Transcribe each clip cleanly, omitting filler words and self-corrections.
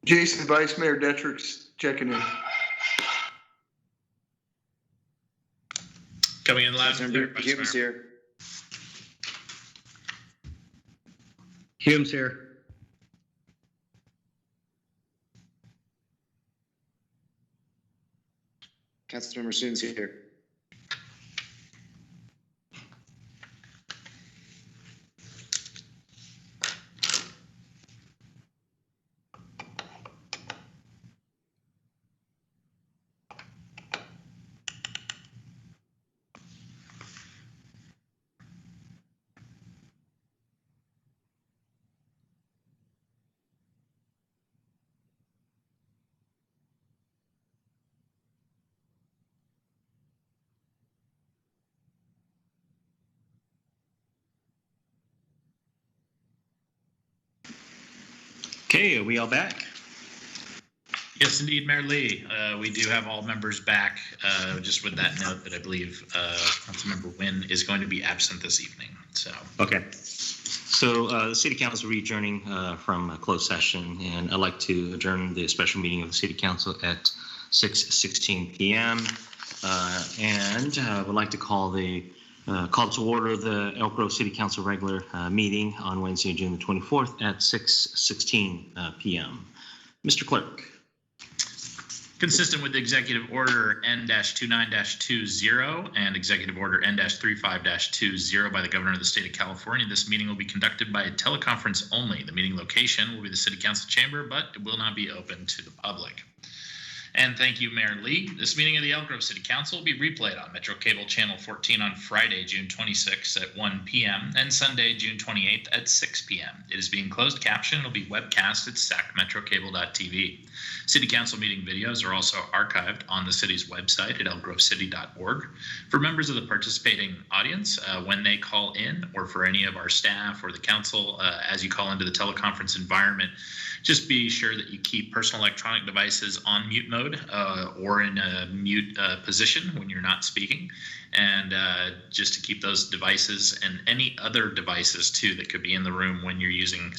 Jason, Vice Mayor Detrick's checking in. Coming in loud and clear, Vice Mayor. Hume's here. Hume's here. Councilmember Soon's here. Okay, are we all back? Yes, indeed, Mayor Lee. We do have all members back, just with that note that I believe Councilmember Wynn is going to be absent this evening. So. Okay. So the City Council will be adjourning from a closed session, and I'd like to adjourn the special meeting of the City Council at 6:16 p.m. And I would like to call to order the Elk Grove City Council regular meeting on Wednesday, June the 24th at 6:16 p.m. Mr. Clerk. Consistent with Executive Order N-29-20 and Executive Order N-35-20 by the Governor of the State of California, this meeting will be conducted by a teleconference only. The meeting location will be the City Council chamber, but it will not be open to the public. And thank you, Mayor Lee. This meeting of the Elk Grove City Council will be replayed on Metro Cable Channel 14 on Friday, June 26th at 1 p.m. and Sunday, June 28th at 6 p.m. It is being closed captioned. It will be webcast at sacmetrocable.tv. City Council meeting videos are also archived on the city's website at elgrovecity.org. For members of the participating audience, when they call in, or for any of our staff or the council, as you call into the teleconference environment, just be sure that you keep personal electronic devices on mute mode or in a mute position when you're not speaking, and just to keep those devices and any other devices too that could be in the room when you're using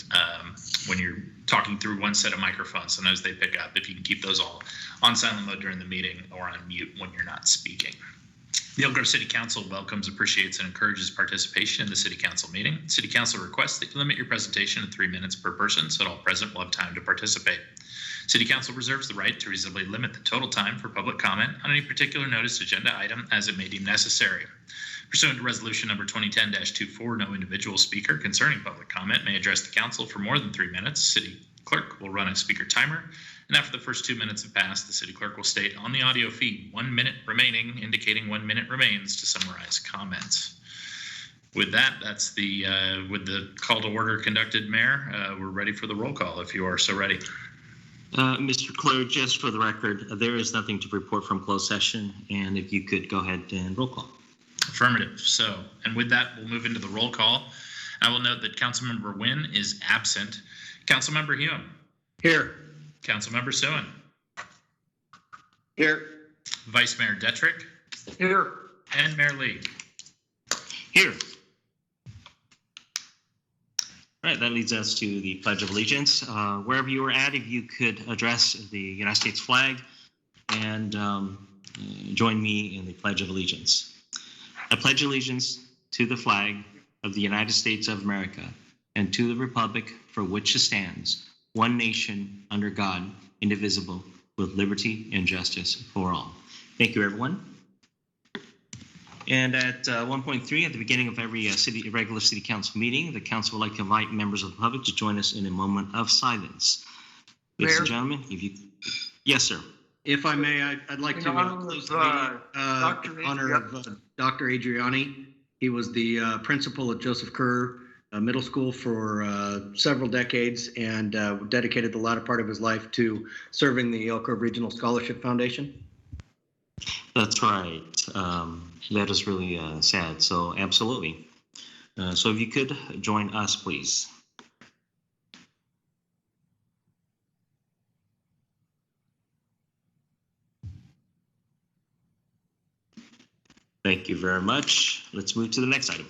when you're talking through one set of microphones. Sometimes they pick up. If you can keep those all on silent mode during the meeting or on mute when you're not speaking. The Elk Grove City Council welcomes, appreciates, and encourages participation in the City Council meeting. City Council requests that you limit your presentation to 3 minutes per person so that all present will have time to participate. City Council reserves the right to reasonably limit the total time for public comment on any particular noticed agenda item as it may deem necessary. Pursuant to Resolution Number 2010-24, no individual speaker concerning public comment may address the Council for more than 3 minutes. City Clerk will run a speaker timer, and after the first 2 minutes have passed, the City Clerk will state on the audio feed 1 minute remaining, indicating 1 minute remains to summarize comments. With that, that's the with the call to order conducted, Mayor. We're ready for the roll call if you are so ready. Mr. Clerk, just for the record, there is nothing to report from closed session, and if you could go ahead and roll call. Affirmative. So, and with that, we'll move into the roll call. I will note that Councilmember Wynn is absent. Councilmember Hume. Here. Councilmember Suen. Here. Vice Mayor Detrick. Here. And Mayor Lee. Here. All right, that leads us to the Pledge of Allegiance. Wherever you are at, if you could address the United States flag and join me in the Pledge of Allegiance. I pledge allegiance to the flag of the United States of America and to the republic for which it stands, one nation under God, indivisible, with liberty and justice for all. Thank you, everyone. And at 1.3, at the beginning of every regular city council meeting, the council would like to invite members of the public to join us in a moment of silence. Ladies and gentlemen, if you, yes, sir. If I may, I'd like to close the meeting in honor of Dr. Adriani. He was the principal at Joseph Kerr Middle School for several decades and dedicated the latter part of his life to serving the Elk Grove Regional Scholarship Foundation. That's right. That is really sad. So absolutely. So if you could join us, please. Thank you very much. Let's move to the next item.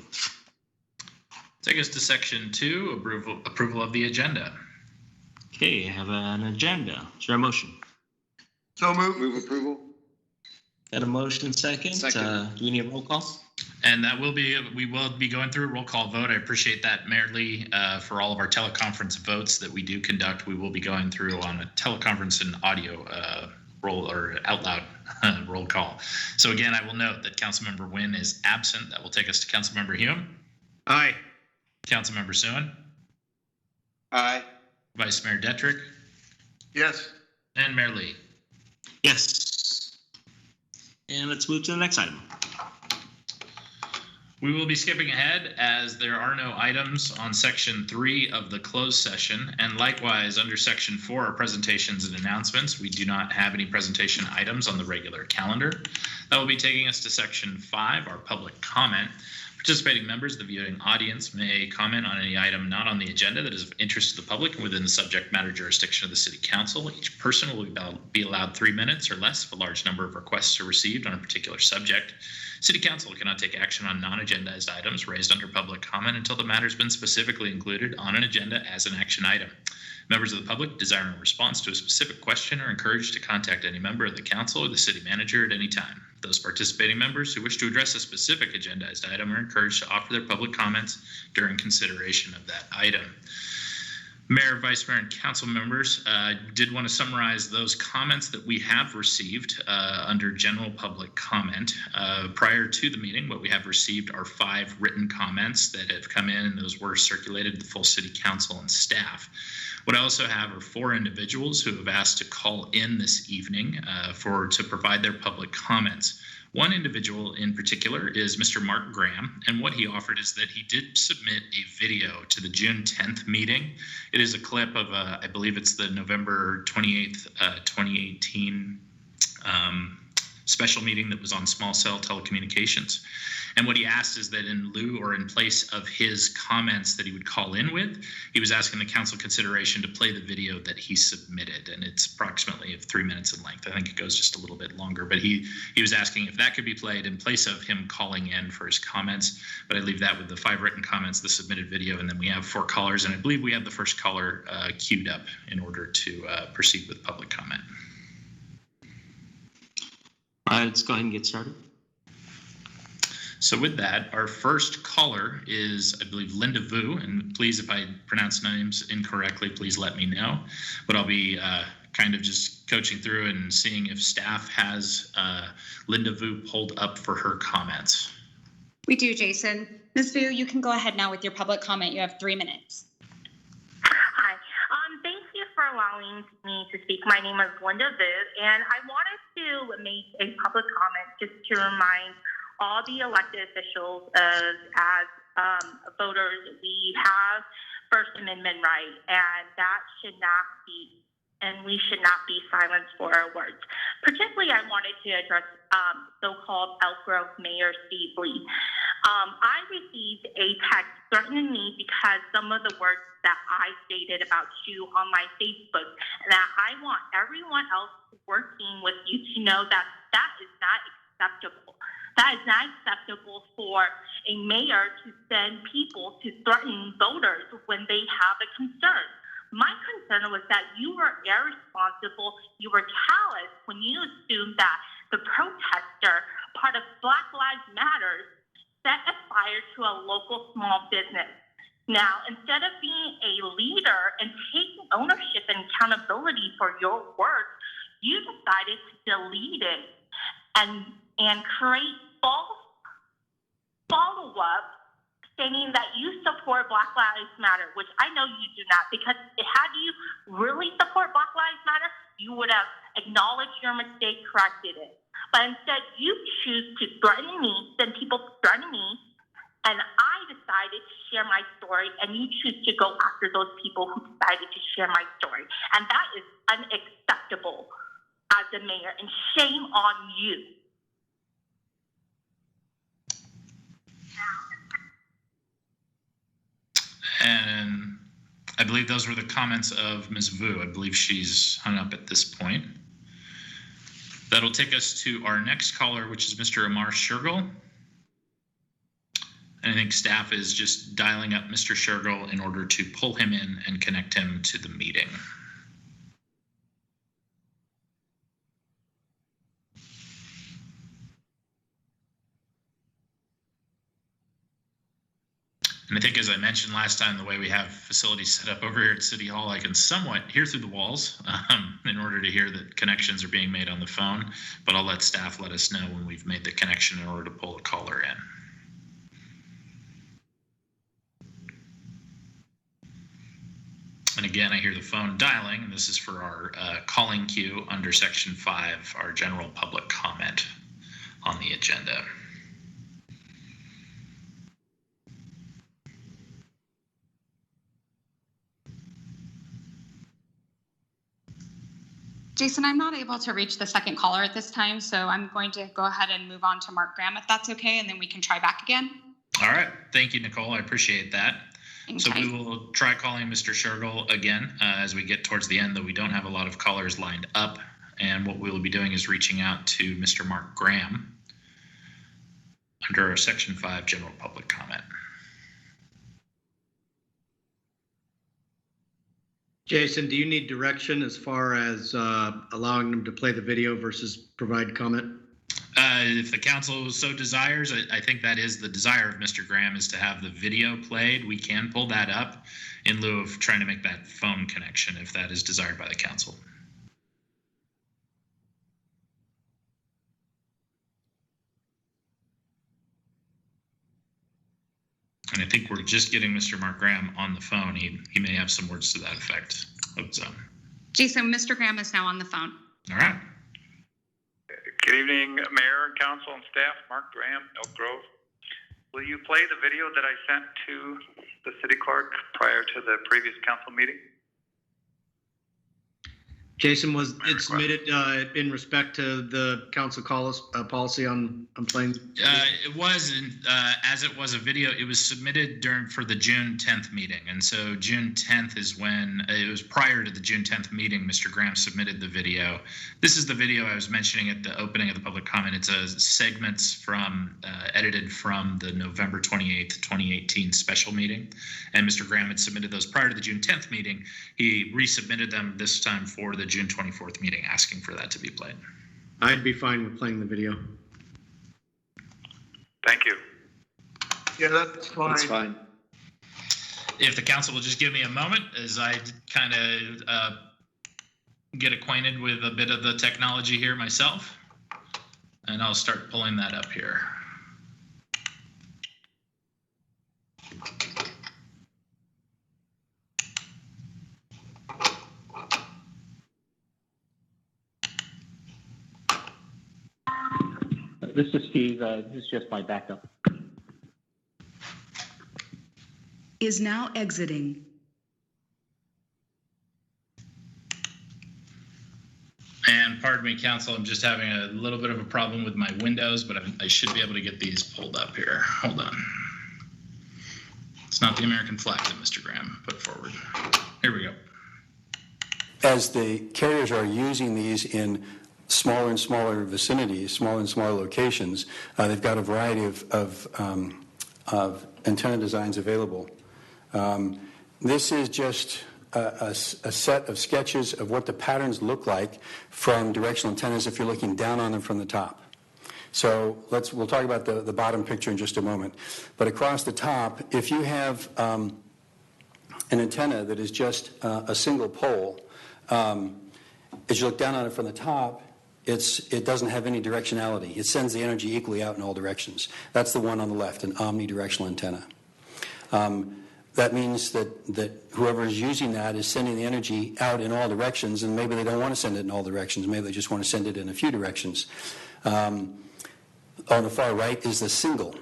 Take us to section 2, approval of the agenda. Okay, I have an agenda. Is there a motion? So moved. Move approval. Got a motion second. Second. Do we need a roll call? And we will be going through a roll call vote. I appreciate that, Mayor Lee, for all of our teleconference votes that we do conduct. We will be going through on a teleconference and audio roll or out loud roll call. So again, I will note that Councilmember Nguyen is absent. That will take us to Councilmember Hume, Aye. Councilmember Suen, Aye. Vice Mayor Detrick, Yes. and Mayor Lee. Yes. And let's move to the next item. We will be skipping ahead as there are no items on section 3 of the closed session, and likewise under section 4, our presentations and announcements, we do not have any presentation items on the regular calendar. That will be taking us to section 5, our public comment. Participating members of the viewing audience may comment on any item not on the agenda that is of interest to the public and within the subject matter jurisdiction of the City Council. Each person will be allowed 3 minutes or less if a large number of requests are received on a particular subject. City Council cannot take action on non-agendized items raised under public comment until the matter has been specifically included on an agenda as an action item. Members of the public desiring a response to a specific question are encouraged to contact any member of the council or the city manager at any time. Those participating members who wish to address a specific agendized item are encouraged to offer their public comments during consideration of that item. Mayor, Vice Mayor, and council members, did want to summarize those comments that we have received under general public comment. Prior to the meeting, what we have received are 5 written comments that have come in, and those were circulated to the full City Council and staff. What I also have are 4 individuals who have asked to call in this evening to provide their public comments. One individual in particular is Mr. Mark Graham, and what he offered is that he did submit a video to the June 10th meeting. It is a clip of, I believe it's the November 28th, 2018 special meeting that was on small cell telecommunications. And what he asked is that in lieu or in place of his comments that he would call in with, he was asking the council consideration to play the video that he submitted. And it's approximately 3 minutes in length. I think it goes just a little bit longer, but he was asking if that could be played in place of him calling in for his comments. But I leave that with the 5 written comments, the submitted video, and then we have 4 callers. And I believe we have the first caller queued up in order to proceed with public comment. All right, let's go ahead and get started. So with that, our first caller is, I believe, Linda Vu, and please, if I pronounce names incorrectly, please let me know. But I'll be kind of just coaching through and seeing if staff has Linda Vu pulled up for her comments. We do, Jason. Ms. Vu, you can go ahead now with your public comment. You have 3 minutes. Hi. Thank you for allowing me to speak. My name is Linda Vu, and I wanted to make a public comment just to remind all the elected officials as voters, we have First Amendment right, and that should not be, and we should not be silenced for our words. Particularly, I wanted to address so-called Elk Grove Mayor Steve Lee. I received a text threatening me because some of the words that I stated about you on my Facebook, and that I want everyone else working with you to know that that is not acceptable. That is not acceptable for a mayor to send people to threaten voters when they have a concern. My concern was that you were irresponsible, you were callous when you assumed that the protester, part of Black Lives Matter, set a fire to a local small business. Now, instead of being a leader and taking ownership and accountability for your work, you decided to delete it and create false follow-up saying that you support Black Lives Matter, which I know you do not, because had you really support Black Lives Matter, you would have acknowledged your mistake, corrected it. But instead, you choose to threaten me, send people to threaten me, and I decided to share my story, and you choose to go after those people who decided to share my story. And that is unacceptable as a mayor, and shame on you. And I believe those were the comments of Ms. Vu. I believe she's hung up at this point. That'll take us to our next caller, which is Mr. Amar Shergill. And I think staff is just dialing up Mr. Shergill in order to pull him in and connect him to the meeting. And I think, as I mentioned last time, the way we have facilities set up over here at City Hall, I can somewhat hear through the walls in order to hear that connections are being made on the phone. But I'll let staff let us know when we've made the connection in order to pull a caller in. And again, I hear the phone dialing, and this is for our calling queue under Section 5, our general public comment on the agenda. Jason, I'm not able to reach the second caller at this time, so I'm going to go ahead and move on to Mark Graham, if that's okay, and then we can try back again. All right. Thank you, Nicole. I appreciate that. Okay. So we will try calling Mr. Shergill again as we get towards the end, though we don't have a lot of callers lined up. And what we will be doing is reaching out to Mr. Mark Graham under our Section 5 general public comment. Jason, do you need direction as far as allowing them to play the video versus provide comment? If the council so desires, I think that is the desire of Mr. Graham, is to have the video played. We can pull that up in lieu of trying to make that phone connection if that is desired by the council. And I think we're just getting Mr. Mark Graham on the phone. He may have some words to that effect. Jason, Mr. Graham is now on the phone. All right. Good evening, Mayor and Council and staff. Mark Graham, Elk Grove. Will you play the video that I sent to the city clerk prior to the previous council meeting? Jason, was it submitted in respect to the council policy on playing? It was, as it was a video, it was submitted for the June 10th meeting. And so June 10th is when, it was prior to the June 10th meeting, Mr. Graham submitted the video. This is the video I was mentioning at the opening of the public comment. It's a segments from, edited from the November 28th, 2018 special meeting. And Mr. Graham had submitted those prior to the June 10th meeting. He resubmitted them this time for the June 24th meeting, asking for that to be played. I'd be fine with playing the video. Thank you. Yeah, that's fine. That's fine. If the council will just give me a moment as I kind of get acquainted with a bit of the technology here myself, and I'll start pulling that up here. This is Steve. This is just my backup. Is now exiting. And pardon me, council, I'm just having a little bit of a problem with my windows, but I should be able to get these pulled up here. Hold on. It's not the American flag that Mr. Graham put forward. Here we go. As the carriers are using these in smaller and smaller vicinities, smaller and smaller locations, they've got a variety of antenna designs available. This is just a set of sketches of what the patterns look like from directional antennas if you're looking down on them from the top. So we'll talk about the bottom picture in just a moment. But across the top, if you have an antenna that is just a single pole, as you look down on it from the top, it doesn't have any directionality. It sends the energy equally out in all directions. That's the one on the left, an omnidirectional antenna. That means that whoever is using that is sending the energy out in all directions, and maybe they don't want to send it in all directions. Maybe they just want to send it in a few directions. On the far right is the single.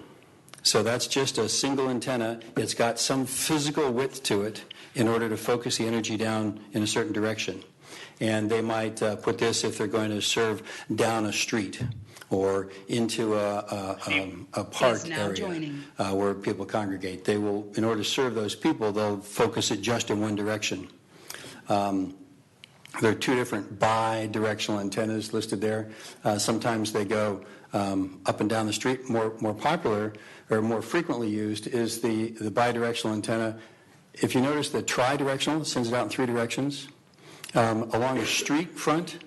So that's just a single antenna. It's got some physical width to it in order to focus the energy down in a certain direction. And they might put this if they're going to serve down a street or into a park area where people congregate. They will, in order to serve those people, they'll focus it just in one direction. There are two different bi-directional antennas listed there. Sometimes they go up and down the street. More popular or more frequently used is the bi-directional antenna. If you notice, the tri-directional sends it out in three directions. Along a street front,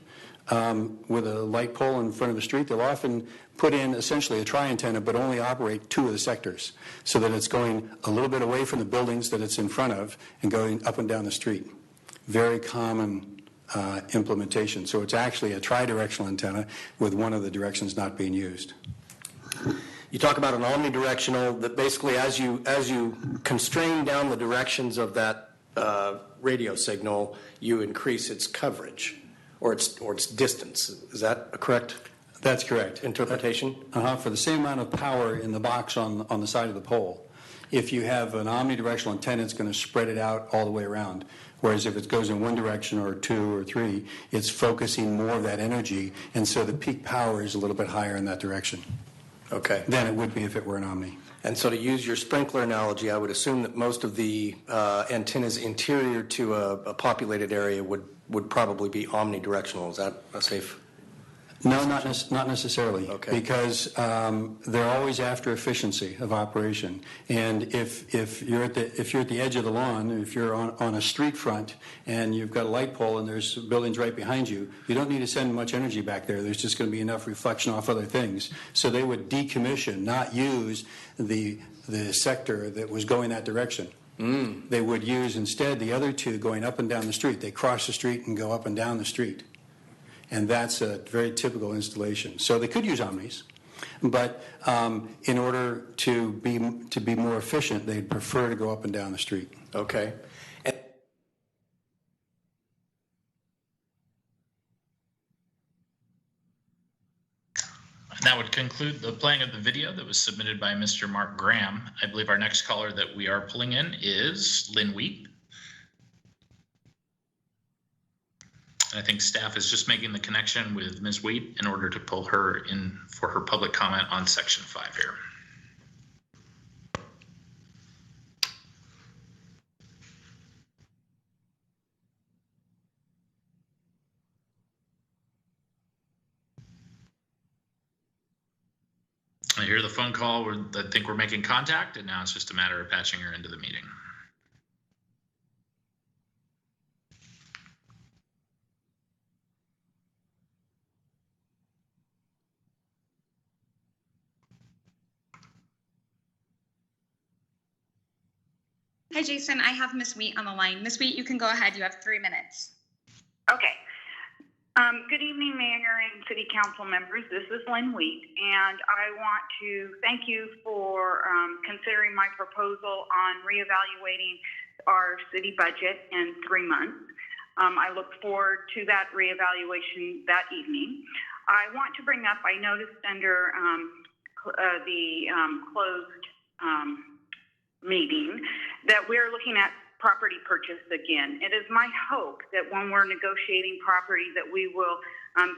with a light pole in front of the street, they'll often put in essentially a tri-antenna, but only operate 2 of the sectors, so that it's going a little bit away from the buildings that it's in front of and going up and down the street. Very common implementation. So it's actually a tri-directional antenna with one of the directions not being used. You talk about an omnidirectional, that basically as you constrain down the directions of that radio signal, you increase its coverage or its distance. Is that a correct? That's correct. Interpretation? For the same amount of power in the box on the side of the pole, if you have an omnidirectional antenna, it's going to spread it out all the way around. Whereas if it goes in one direction or 2 or 3, it's focusing more of that energy, and so the peak power is a little bit higher in that direction. Okay. Than it would be if it were an omni. And so to use your sprinkler analogy, I would assume that most of the antennas interior to a populated area would probably be omnidirectional. Is that a safe? No, not necessarily. Okay. Because they're always after efficiency of operation. And if you're at the edge of the lawn, if you're on a street front and you've got a light pole and there's buildings right behind you, you don't need to send much energy back there. There's just going to be enough reflection off other things. So they would decommission, not use the sector that was going that direction. They would use instead the other 2 going up and down the street. They cross the street and go up and down the street. And that's a very typical installation. So they could use omnis, but in order to be more efficient, they'd prefer to go up and down the street. Okay. And that would conclude the playing of the video that was submitted by Mr. Mark Graham. I believe our next caller that we are pulling in is Lynn Wheat. I think staff is just making the connection with Ms. Wheat in order to pull her in for her public comment on section 5 here. I hear the phone call. I think we're making contact, and now it's just a matter of patching her into the meeting. Hi, Jason. I have Ms. Wheat on the line. Ms. Wheat, you can go ahead. You have 3 minutes. Okay. Good evening, Mayor and City Council members. This is Lynn Wheat, and I want to thank you for considering my proposal on reevaluating our city budget in 3 months. I look forward to that reevaluation that evening. I want to bring up, I noticed under the closed meeting that we're looking at property purchase again. It is my hope that when we're negotiating property that we will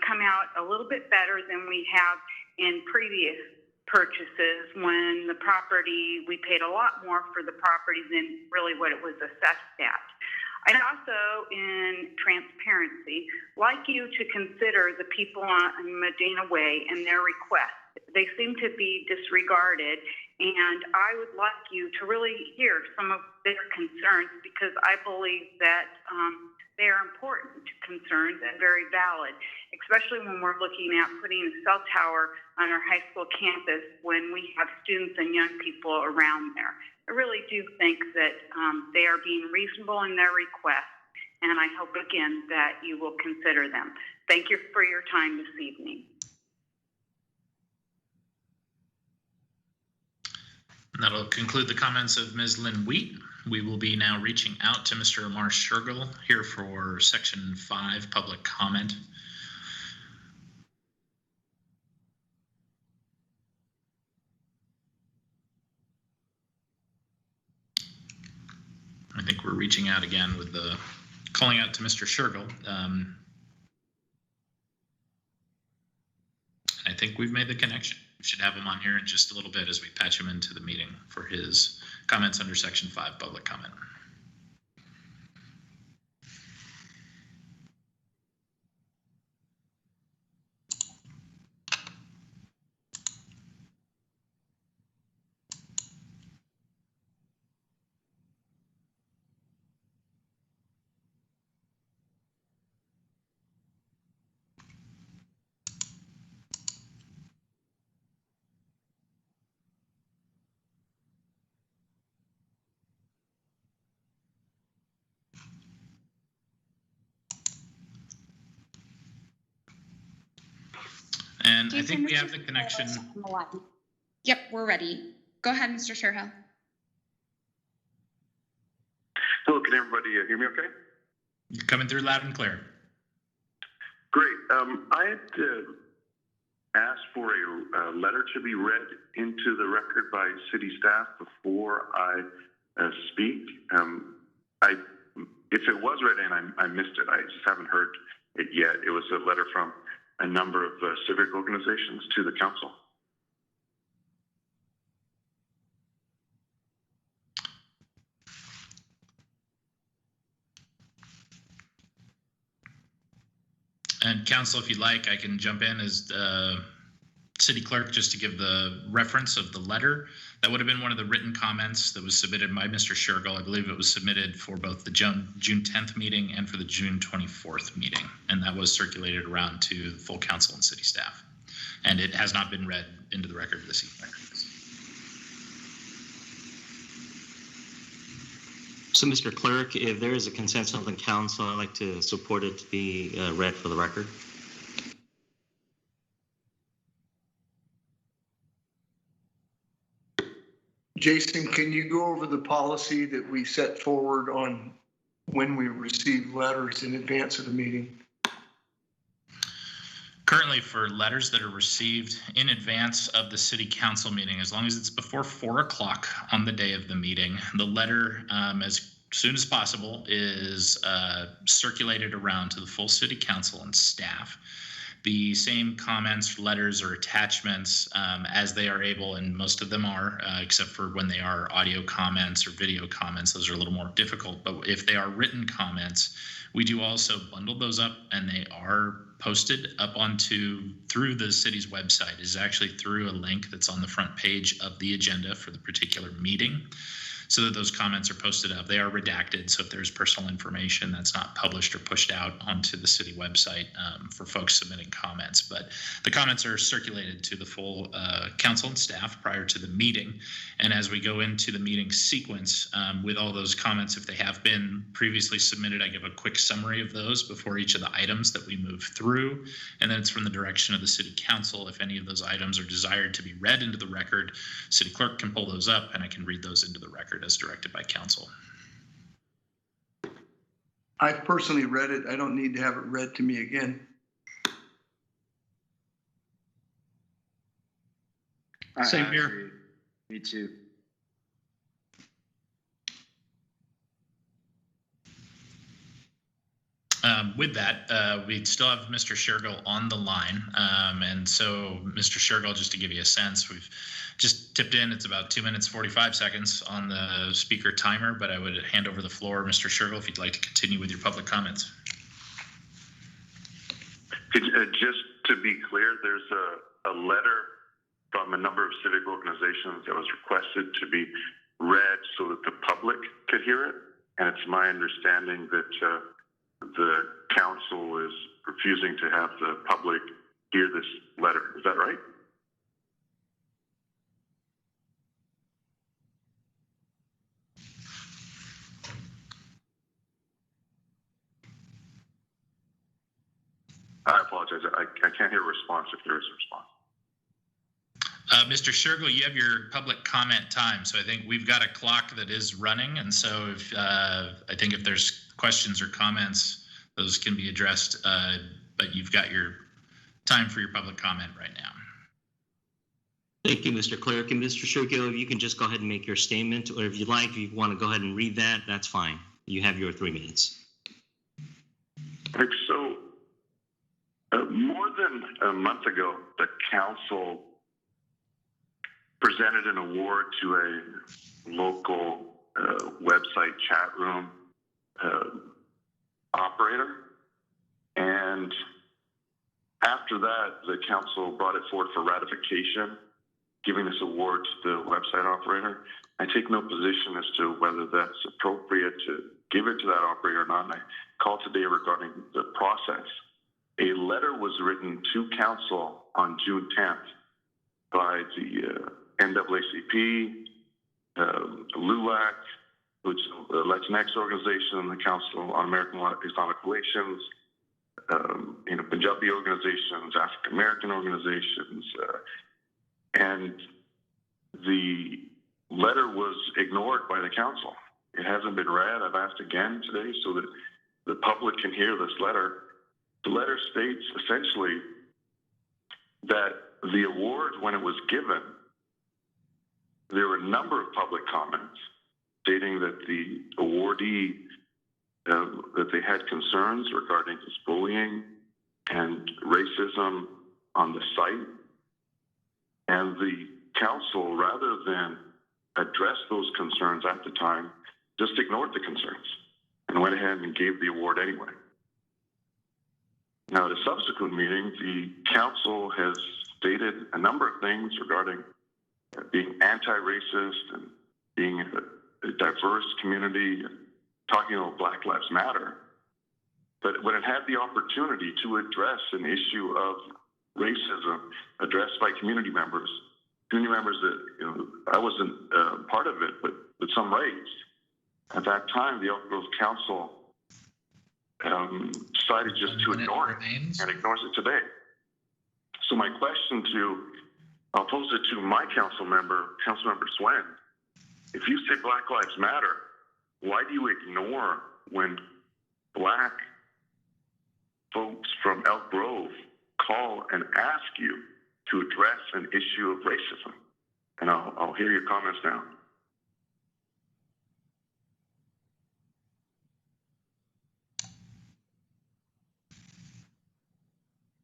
come out a little bit better than we have in previous purchases when the property, we paid a lot more for the property than really what it was assessed at. I'd also, in transparency, like you to consider the people on Medina Way and their requests. They seem to be disregarded, and I would like you to really hear some of their concerns because I believe that they are important concerns and very valid, especially when we're looking at putting a cell tower on our high school campus when we have students and young people around there. I really do think that they are being reasonable in their requests, and I hope again that you will consider them. Thank you for your time this evening. And that'll conclude the comments of Ms. Lynn Wheat. We will be now reaching out to Mr. Amar Shergill here for section 5 public comment. I think we're reaching out again with the calling out to Mr. Shergill. I think we've made the connection. We should have him on here in just a little bit as we patch him into the meeting for his comments under section 5 public comment. And I think we have the connection. Yep, we're ready. Go ahead, Mr. Sherhill. Hello, can everybody hear me okay? You're coming through loud and clear. Great. I had asked for a letter to be read into the record by city staff before I speak. If it was read in, I missed it. I just haven't heard it yet. It was a letter from a number of civic organizations to the council. And council, if you'd like, I can jump in as city clerk just to give the reference of the letter. That would have been one of the written comments that was submitted by Mr. Shergill. I believe it was submitted for both the June 10th meeting and for the June 24th meeting. And that was circulated around to the full council and city staff. And it has not been read into the record this evening. So, Mr. Clerk, if there is a consensus of the council, I'd like to support it to be read for the record. Jason, can you go over the policy that we set forward on when we receive letters in advance of the meeting? Currently, for letters that are received in advance of the city council meeting, as long as it's before 4 o'clock on the day of the meeting, the letter, as soon as possible, is circulated around to the full city council and staff. The same comments, letters, or attachments as they are able, and most of them are, except for when they are audio comments or video comments, those are a little more difficult. But if they are written comments, we do also bundle those up, and they are posted up through the city's website. Is actually through a link that's on the front page of the agenda for the particular meeting, so that those comments are posted up. They are redacted, so if there's personal information that's not published or pushed out onto the city website for folks submitting comments. But the comments are circulated to the full council and staff prior to the meeting. And as we go into the meeting sequence with all those comments, if they have been previously submitted, I give a quick summary of those before each of the items that we move through. And then it's from the direction of the city council. If any of those items are desired to be read into the record, city clerk can pull those up and I can read those into the record as directed by council. I've personally read it. I don't need to have it read to me again. Same here. Me too. With that, we still have Mr. Shergill on the line. And so, Mr. Shergill, just to give you a sense, we've just tipped in. It's about 2 minutes, 45 seconds on the speaker timer, but I would hand over the floor, Mr. Shergill, if you'd like to continue with your public comments. Just to be clear, there's a letter from a number of civic organizations that was requested to be read so that the public could hear it. And it's my understanding that the council is refusing to have the public hear this letter. Is that right? I apologize. I can't hear a response if there is a response. Mr. Shergill, you have your public comment time. So I think we've got a clock that is running. And so if, I think if there's questions or comments, those can be addressed, but you've got your time for your public comment right now. Thank you, Mr. Clerk. And Mr. Shergill, if you can just go ahead and make your statement, or if you like, if you want to go ahead and read that, that's fine. You have your 3 minutes. So, more than a month ago, the council presented an award to a local website chat room operator. And after that, the council brought it forward for ratification, giving this award to the website operator. I take no position as to whether that's appropriate to give it to that operator or not. And I called today regarding the process. A letter was written to council on June 10th by the NAACP, LULAC, which is the Latinx organization, and the Council on American Islamic Relations, Punjabi organizations, African American organizations, and the letter was ignored by the council. It hasn't been read. I've asked again today so that the public can hear this letter. The letter states essentially that the award, when it was given, there were a number of public comments stating that the awardee, that they had concerns regarding his bullying and racism on the site. And the council, rather than address those concerns at the time, just ignored the concerns and went ahead and gave the award anyway. Now, at a subsequent meeting, the council has stated a number of things regarding being anti-racist and being a diverse community and talking about Black Lives Matter. But when it had the opportunity to address an issue of racism addressed by community members that I wasn't part of it, but some raised, at that time the Elk Grove Council decided just to ignore it and ignores it today. So my question I'll pose it to my Councilmember Swen. If you say Black Lives Matter, why do you ignore when Black folks from Elk Grove call and ask you to address an issue of racism? And I'll hear your comments now.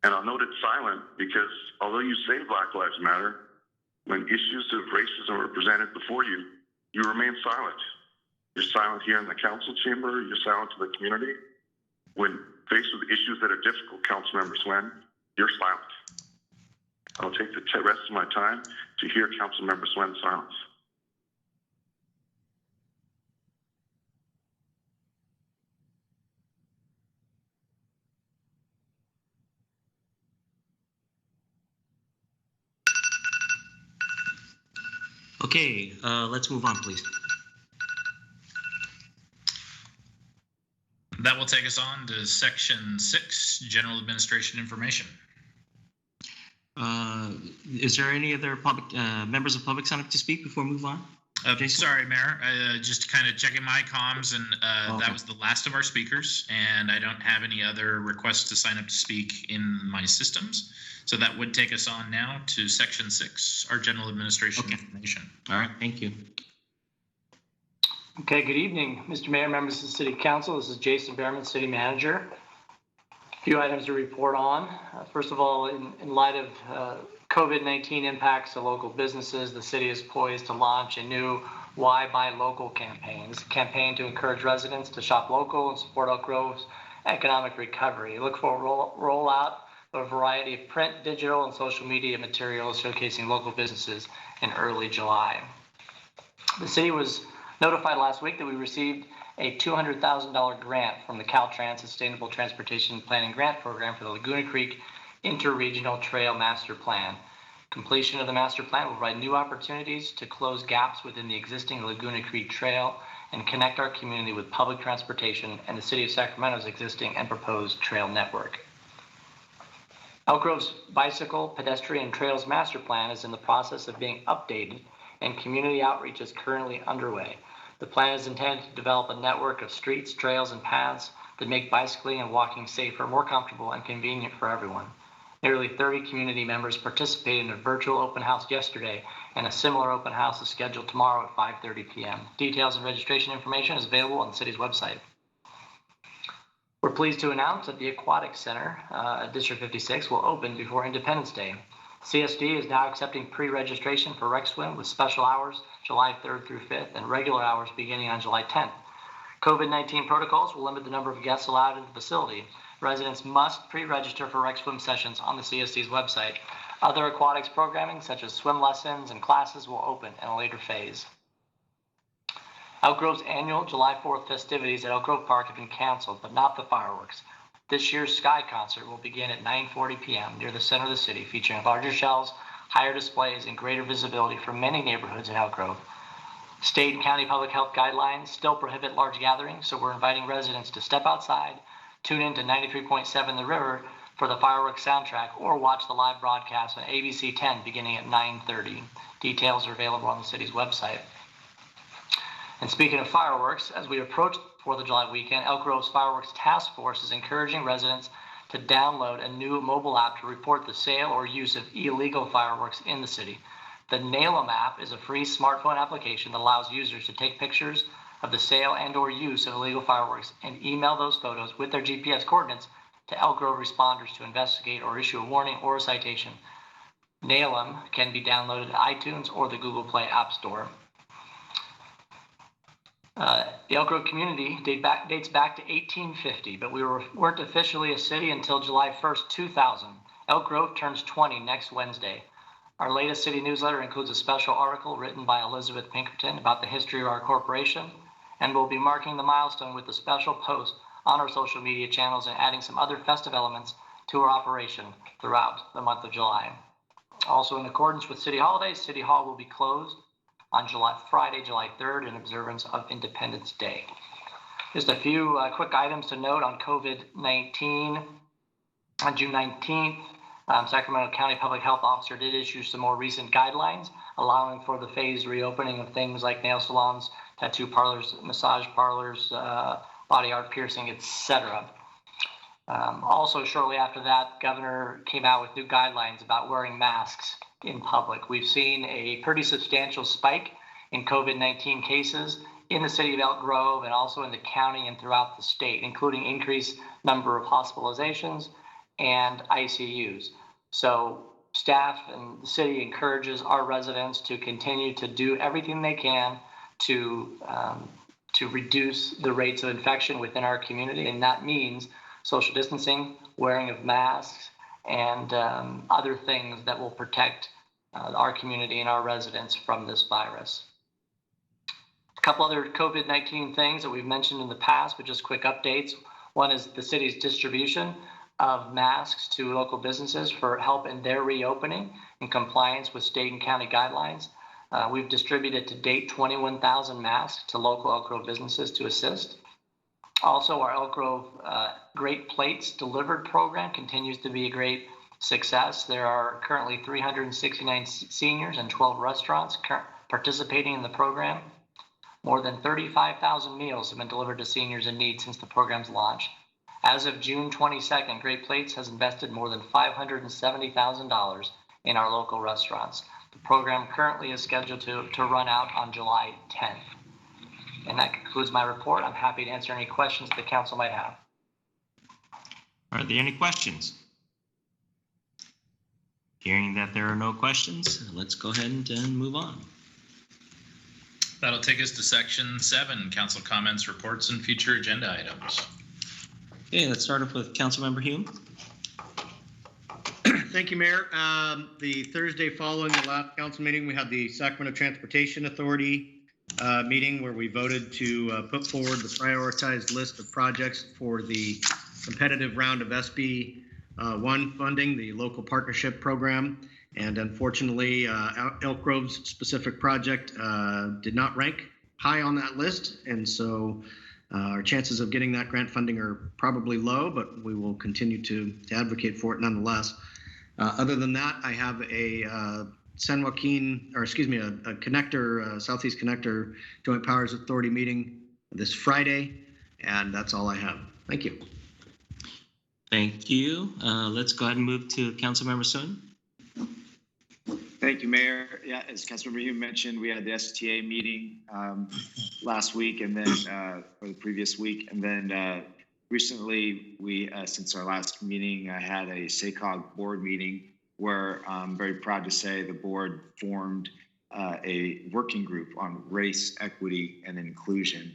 And I'll note it silent because although you say Black Lives Matter, when issues of racism are presented before you, you remain silent. You're silent here in the council chamber. You're silent to the community. When faced with issues that are difficult, Councilmember Swen, you're silent. I'll take the rest of my time to hear Councilmember Swen's silence. Okay, let's move on, please. That will take us on to Section 6, General Administration Information. Is there any other public members of public sign up to speak before we move on? Sorry, Mayor. Just kind of checking my comms, and okay. That was the last of our speakers, and I don't have any other requests to sign up to speak in my systems. So that would take us on now to Section 6, our General Administration Information. All right, thank you. Okay, good evening, Mr. Mayor, members of the City Council. This is Jason Behrman, City Manager. A few items to report on. First of all, in light of COVID-19 impacts to local businesses, the city is poised to launch a new Why Buy Local campaign. It's a campaign to encourage residents to shop local and support Elk Grove's economic recovery. Look for a rollout of a variety of print, digital, and social media materials showcasing local businesses in early July. The city was notified last week that we received a $200,000 grant from the Caltrans Sustainable Transportation Planning Grant Program for the Laguna Creek Interregional Trail Master Plan. Completion of the master plan will provide new opportunities to close gaps within the existing Laguna Creek Trail and connect our community with public transportation and the City of Sacramento's existing and proposed trail network. Elk Grove's Bicycle, Pedestrian Trails Master Plan is in the process of being updated, and community outreach is currently underway. The plan is intended to develop a network of streets, trails, and paths that make bicycling and walking safer, more comfortable, and convenient for everyone. Nearly 30 community members participated in a virtual open house yesterday, and a similar open house is scheduled tomorrow at 5:30 p.m. Details and registration information is available on the city's website. We're pleased to announce that the Aquatic Center at District 56 will open before Independence Day. CSD is now accepting pre-registration for Rec Swim with special hours July 3rd through 5th and regular hours beginning on July 10th. COVID-19 protocols will limit the number of guests allowed in the facility. Residents must pre-register for Rec Swim sessions on the CSD's website. Other aquatics programming such as swim lessons and classes will open in a later phase. Elk Grove's annual July 4th festivities at Elk Grove Park have been canceled, but not the fireworks. This year's Sky Concert will begin at 9:40 p.m. near the center of the city, featuring larger shelves, higher displays, and greater visibility for many neighborhoods in Elk Grove. State and county public health guidelines still prohibit large gatherings, so we're inviting residents to step outside, tune in to 93.7 The River for the fireworks soundtrack, or watch the live broadcast on ABC 10 beginning at 9:30. Details are available on the city's website. And speaking of fireworks, as we approach 4th of July weekend, Elk Grove's Fireworks Task Force is encouraging residents to download a new mobile app to report the sale or use of illegal fireworks in the city. The NALEM app is a free smartphone application that allows users to take pictures of the sale and or use of illegal fireworks and email those photos with their GPS coordinates to Elk Grove responders to investigate or issue a warning or a citation. NALEM can be downloaded at iTunes or the Google Play App Store. The Elk Grove community dates back to 1850, but we weren't officially a city until July 1st, 2000. Elk Grove turns 20 next Wednesday. Our latest city newsletter includes a special article written by Elizabeth Pinkerton about the history of our corporation, and we'll be marking the milestone with a special post on our social media channels and adding some other festive elements to our operation throughout the month of July. Also, in accordance with city holidays, City Hall will be closed on Friday, July 3rd in observance of Independence Day. Just a few quick items to note on COVID-19. On June 19th, Sacramento County Public Health Officer did issue some more recent guidelines allowing for the phased reopening of things like nail salons, tattoo parlors, massage parlors, body art piercing, etc. Also, shortly after that, Governor came out with new guidelines about wearing masks in public. We've seen a pretty substantial spike in COVID-19 cases in the city of Elk Grove and also in the county and throughout the state, including increased number of hospitalizations and ICUs. So staff and the city encourages our residents to continue to do everything they can to reduce the rates of infection within our community, and that means social distancing, wearing of masks, and other things that will protect our community and our residents from this virus. A couple other COVID-19 things that we've mentioned in the past, but just quick updates. One is the city's distribution of masks to local businesses for help in their reopening in compliance with state and county guidelines. We've distributed to date 21,000 masks to local Elk Grove businesses to assist. Also, our Elk Grove Great Plates Delivered program continues to be a great success. There are currently 369 seniors and 12 restaurants participating in the program. More than 35,000 meals have been delivered to seniors in need since the program's launch. As of June 22nd, Great Plates has invested more than $570,000 in our local restaurants. The program currently is scheduled to run out on July 10th. And that concludes my report. I'm happy to answer any questions the council might have. Are there any questions? Hearing that there are no questions, let's go ahead and move on. That'll take us to section 7, council comments, reports, and future agenda items. Okay, let's start off with Councilmember Hume. Thank you, Mayor. The Thursday following the last council meeting, we had the Sacramento Transportation Authority meeting where we voted to put forward the prioritized list of projects for the competitive round of SB 1 funding, the local partnership program. And unfortunately, Elk Grove's specific project did not rank high on that list. And so our chances of getting that grant funding are probably low, but we will continue to advocate for it nonetheless. Other than that, I have a San Joaquin, or excuse me, a connector, Southeast Connector Joint Powers Authority meeting this Friday, and that's all I have. Thank you. Thank you. Let's go ahead and move to Councilmember Sun. Thank you, Mayor. Yeah, as Councilmember Hume mentioned, we had the STA meeting last week, and then or the previous week, and then recently we, since our last meeting, I had a SACOG board meeting where I'm very proud to say the board formed a working group on race, equity, and inclusion.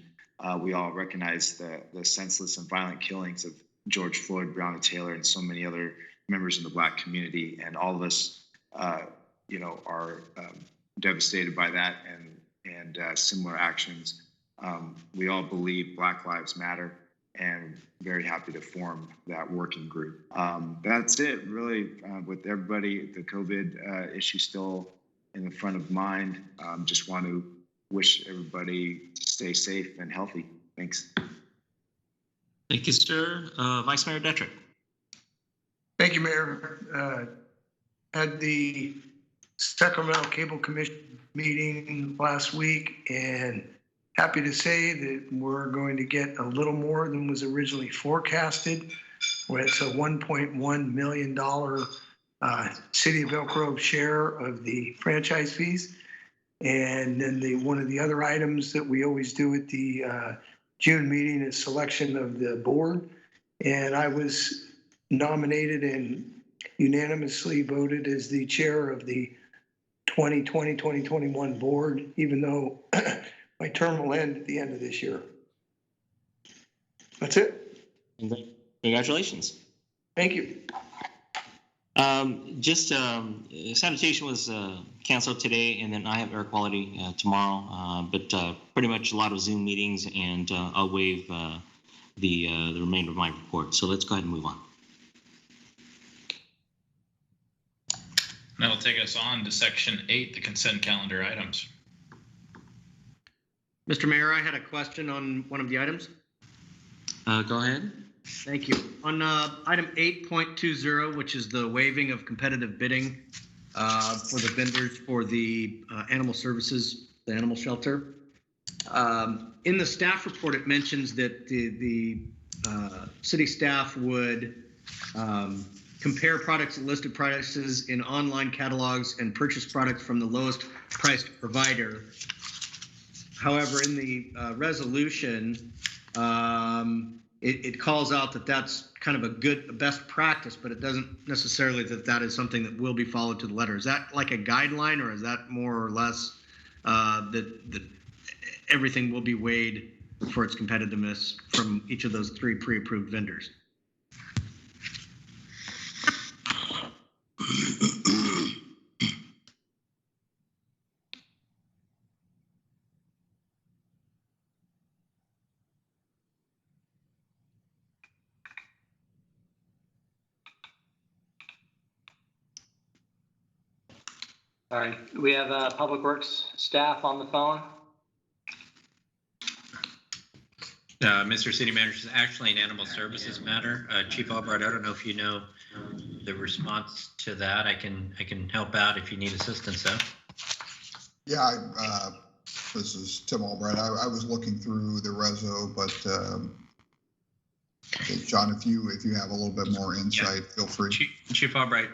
We all recognize the senseless and violent killings of George Floyd, Breonna Taylor, and so many other members in the Black community, and all of us, are devastated by that and similar actions. We all believe Black Lives Matter, and very happy to form that working group. That's it, really, with everybody, the COVID issue still in the front of mind. Just want to wish everybody to stay safe and healthy. Thanks. Thank you, sir. Vice Mayor Detrick. Thank you, Mayor. At the Sacramento Cable Commission meeting last week, and happy to say that we're going to get a little more than was originally forecasted. Where it's a $1.1 million City of Elk Grove share of the franchise fees. And then one of the other items that we always do at the June meeting is selection of the board. And I was nominated and unanimously voted as the chair of the 2020-2021 board, even though my term will end at the end of this year. That's it. Congratulations. Thank you. Sanitation was canceled today, and then I have air quality tomorrow. But pretty much a lot of Zoom meetings, and I'll waive the remainder of my report. So let's go ahead and move on. That'll take us on to Section 8, the consent calendar items. Mr. Mayor, I had a question on one of the items. Go ahead. Thank you. On item 8.20, which is the waiving of competitive bidding for the vendors for the animal services, the animal shelter. In the staff report, it mentions that the city staff would compare products and listed prices in online catalogs and purchase products from the lowest priced provider. However, in the resolution, it calls out that that's kind of a best practice, but it doesn't necessarily that is something that will be followed to the letter. Is that like a guideline, or is that more or less that everything will be weighed for its competitiveness from each of those 3 pre-approved vendors? All right, we have Public Works staff on the phone. Mr. City Manager, this is actually an animal services matter. Chief Albright, I don't know if you know the response to that. I can help out if you need assistance, though. Yeah, this is Tim Albright. I was looking through the reso, but John, if you have a little bit more insight, feel free. Chief Albright,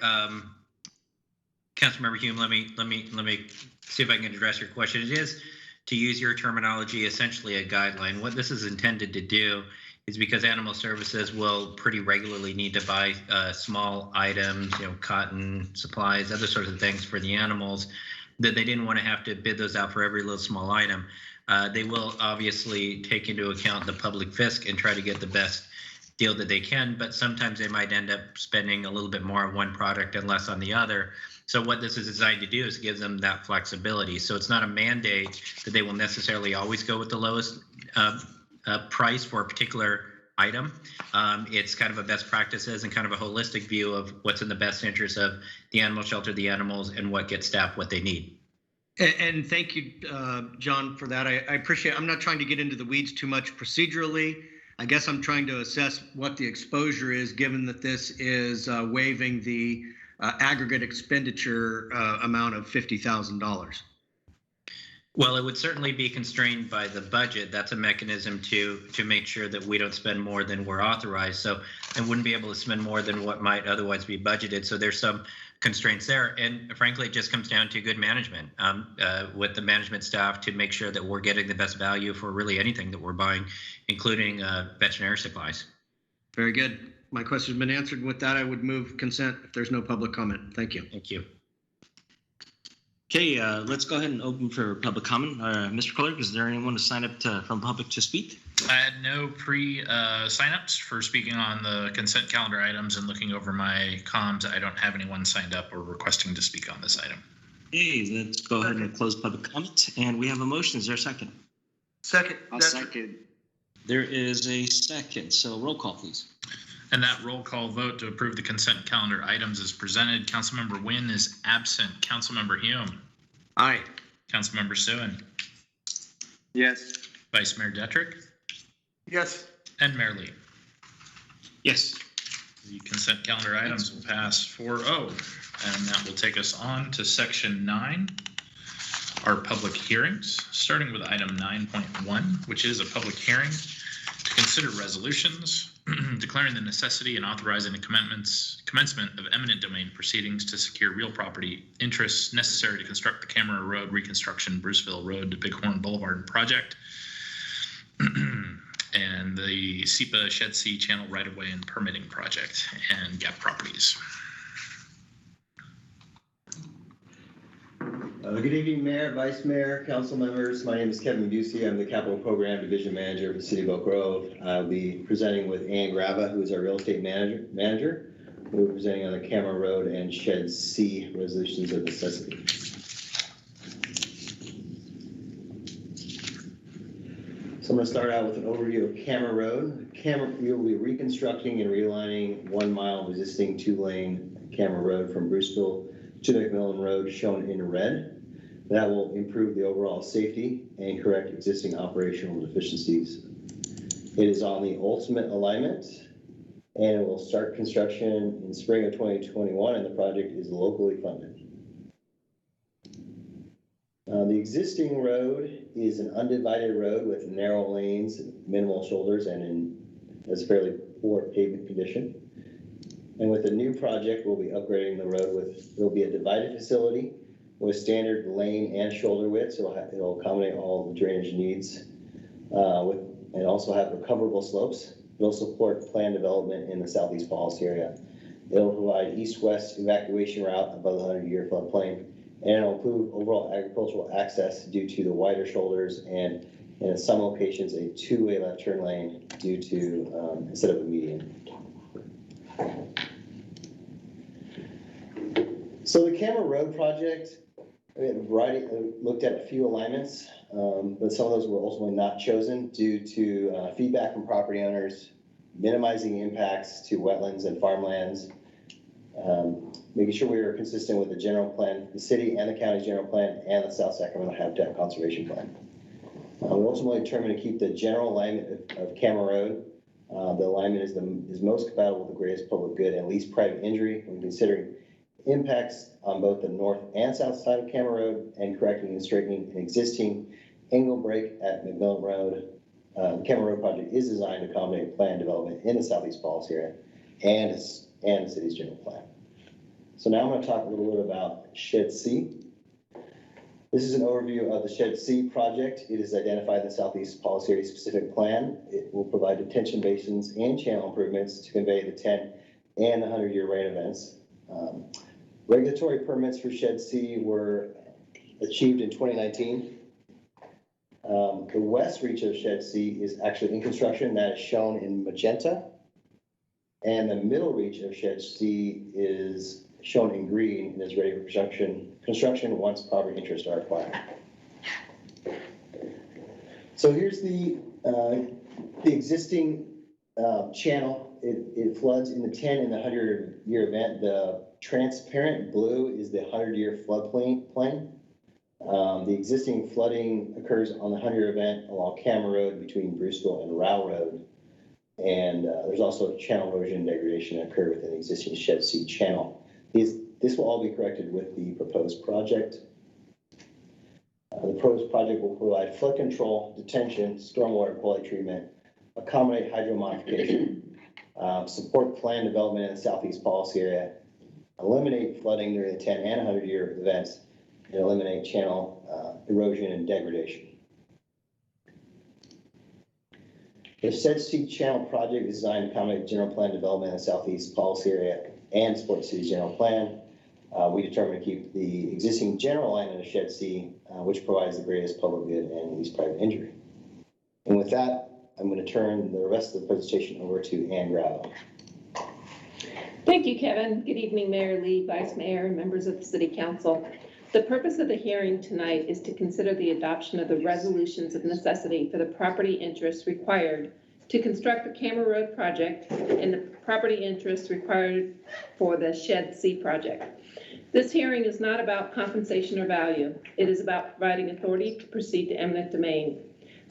Councilmember Hume, let me see if I can address your question. It is, to use your terminology, essentially a guideline. What this is intended to do is, because animal services will pretty regularly need to buy small items, cotton, supplies, other sorts of things for the animals, that they didn't want to have to bid those out for every little small item. They will obviously take into account the public fisc and try to get the best deal that they can, but sometimes they might end up spending a little bit more on one product and less on the other. So what this is designed to do is give them that flexibility. So it's not a mandate that they will necessarily always go with the lowest price for a particular item. It's kind of a best practices and kind of a holistic view of what's in the best interest of the animal shelter, the animals, and what gets staff what they need. And thank you, John, for that. I appreciate. I'm not trying to get into the weeds too much procedurally. I guess I'm trying to assess what the exposure is, given that this is waiving the aggregate expenditure amount of $50,000. Well, it would certainly be constrained by the budget. That's a mechanism to make sure that we don't spend more than we're authorized. So I wouldn't be able to spend more than what might otherwise be budgeted. So there's some constraints there. And frankly, it just comes down to good management with the management staff to make sure that we're getting the best value for really anything that we're buying, including veterinary supplies. Very good. My question has been answered. With that, I would move consent if there's no public comment. Thank you. Thank you. Okay, let's go ahead and open for public comment. Mr. Clerk, is there anyone to sign up from public to speak? I had no signups for speaking on the consent calendar items, and looking over my comms, I don't have anyone signed up or requesting to speak on this item. Okay, let's go ahead and close public comment. And we have a motion. Is there a second? Second. I'll second. There is a second. So roll call, please. And that roll call vote to approve the consent calendar items is presented. Councilmember Nguyen is absent. Councilmember Hume. Aye. Councilmember Suen. Yes. Vice Mayor Detrick. Yes. And Mayor Lee. Yes. The consent calendar items will pass 4-0, and that will take us on to section 9, our public hearings, starting with item 9.1, which is a public hearing to consider resolutions declaring the necessity and authorizing the commencement of eminent domain proceedings to secure real property interests necessary to construct the Camera Road reconstruction Bruceville Road to Bighorn Boulevard project and the SEPA Shed C Channel right-of-way and permitting project and GAP properties. Good evening, Mayor, Vice Mayor, council members. My name is Kevin Busey. I'm the Capital Program Division Manager for the City of Oak Grove. I'll be presenting with Ann Grava, who is our real estate manager. We're presenting on the Camera Road and Shed C resolutions of necessity. So I'm going to start out with an overview of Camera Road. We will be reconstructing and realigning 1 mile of existing 2-lane Camera Road from Bruceville to McMillan Road, shown in red. That will improve the overall safety and correct existing operational deficiencies. It is on the ultimate alignment, and it will start construction in spring of 2021, and the project is locally funded. The existing road is an undivided road with narrow lanes, minimal shoulders, and it's fairly poor pavement condition. And with the new project, we'll be upgrading the road there'll be a divided facility with standard lane and shoulder widths. It'll accommodate all the drainage needs and also have recoverable slopes. It'll support planned development in the Southeast Policy area. It'll provide east-west evacuation route above the 100-year floodplain, and it'll improve overall agricultural access due to the wider shoulders and in some locations a 2-way left turn lane due to instead of a median. So the Camera Road project, we had a variety, looked at a few alignments, but some of those were ultimately not chosen due to feedback from property owners, minimizing impacts to wetlands and farmlands, making sure we were consistent with the general plan, the city and the county's general plan, and the South Sacramento Habitat Conservation Plan. We ultimately determined to keep the general alignment of Camera Road. The alignment is most compatible with the greatest public good and least private injury when considering impacts on both the north and south side of Camera Road and correcting and straightening an existing angle break at McMillan Road. The Camera Road project is designed to accommodate planned development in the Southeast Policy area and the city's general plan. So now I'm going to talk a little bit about Shed C. This is an overview of the Shed C project. It is identified in the Southeast Policy Area Specific Plan. It will provide detention basins and channel improvements to convey the 10 and the 100-year rain events. Regulatory permits for Shed C were achieved in 2019. The west reach of Shed C is actually in construction. That is shown in magenta. And the middle reach of Shed C is shown in green and is ready for construction once property interests are acquired. So here's the existing channel. It floods in the 10 and the 100-year event. The transparent blue is the 100-year floodplain. The existing flooding occurs on the 100-year event along Camera Road between Bruceville and Rao Road. And there's also channel erosion and degradation that occur within the existing Shed C channel. This will all be corrected with the proposed project. The proposed project will provide flood control, detention, stormwater quality treatment, accommodate hydro modification, support planned development in the Southeast Policy area, eliminate flooding during the 10 and 100-year events, and eliminate channel erosion and degradation. The Shed C channel project is designed to accommodate general plan development in the Southeast Policy area and support the city's general plan. We determined to keep the existing general alignment of Shed C, which provides the greatest public good and least private injury. And with that, I'm going to turn the rest of the presentation over to Ann Grava. Thank you, Kevin. Good evening, Mayor Lee, Vice Mayor, and members of the City Council. The purpose of the hearing tonight is to consider the adoption of the resolutions of necessity for the property interests required to construct the Camera Road project and the property interests required for the Shed C project. This hearing is not about compensation or value. It is about providing authority to proceed to eminent domain.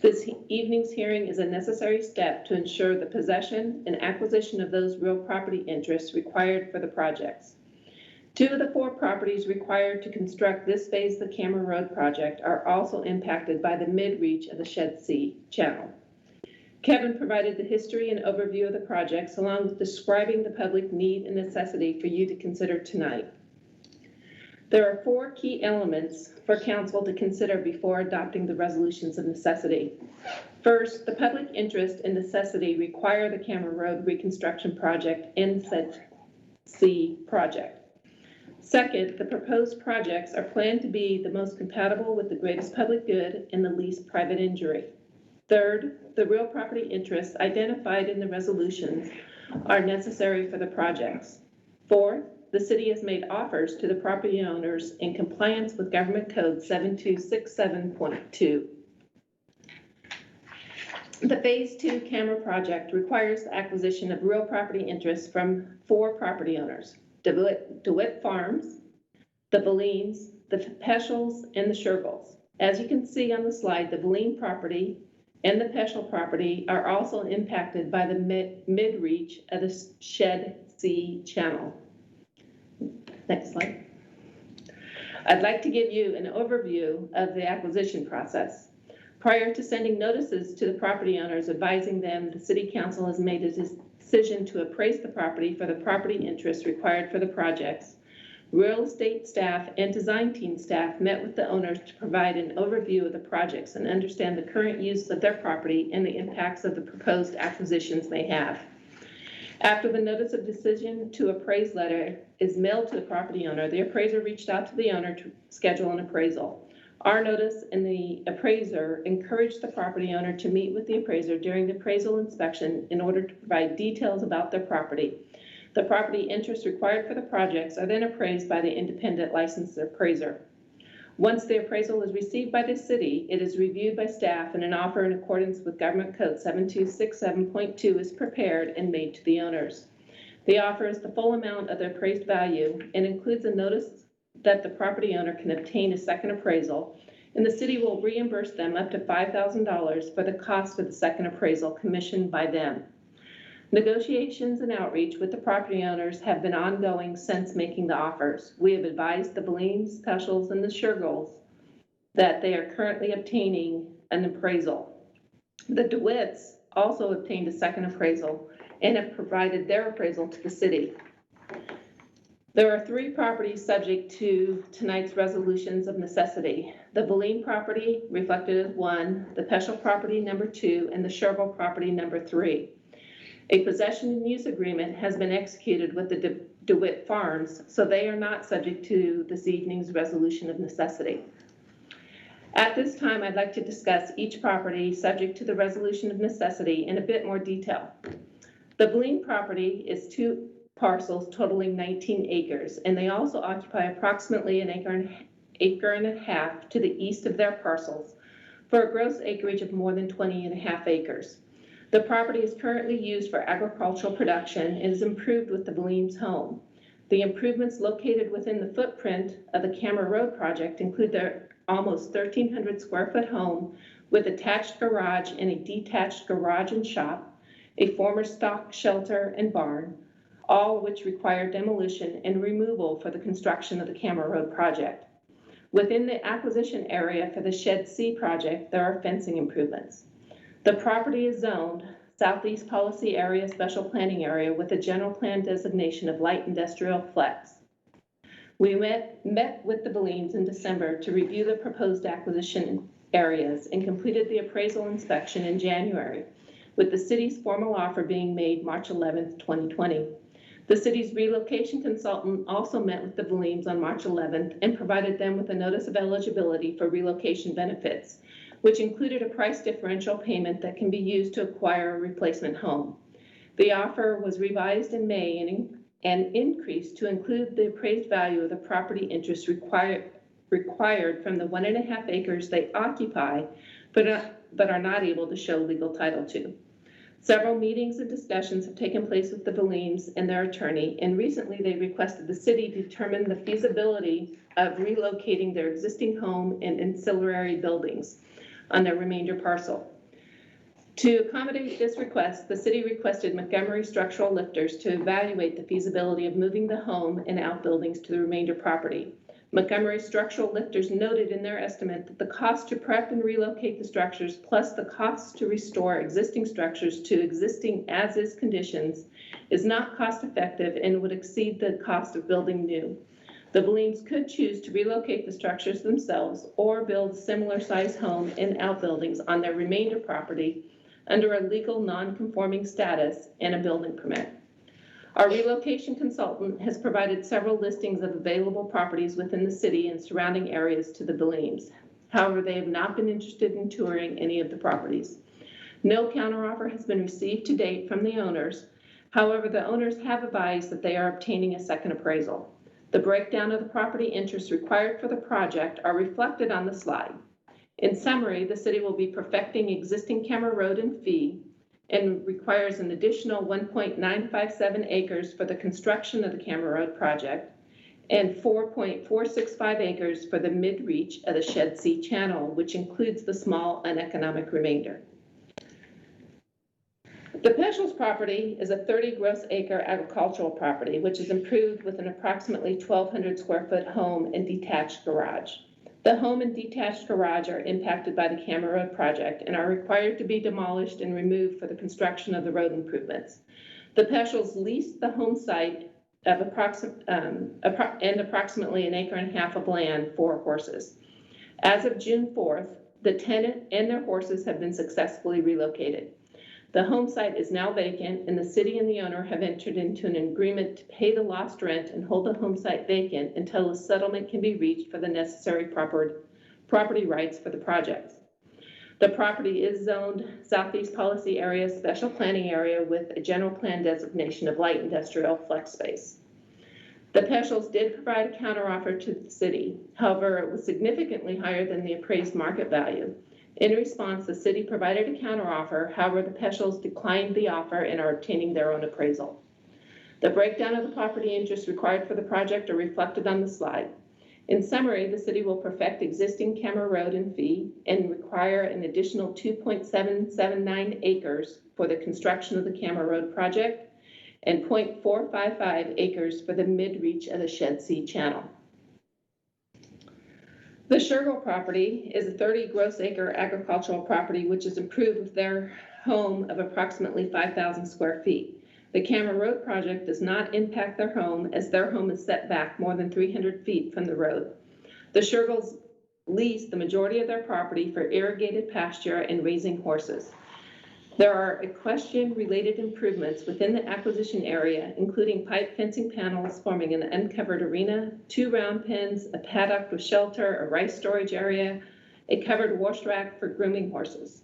This evening's hearing is a necessary step to ensure the possession and acquisition of those real property interests required for the projects. 2 of the 4 properties required to construct this phase of the Camera Road project are also impacted by the mid-reach of the Shed C channel. Kevin provided the history and overview of the projects, along with describing the public need and necessity for you to consider tonight. There are 4 key elements for council to consider before adopting the resolutions of necessity. First, the public interest and necessity require the Camera Road reconstruction project and said C project. Second, the proposed projects are planned to be the most compatible with the greatest public good and the least private injury. Third, the real property interests identified in the resolutions are necessary for the projects. Fourth, the city has made offers to the property owners in compliance with Government Code 7267.2. The Phase 2 camera project requires the acquisition of real property interests from 4 property owners: DeWitt Farms, the Valines, the Peschels, and the Shergles. As you can see on the slide, the Valine property and the Peschel property are also impacted by the mid-reach of the Shed C channel. Next slide. I'd like to give you an overview of the acquisition process. Prior to sending notices to the property owners advising them the City Council has made a decision to appraise the property for the property interests required for the projects, real estate staff and design team staff met with the owners to provide an overview of the projects and understand the current use of their property and the impacts of the proposed acquisitions they have. After the notice of decision to appraise letter is mailed to the property owner, the appraiser reached out to the owner to schedule an appraisal. Our notice and the appraiser encouraged the property owner to meet with the appraiser during the appraisal inspection in order to provide details about their property. The property interests required for the projects are then appraised by the independent licensed appraiser. Once the appraisal is received by the city, it is reviewed by staff and an offer in accordance with Government Code 7267.2 is prepared and made to the owners. The offer is the full amount of the appraised value and includes a notice that the property owner can obtain a second appraisal, and the city will reimburse them up to $5,000 for the cost of the second appraisal commissioned by them. Negotiations and outreach with the property owners have been ongoing since making the offers. We have advised the Valines, Peschels, and the Shergles that they are currently obtaining an appraisal. The DeWitts also obtained a second appraisal and have provided their appraisal to the city. There are 3 properties subject to tonight's resolutions of necessity. The Valine property reflected as 1, the Peschel property number 2, and the Shergel property number 3. A possession and use agreement has been executed with the DeWitt Farms, so they are not subject to this evening's resolution of necessity. At this time, I'd like to discuss each property subject to the resolution of necessity in a bit more detail. The Valine property is 2 parcels totaling 19 acres, and they also occupy approximately an acre and a half to the east of their parcels for a gross acreage of more than 20.5 acres. The property is currently used for agricultural production and is improved with the Valines home. The improvements located within the footprint of the Camera Road project include their almost 1,300 square foot home with attached garage and a detached garage and shop, a former stock shelter and barn, all which require demolition and removal for the construction of the Camera Road project. Within the acquisition area for the Shed C project, there are fencing improvements. The property is zoned Southeast Policy Area Special Planning Area with a general plan designation of light industrial flex. We met with the Valines in December to review the proposed acquisition areas and completed the appraisal inspection in January, with the city's formal offer being made March 11th, 2020. The city's relocation consultant also met with the Valines on March 11th and provided them with a notice of eligibility for relocation benefits, which included a price differential payment that can be used to acquire a replacement home. The offer was revised in May and increased to include the appraised value of the property interest required from the 1.5 acres they occupy, but are not able to show legal title to. Several meetings and discussions have taken place with the Valines and their attorney, and recently they requested the city determine the feasibility of relocating their existing home and ancillary buildings on their remainder parcel. To accommodate this request, the city requested Montgomery Structural Lifters to evaluate the feasibility of moving the home and outbuildings to the remainder property. Montgomery Structural Lifters noted in their estimate that the cost to prep and relocate the structures plus the cost to restore existing structures to existing as-is conditions is not cost-effective and would exceed the cost of building new. The Beliems could choose to relocate the structures themselves or build similar-sized home and outbuildings on their remainder property under a legal non-conforming status and a building permit. Our relocation consultant has provided several listings of available properties within the city and surrounding areas to the Beliems. However, they have not been interested in touring any of the properties. No counteroffer has been received to date from the owners. However, the owners have advised that they are obtaining a second appraisal. The breakdown of the property interests required for the project are reflected on the slide. In summary, the city will be perfecting existing Camera Road and fee and requires an additional 1.957 acres for the construction of the Camera Road project and 4.465 acres for the mid-reach of the Shed Sea Channel, which includes the small uneconomic remainder. The Peschels property is a 30 gross acre agricultural property, which is improved with an approximately 1,200 square foot home and detached garage. The home and detached garage are impacted by the Camera Road project and are required to be demolished and removed for the construction of the road improvements. The Peschels leased the home site of approximately 1.5 acres of land for horses. As of June 4th, the tenant and their horses have been successfully relocated. The home site is now vacant, and the city and the owner have entered into an agreement to pay the lost rent and hold the home site vacant until a settlement can be reached for the necessary property rights for the projects. The property is zoned Southeast Policy Area Special Planning Area with a general plan designation of light industrial flex space. The Peschels did provide a counteroffer to the city. However, it was significantly higher than the appraised market value. In response, the city provided a counteroffer. However, the Peschels declined the offer and are obtaining their own appraisal. The breakdown of the property interests required for the project are reflected on the slide. In summary, the city will perfect existing Camera Road and fee and require an additional 2.779 acres for the construction of the Camera Road project and 0.455 acres for the mid-reach of the Shed Sea Channel. The Shergill property is a 30 gross acre agricultural property which is improved with their home of approximately 5,000 square feet. The Camera Road project does not impact their home as their home is set back more than 300 feet from the road. The Shergills lease the majority of their property for irrigated pasture and raising horses. There are equestrian-related improvements within the acquisition area, including pipe fencing panels forming an uncovered arena, 2 round pens, a paddock with shelter, a rice storage area, a covered wash rack for grooming horses.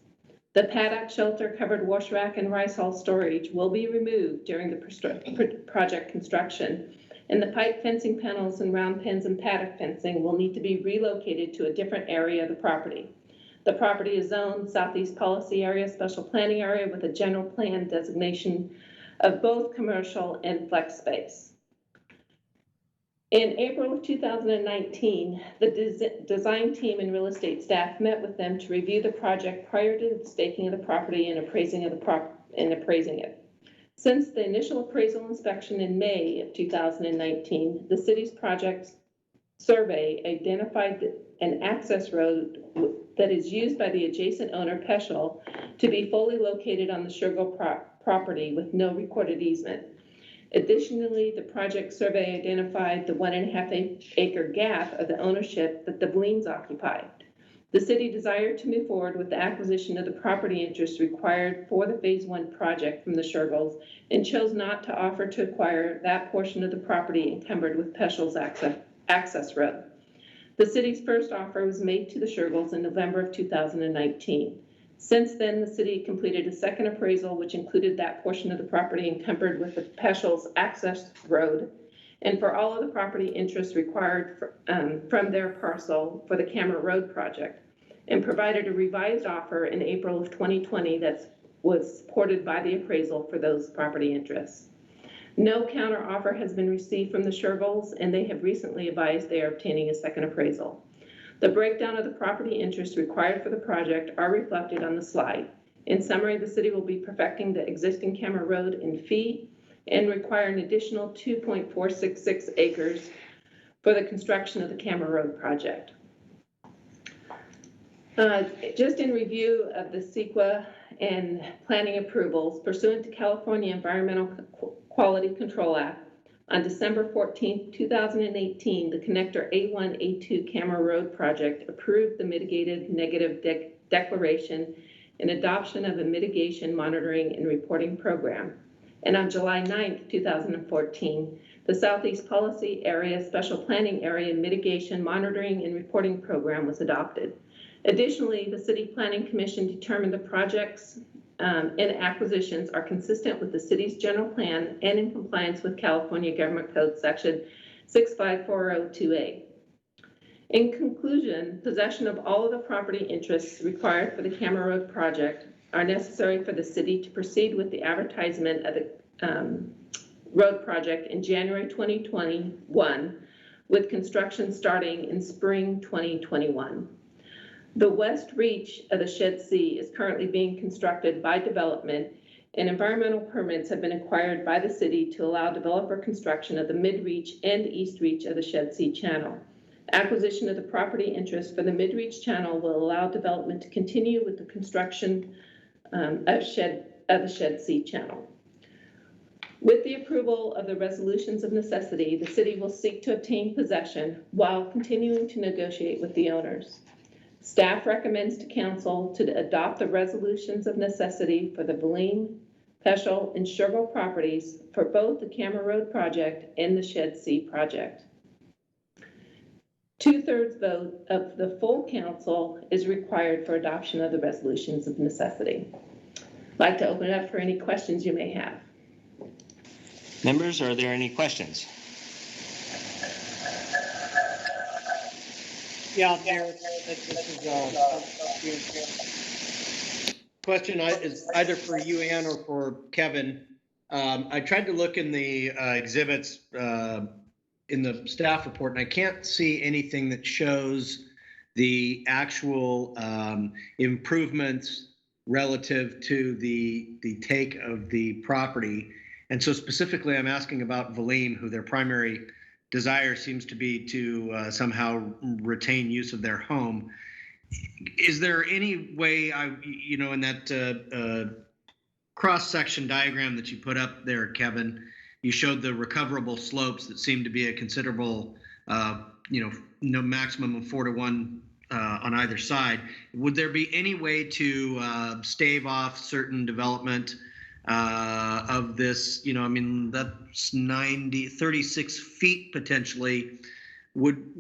The paddock, shelter, covered wash rack, and rice hall storage will be removed during the project construction, and the pipe fencing panels and round pens and paddock fencing will need to be relocated to a different area of the property. The property is zoned Southeast Policy Area Special Planning Area with a general plan designation of both commercial and flex space. In April of 2019, the design team and real estate staff met with them to review the project prior to the staking of the property and appraising it. Since the initial appraisal inspection in May of 2019, the city's project survey identified an access road that is used by the adjacent owner, Peschel, to be fully located on the Shergill property with no recorded easement. Additionally, the project survey identified the 1.5 acre gap of the ownership that the Bleens occupied. The city desired to move forward with the acquisition of the property interests required for the Phase 1 project from the Shergills and chose not to offer to acquire that portion of the property encumbered with Peschel's access road. The city's first offer was made to the Shergills in November of 2019. Since then, the city completed a second appraisal, which included that portion of the property encumbered with the Peschel's access road, and for all of the property interests required from their parcel for the Camera Road project, and provided a revised offer in April of 2020 that was supported by the appraisal for those property interests. No counter offer has been received from the Shergills, and they have recently advised they are obtaining a second appraisal. The breakdown of the property interests required for the project are reflected on the slide. In summary, the city will be perfecting the existing Camera Road in fee and require an additional 2.466 acres for the construction of the Camera Road project. Just in review of the CEQA and planning approvals pursuant to California Environmental Quality Control Act, on December 14, 2018, the Connector A1-A2 Camera Road project approved the mitigated negative declaration and adoption of a mitigation monitoring and reporting program. And on July 9, 2014, the Southeast Policy Area Special Planning Area Mitigation Monitoring and Reporting Program was adopted. Additionally, the City Planning Commission determined the projects and acquisitions are consistent with the city's general plan and in compliance with California Government Code Section 65402A. In conclusion, possession of all of the property interests required for the Camera Road project are necessary for the city to proceed with the advertisement of the road project in January 2021, with construction starting in spring 2021. The west reach of the Shed C is currently being constructed by development, and environmental permits have been acquired by the city to allow developer construction of the mid-reach and east reach of the Shed C channel. Acquisition of the property interest for the mid-reach channel will allow development to continue with the construction of the Shed C channel. With the approval of the resolutions of necessity, the city will seek to obtain possession while continuing to negotiate with the owners. Staff recommends to council to adopt the resolutions of necessity for the Valine, Peschel, and Sherville properties for both the Camera Road project and the Shed C project. 2/3 vote of the full council is required for adoption of the resolutions of necessity. I'd like to open it up for any questions you may have. Members, are there any questions? Yeah, Mayor, question is either for you, Ann, or for Kevin. I tried to look in the exhibits in the staff report, and I can't see anything that shows the actual improvements relative to the take of the property. And so specifically, I'm asking about Valine, who their primary desire seems to be to somehow retain use of their home. Is there any way, in that cross-section diagram that you put up there, Kevin, you showed the recoverable slopes that seem to be a considerable, no maximum of 4-to-1 on either side. Would there be any way to stave off certain development of this? That's 36 feet potentially.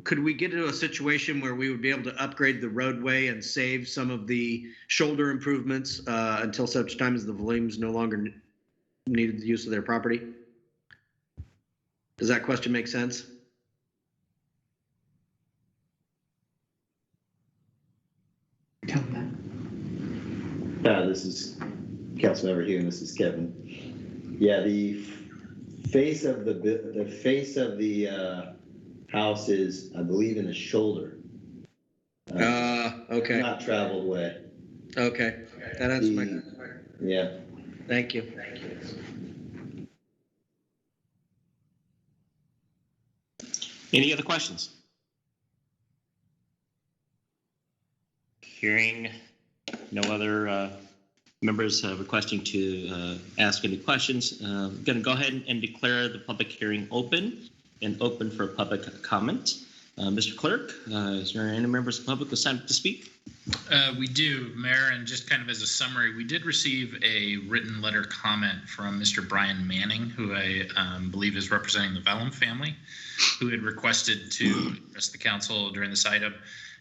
Could we get to a situation where we would be able to upgrade the roadway and save some of the shoulder improvements until such time as the Valine no longer needed the use of their property? Does that question make sense? This is Councilmember Hugh, and this is Kevin. Yeah, the face of the house is, I believe, in the shoulder. Okay. Not traveled way. Okay. That answers my. Yeah. Thank you. Any other questions? Hearing no other members requesting to ask any questions, I'm going to go ahead and declare the public hearing open and open for public comment. Mr. Clerk, is there any members of the public who signed up to speak? We do, Mayor, and just kind of as a summary, we did receive a written letter comment from Mr. Brian Manning, who I believe is representing the Vellum family, who had requested to address the council during this item.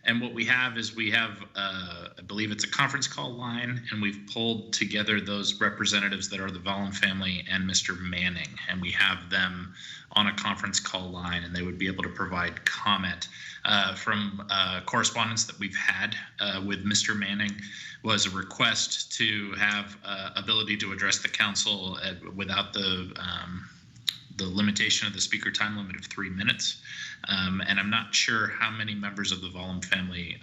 And what we have is I believe it's a conference call line, and we've pulled together those representatives that are the Vellum family and Mr. Manning, and we have them on a conference call line, and they would be able to provide comment from correspondence that we've had with Mr. Manning. Was a request to have ability to address the council without the the limitation of the speaker time limit of 3 minutes. And I'm not sure how many members of the Vollum family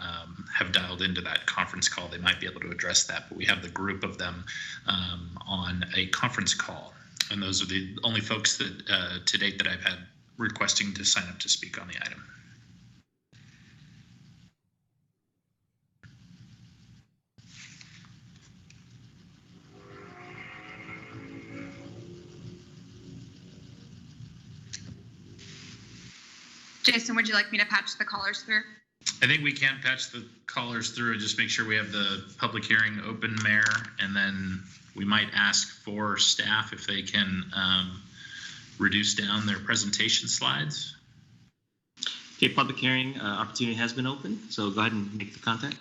have dialed into that conference call. They might be able to address that, but we have the group of them on a conference call. And those are the only folks that to date that I've had requesting to sign up to speak on the item. Jason, would you like me to patch the callers through? I think we can patch the callers through and just make sure we have the public hearing open, Mayor, and then we might ask for staff if they can reduce down their presentation slides. Okay, public hearing opportunity has been open, so go ahead and make the contact.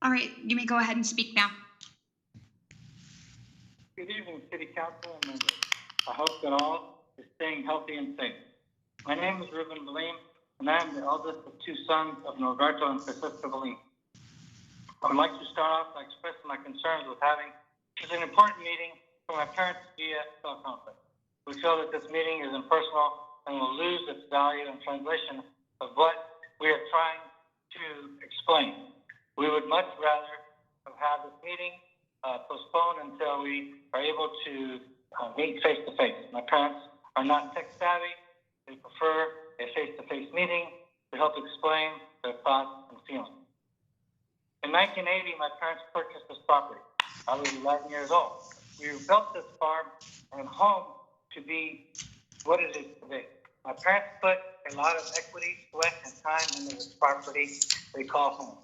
All right, you may go ahead and speak now. Good evening, City Council and members. I hope that all is staying healthy and safe. My name is Ruben Boleyn, and I am the eldest of two sons of Norberto and Francisca Boleyn. I would like to start off by expressing my concerns with having such an important meeting for my parents via teleconference. We feel that this meeting is impersonal and will lose its value and translation of what we are trying to explain. We would much rather have had this meeting postponed until we are able to meet face to face. My parents are not tech savvy. They prefer a face-to-face meeting to help explain their thoughts and feelings. In 1980, my parents purchased this property. I was 11 years old. We built this farm and home to be what it is today. My parents put a lot of equity, sweat, and time into this property they call home.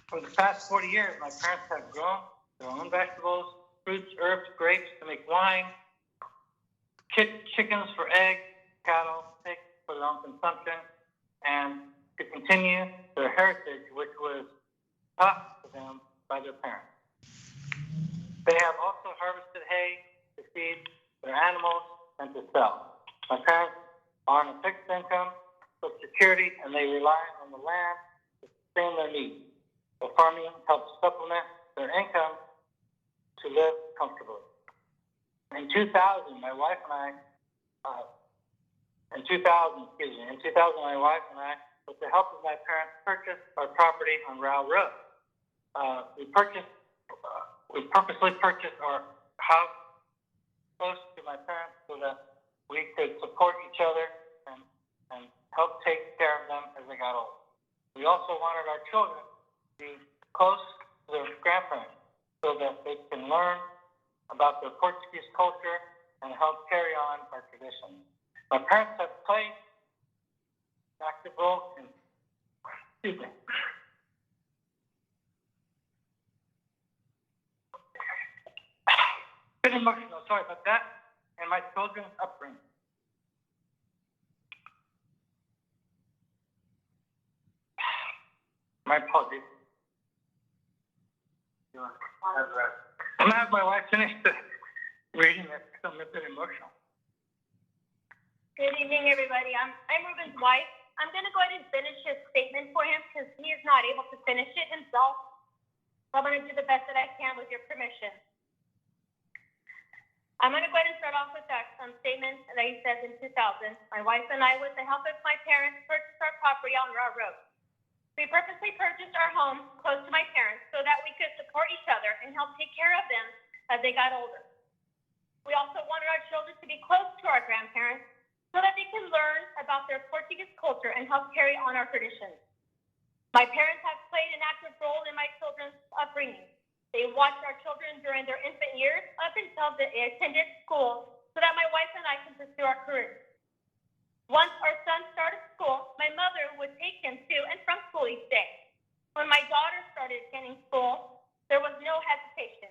For the past 40 years, my parents have grown their own vegetables, fruits, herbs, grapes to make wine, chickens for eggs, cattle, pigs for their own consumption, and to continue their heritage, which was taught to them by their parents. They have also harvested hay to feed their animals and to sell. My parents are on a fixed income, Social Security, and they rely on the land to sustain their needs. The farming helps supplement their income to live comfortably. In 2000, my wife and I, my wife and I, with the help of my parents, purchased our property on Row Road. We purposely purchased our house close to my parents so that we could support each other and help take care of them as they got old. We also wanted our children to be close to their grandparents so that they can learn about their Portuguese culture and help carry on our traditions. My parents have played an active role in, excuse me. Bit emotional, sorry about that, and my children's upbringing. My apologies. I'm gonna have my wife finish the reading it because I'm a bit emotional. Good evening, everybody. I'm Ruben's wife. I'm going to go ahead and finish his statement for him because he is not able to finish it himself. So I'm going to do the best that I can with your permission. I'm going to go ahead and start off with that statement that he says in 2000. My wife and I, with the help of my parents, purchased our property on Raw Road. We purposely purchased our home close to my parents so that we could support each other and help take care of them as they got older. We also wanted our children to be close to our grandparents so that they can learn about their Portuguese culture and help carry on our traditions. My parents have played an active role in my children's upbringing. They watched our children during their infant years up until they attended school so that my wife and I can pursue our careers. Once our son started school, my mother would take him to and from school each day. When my daughter started attending school, there was no hesitation.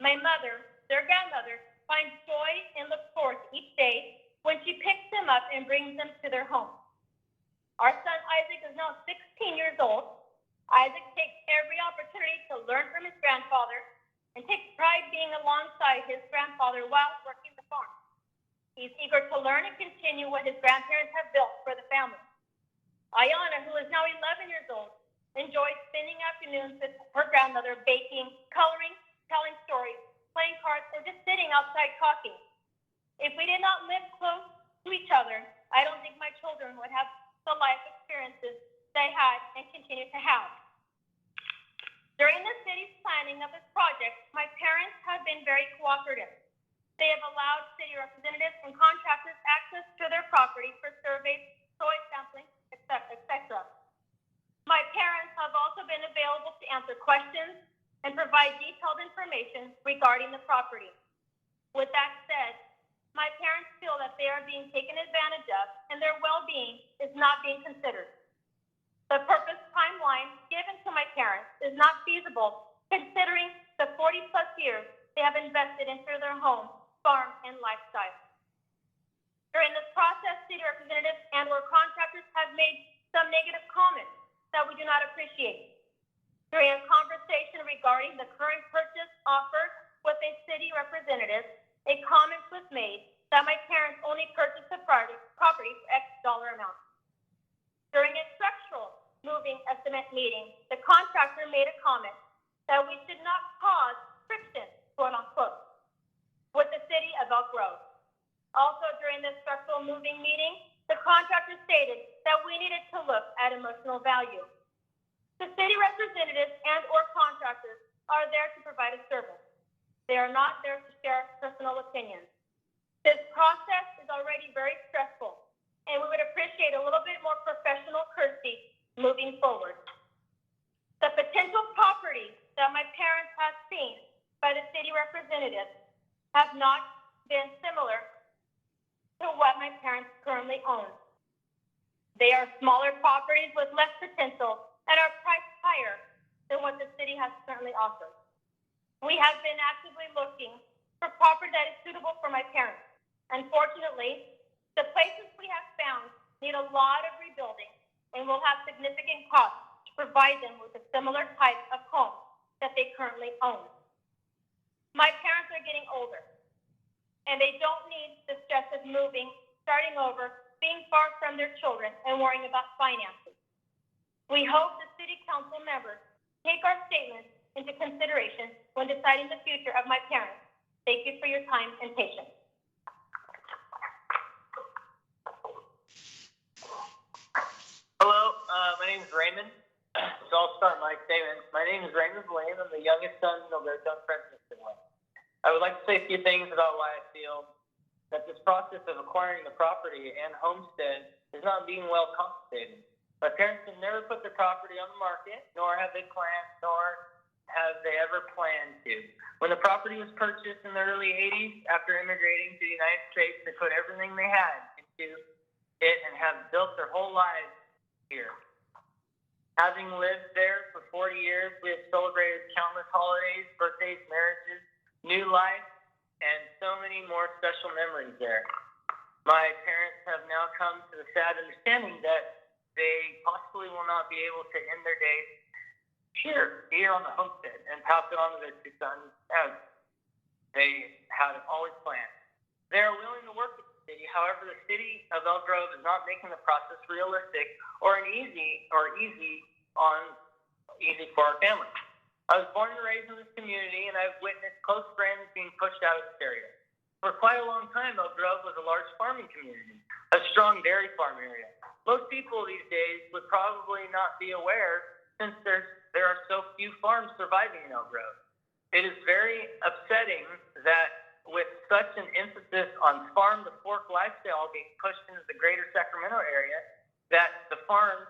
My mother, their grandmother, finds joy and looks forward to each day when she picks them up and brings them to their home. Our son Isaac is now 16 years old. Isaac takes every opportunity to learn from his grandfather and takes pride being alongside his grandfather while working the farm. He's eager to learn and continue what his grandparents have built for the family. Ayana, who is now 11 years old, enjoys spending afternoons with her grandmother baking, coloring, telling stories, playing cards, or just sitting sitting outside talking. If we did not live close to each other, I don't think my children would have the life experiences they had and continue to have. During the city's planning of this project, my parents have been very cooperative. They have allowed city representatives and contractors access to their property for surveys, soil sampling, etc. My parents have also been available to answer questions and provide detailed information regarding the property. With that said, my parents feel that they are being taken advantage of and their well-being is not being considered. The purpose timeline given to my parents is not feasible considering the 40+ years they have invested into their home, farm, and lifestyle. During this process, city representatives and/or contractors have made some negative comments that we do not appreciate. During a conversation regarding the current purchase offer with a city representative, a comment was made that my parents only purchased the property for X dollar amount. During a structural moving estimate meeting, the contractor made a comment that we should not cause friction, quote unquote, with the city of Elk Grove. Also during this structural moving meeting, the contractor stated that we needed to look at emotional value. The city representatives and/or contractors are there to provide a service. They are not there to share personal opinions. This process is already very stressful, and we would appreciate a little bit more professional courtesy moving forward. The potential property that my parents have seen by the city representatives have not been similar to what my parents currently own. They are smaller properties with less potential and are priced higher than what the city has currently offered. We have been actively looking for property that is suitable for my parents. Unfortunately, the places we have found need a lot of rebuilding and will have significant costs to provide them with a similar type of home that they currently own. My parents are getting older, and they don't need the stress of moving, starting over, being far from their children, and worrying about finances. We hope the city council members take our statements into consideration when deciding the future of my parents. Thank you for your time and patience. Hello, my name is Raymond. So I'll start my statement. My name is Raymond Blaine. I'm the youngest son of Alberto and Francisco. I would like to say a few things about why I feel that this process of acquiring the property and homestead is not being well compensated. My parents have never put their property on the market, nor have they planned, nor have they ever planned to. When the property was purchased in the early 80s, after immigrating to the United States, they put everything they had into it and have built their whole lives here. Having lived there for 40 years, we have celebrated countless holidays, birthdays, marriages, new life, and so many more special memories there. My parents have now come to the sad understanding that they possibly will not be able to end their days here on the homestead and pass it on to their two sons as they had always planned. They are willing to work with the city. However, the city of Elk Grove is not making the process realistic or easy for our family. I was born and raised in this community, and I've witnessed close friends being pushed out of this area. For quite a long time, Elk Grove was a large farming community, a strong dairy farm area. Most people these days would probably not be aware since there are so few farms surviving in Elk Grove. It is very upsetting that with such an emphasis on farm-to-fork lifestyle being pushed into the greater Sacramento area, that the farmers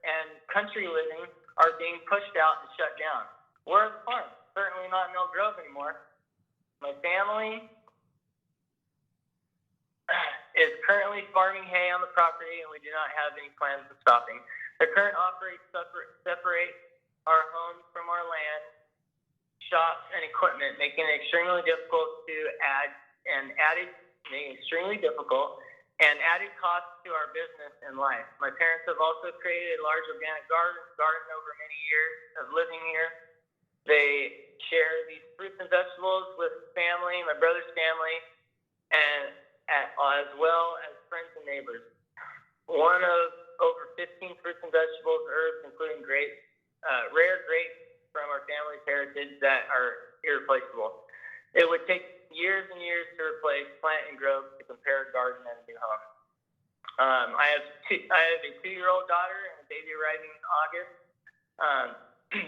and country living are being pushed out and shut down. Where are the farms? Certainly not in Elk Grove anymore. My family is currently farming hay on the property, and we do not have any plans of stopping. The current operates separate our homes from our land, shops, and equipment, making it extremely difficult to added costs to our business and life. My parents have also created a large organic garden over many years of living here. They share these fruits and vegetables with family, my brother's family, and as well as friends and neighbors. One of over 15 fruits and vegetables, herbs, including grapes, rare grapes from our family's heritage that are here irreplaceable. It would take years and years to replace, plant, and grow to compare a garden and a new home. I have a 2-year-old daughter and a baby arriving in August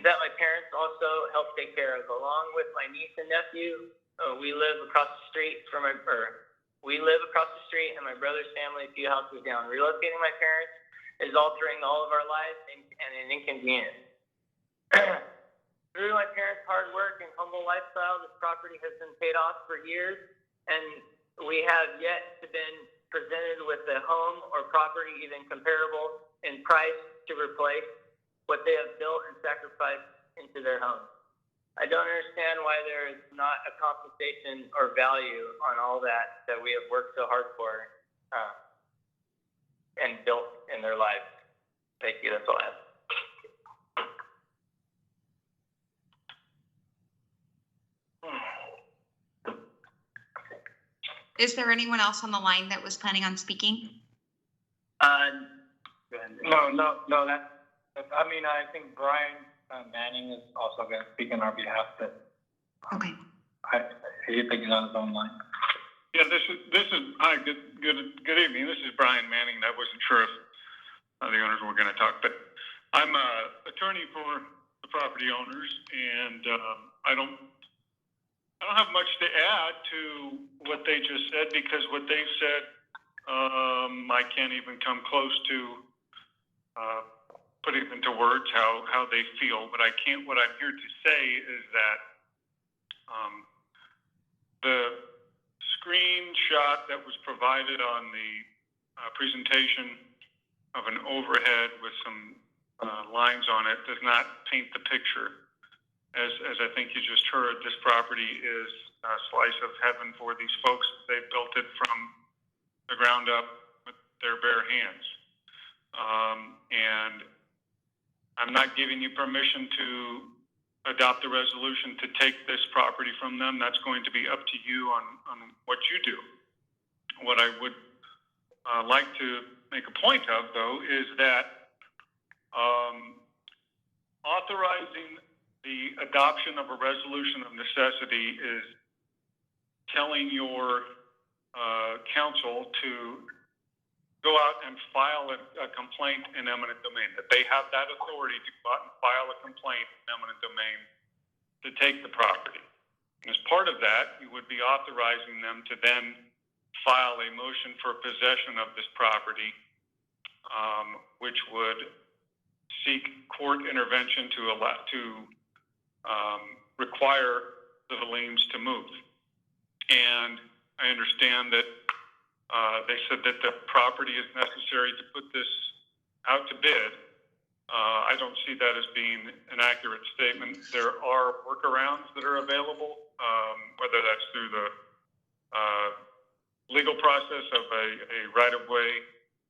that my parents also help take care of. Along with my niece and nephew, we live across the street and my brother's family a few houses down. Relocating my parents is altering all of our lives and an inconvenience. Through my parents' hard work and humble lifestyle, this property has been paid off for years, and we have yet to been presented with a home or property even comparable in price to replace what they have built and sacrificed into their home. I don't understand why there is not a compensation or value on all that we have worked so hard for and built in their lives. Thank you. That's all I have. Is there anyone else on the line that was planning on speaking? No. I think Brian Manning is also going to speak on our behalf, but okay. He thinks he's on his own line. Yeah, this is hi. Good evening. This is Brian Manning. I wasn't sure if the owners were going to talk, but I'm an attorney for the property owners, and I don't have much to add to what they just said, because what they said, I can't even come close to putting into words how they feel. But what I'm here to say is that the screenshot that was provided on the presentation of an overhead with some lines on it does not paint the picture. As I think you just heard, this property is a slice of heaven for these folks. They built it from the ground up with their bare hands. And I'm not giving you permission to adopt the resolution to take this property from them. That's going to be up to you on what you do. What I would like to make a point of, though, is that authorizing the adoption of a resolution of necessity is telling your council to go out and file a complaint in eminent domain, that they have that authority to go out and file a complaint in eminent domain to take the property. And as part of that, you would be authorizing them to then file a motion for possession of this property, which would seek court intervention to require the Villems to move. And I understand that they said that the property is necessary to put this out to bid. I don't see that as being an accurate statement. There are workarounds that are available, whether that's through the legal process of a right-of-way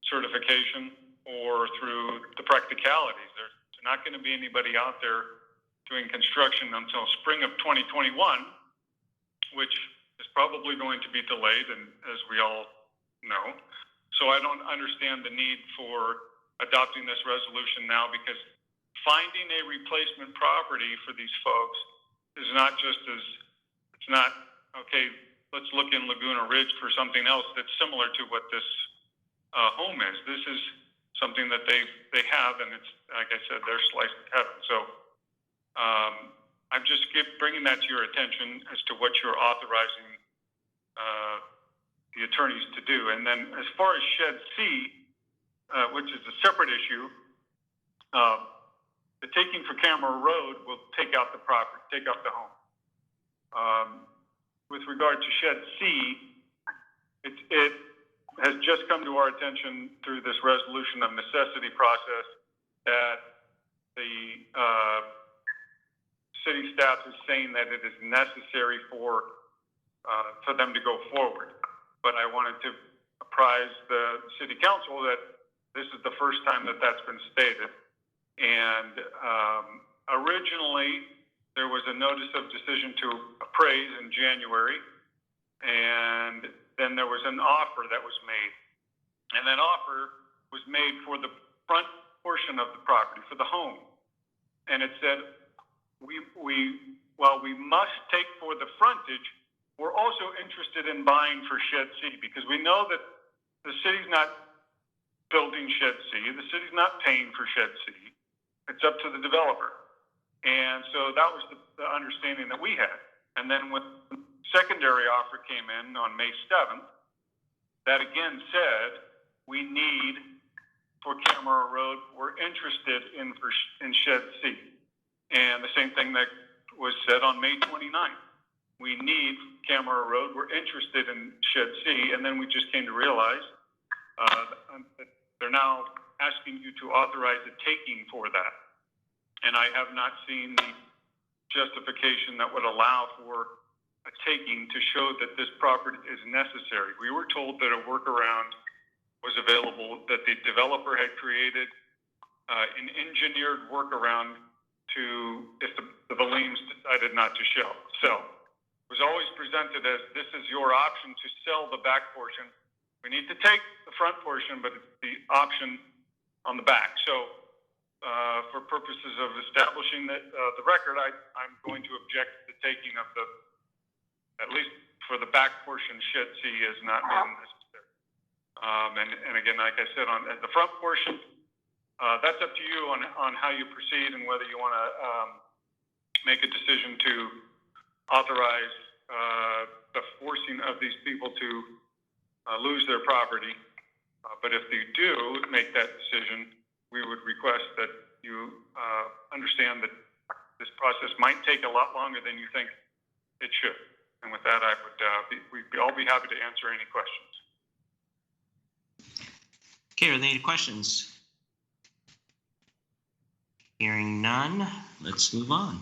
certification or through the practicalities. There's not going to be anybody out there doing construction until spring of 2021, which is probably going to be delayed, and as we all know. So I don't understand the need for adopting this resolution now, because finding a replacement property for these folks is not just it's not, okay, let's look in Laguna Ridge for something else that's similar to what this home is. This is something that they have, and it's, like I said, their slice of heaven. So I'm just bringing that to your attention as to what you're authorizing the attorneys to do. And then as far as Shed C, which is a separate issue, the taking for Camera Road will take out the property, take out the home. With regard to Shed C, it has just come to our attention through this resolution of necessity process that the city staff is saying that it is necessary for them to go forward. But I wanted to apprise the city council that this is the first time that that's been stated. And originally, there was a notice of decision to appraise in January, and then there was an offer that was made. And that offer was made for the front portion of the property, for the home. And it said, while we must take for the frontage, we're also interested in buying for Shed C because we know that the city's not building Shed C. The city's not paying for Shed C. It's up to the developer. And so that was the understanding that we had. And then when the secondary offer came in on May 7th, that again said, we need for Camera Road, we're interested in Shed C. And the same thing that was said on May 29th. We need Camera Road, we're interested in Shed C. And then we just came to realize that they're now asking you to authorize a taking for that. And I have not seen the justification that would allow for a taking to show that this property is necessary. We were told that a workaround was available, that the developer had created an engineered workaround to, if the Valims decided not to sell. It was always presented as this is your option to sell the back portion. We need to take the front portion, but it's the option on the back. So for purposes of establishing the record, I'm going to object to the taking of at least for the back portion, Shed C is not necessary. And again, like I said, on the front portion, that's up to you on how you proceed and whether you want to make a decision to authorize the forcing of these people to lose their property. But if you do make that decision, we would request that you understand that this process might take a lot longer than you think it should. And with that, I would we'd all be happy to answer any questions. Okay, are there any questions? Hearing none, let's move on.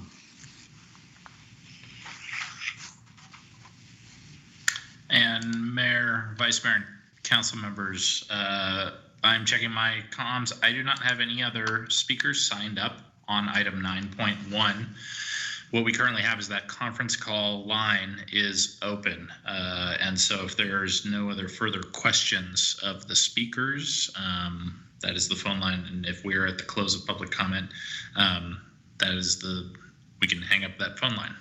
And Mayor, Vice Mayor, and council members, I'm checking my comms. I do not have any other speakers signed up on item 9.1. What we currently have is that conference call line is open. And so if there's no other further questions of the speakers, that is the phone line. And if we're at the close of public comment, that is we can hang up that phone line.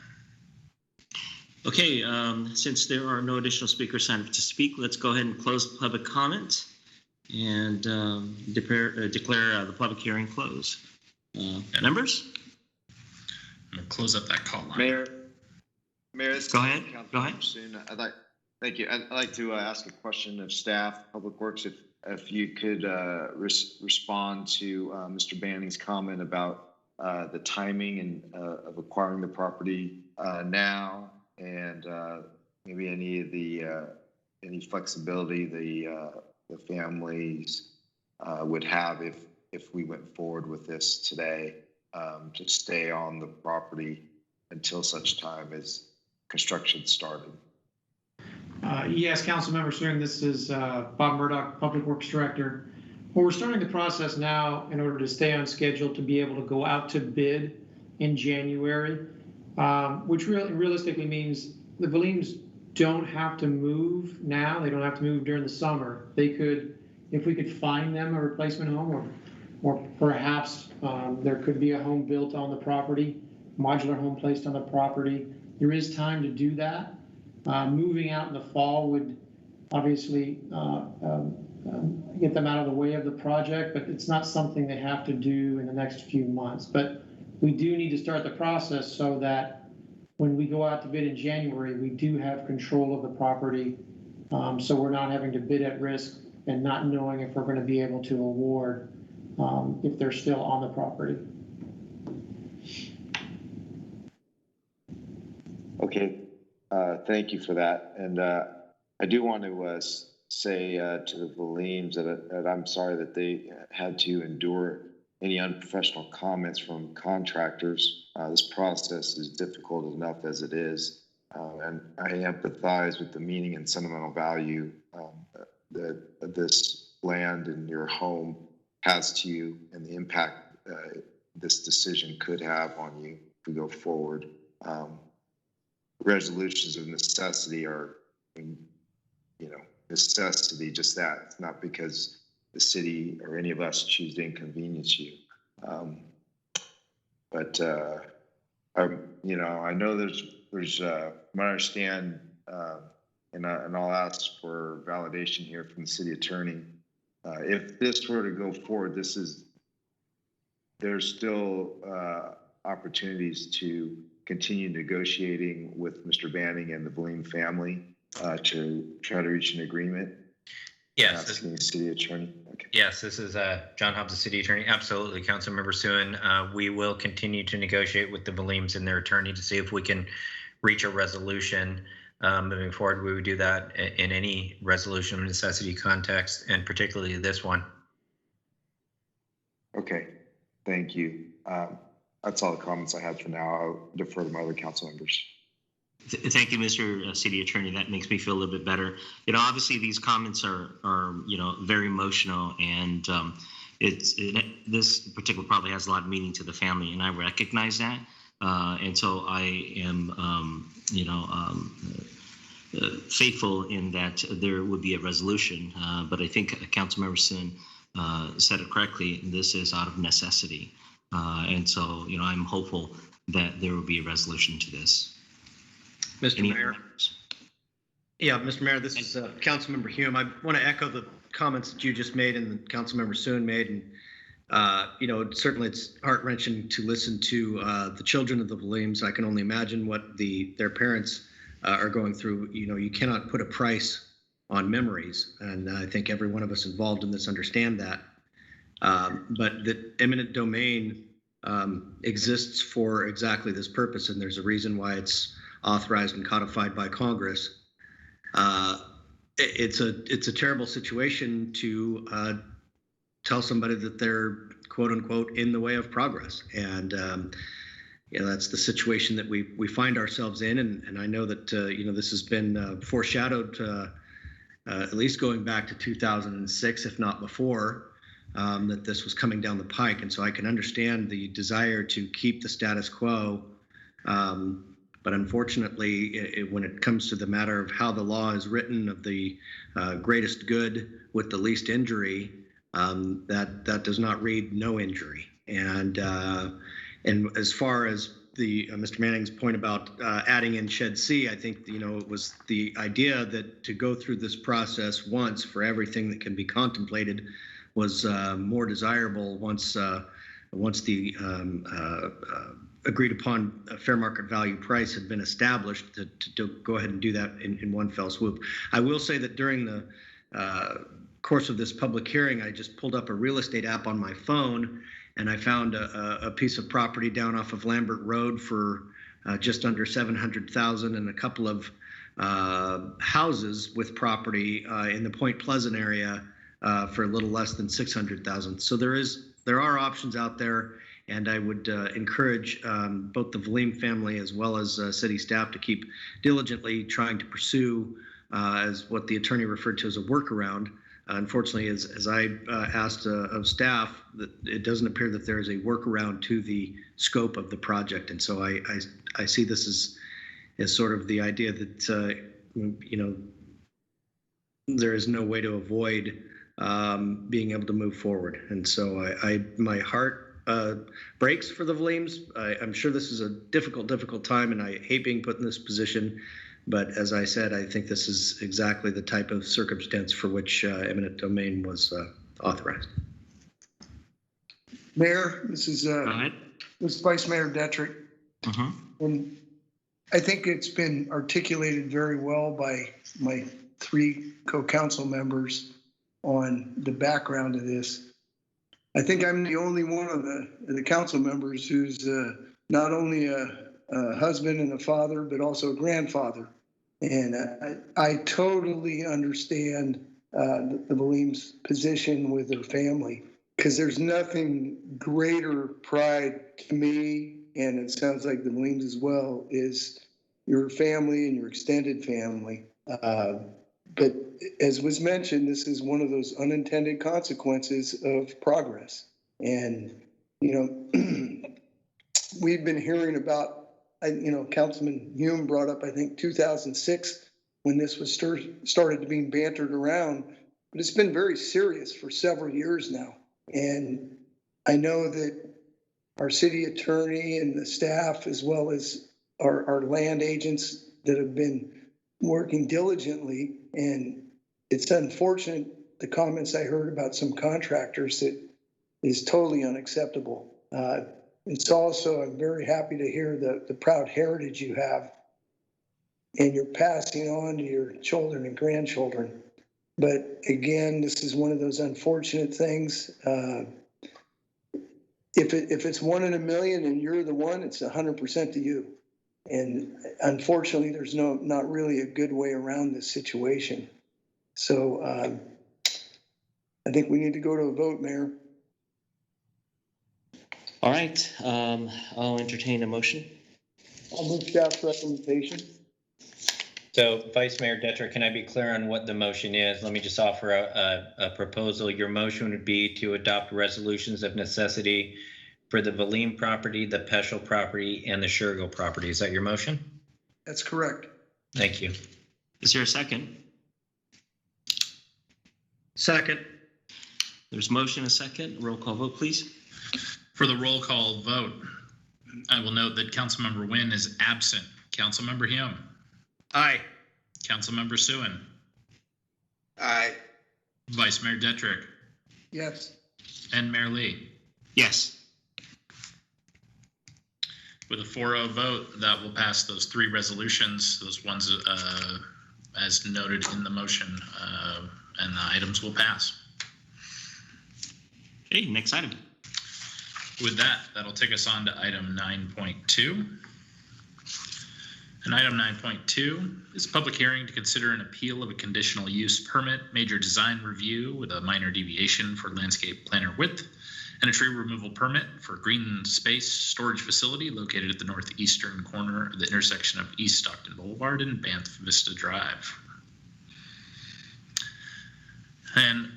Okay, since there are no additional speakers signed up to speak, let's go ahead and close public comment and declare the public hearing closed. Members? I'm gonna close up that call line. Mayor, Go ahead. Soon. Thank you. I'd like to ask a question of staff, Public Works, if you could respond to Mr. Banning's comment about the timing and of acquiring the property now, and maybe any of any flexibility the families would have if we went forward with this today, to stay on the property until such time as construction started. Yes, Councilmember Stern, this is Bob Murdoch, Public Works Director. Well, we're starting the process now in order to stay on schedule to be able to go out to bid in January, which realistically means the Valims don't have to move now. They don't have to move during the summer. They could, if we could find them a replacement home, or perhaps there could be a home built on the property, modular home placed on the property. There is time to do that. Moving out in the fall would obviously get them out of the way of the project, but it's not something they have to do in the next few months. But we do need to start the process so that when we go out to bid in January, we do have control of the property, so we're not having to bid at risk and not knowing if we're going to be able to award if they're still on the property. Okay, thank you for that. And I do want to say to the Valims that I'm sorry that they had to endure any unprofessional comments from contractors. This process is difficult enough as it is. And I empathize with the meaning and sentimental value that this land and your home has to you, and the impact this decision could have on you if we go forward. Resolutions of necessity are, necessity, just that. It's not because the city or any of us choose to inconvenience you. But I know there's from what I understand, and I'll ask for validation here from the city attorney. If this were to go forward, there's still opportunities to continue negotiating with Mr. Banning and the Boleyn family to try to reach an agreement. Yes. Asking the city attorney. Okay. Yes, this is John Hobbs, the city attorney. Absolutely, Councilmember Suen. We will continue to negotiate with the Boleens and their attorney to see if we can reach a resolution moving forward. We would do that in any resolution of necessity context, and particularly this one. Okay, thank you. That's all the comments I had for now. I'll defer to my other council members. Thank you, Mr. City Attorney. That makes me feel a little bit better. Obviously these comments are very emotional, and this particular probably has a lot of meaning to the family, and I recognize that. And so I am, faithful in that there would be a resolution. But I think Councilmember Sun said it correctly. This is out of necessity. And so, I'm hopeful that there will be a resolution to this. Mr. Mayor. Yeah, Mr. Mayor, this is Councilmember Hume. I want to echo the comments that you just made and that Councilmember Soon made. And, certainly it's heart-wrenching to listen to the children of the Boleens. I can only imagine what their parents are going through. You cannot put a price on memories. And I think every one of us involved in this understand that. But the eminent domain exists for exactly this purpose. And there's a reason why it's authorized and codified by Congress. It's a terrible situation to tell somebody that they're quote unquote in the way of progress, and that's the situation that we find ourselves in. And I know that this has been foreshadowed at least going back to 2006, if not before, that this was coming down the pike. And so I can understand the desire to keep the status quo. But unfortunately, when it comes to the matter of how the law is written, of the greatest good with the least injury, that does not read no injury. And as far as Mr. Manning's point about adding in Shed C, I think it was the idea that to go through this process once for everything that can be contemplated was more desirable once the agreed upon fair market value price had been established, to go ahead and do that in one fell swoop. I will say that during the course of this public hearing, I just pulled up a real estate app on my phone, and I found a piece of property down off of Lambert Road for just under $700,000, and a couple of houses with property in the Point Pleasant area for a little less than $600,000. So there are options out there. And I would encourage both the Boleyn family as well as city staff to keep diligently trying to pursue as what the attorney referred to as a workaround. Unfortunately, as I asked of staff, that it doesn't appear that there is a workaround to the scope of the project. And so I see this as sort of the idea that, there is no way to avoid being able to move forward. And so my heart breaks for the Boleens. I'm sure this is a difficult time, and I hate being put in this position. But as I said, I think this is exactly the type of circumstance for which eminent domain was authorized. Mayor, this is Vice Mayor Detrick. And I think it's been articulated very well by my three co-council members on the background of this. I think I'm the only one of the council members who's not only a husband and a father, but also a grandfather. And I totally understand the Boleyn's position with their family, because there's nothing greater pride to me, and it sounds like the Boleyn's as well, is your family and your extended family. But as was mentioned, this is one of those unintended consequences of progress. And, we've been hearing about, Councilman Hume brought up, I think, 2006, when this was started being bantered around. But it's been very serious for several years now. And I know that our city attorney and the staff, as well as our land agents that have been working diligently. And it's unfortunate, the comments I heard about some contractors, that is totally unacceptable. It's also, I'm very happy to hear the proud heritage you have and you're passing on to your children and grandchildren. But again, this is one of those unfortunate things. If it's 1 in a million and you're the one, it's 100% to you. And unfortunately, there's not really a good way around this situation. So I think we need to go to a vote, Mayor. All right, I'll entertain a motion. I'll move staff's recommendation. So Vice Mayor Detra, can I be clear on what the motion is? Let me just offer a proposal. Your motion would be to adopt resolutions of necessity for the Valim property, the Peschel property, and the Shergill property. Is that your motion? That's correct. Thank you. Is there a second? Second. There's motion, a second. Roll call vote, please. For the roll call vote, I will note that Councilmember Nguyen is absent. Councilmember Hume. Aye. Councilmember Suen. Aye. Vice Mayor Detrick. Yes. And Mayor Lee. Yes. With a 4-0 vote, that will pass those 3 resolutions, those ones as noted in the motion, and the items will pass. Okay, next item. With that, that'll take us on to item 9.2. And item 9.2 is a public hearing to consider an appeal of a conditional use permit, major design review with a minor deviation for landscape planner width, and a tree removal permit for green space storage facility located at the northeastern corner of the intersection of East Stockton Boulevard and Banff Vista Drive. And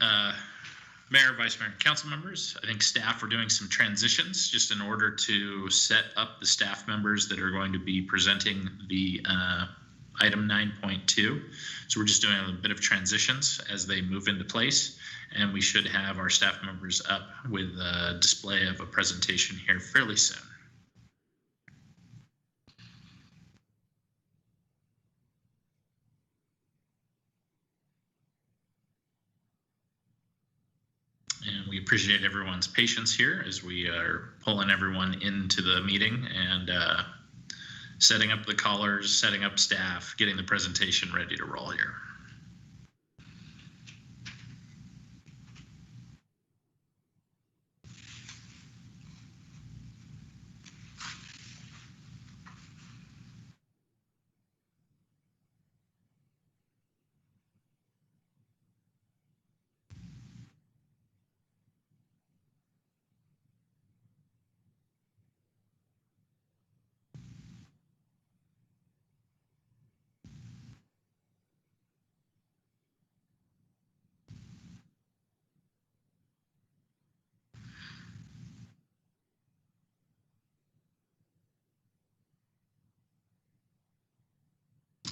Mayor, Vice Mayor, and council members, I think staff are doing some transitions just in order to set up the staff members that are going to be presenting the item 9.2. So we're just doing a bit of transitions as they move into place, and we should have our staff members up with a display of a presentation here fairly soon. And we appreciate everyone's patience here as we are pulling everyone into the meeting and setting up the callers, setting up staff, getting the presentation ready to roll here.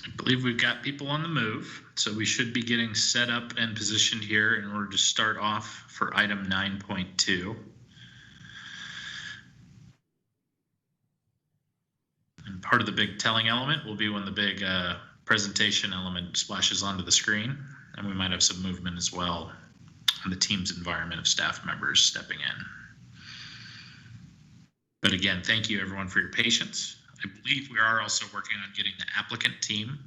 I believe we've got people on the move, so we should be getting set up and positioned here in order to start off for item 9.2. And part of the big telling element will be when the big presentation element splashes onto the screen, and we might have some movement as well in the team's environment of staff members stepping in. But again, thank you everyone for your patience. I believe we are also working on getting the applicant team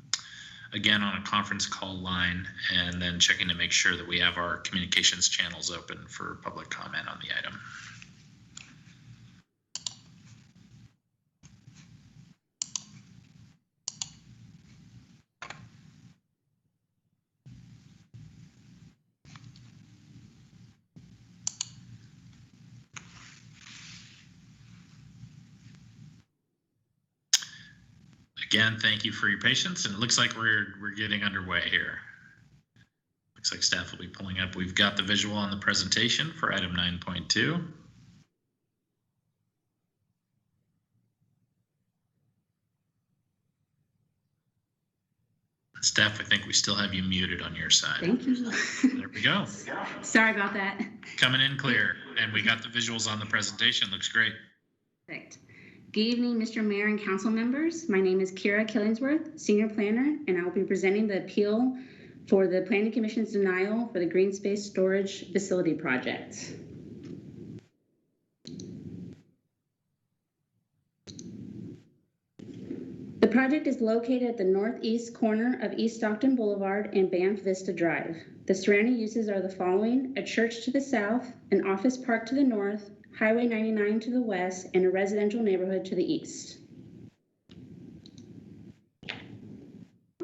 again on a conference call line, and then checking to make sure that we have our communications channels open for public comment on the item. Again, thank you for your patience, and it looks like we're getting underway here. Looks like staff will be pulling up. We've got the visual on the presentation for item 9.2. Staff, I think we still have you muted on your side. Thank you. There we go. Sorry about that. Coming in clear, and we got the visuals on the presentation. Looks great. Perfect. Good evening, Mr. Mayor and council members. My name is Kira Killingsworth, Senior Planner, and I will be presenting the appeal for the Planning Commission's denial for the Green Space Storage Facility project. The project is located at the northeast corner of East Stockton Boulevard and Banff Vista Drive. The surrounding uses are the following: a church to the south, an office park to the north, Highway 99 to the west, and a residential neighborhood to the east.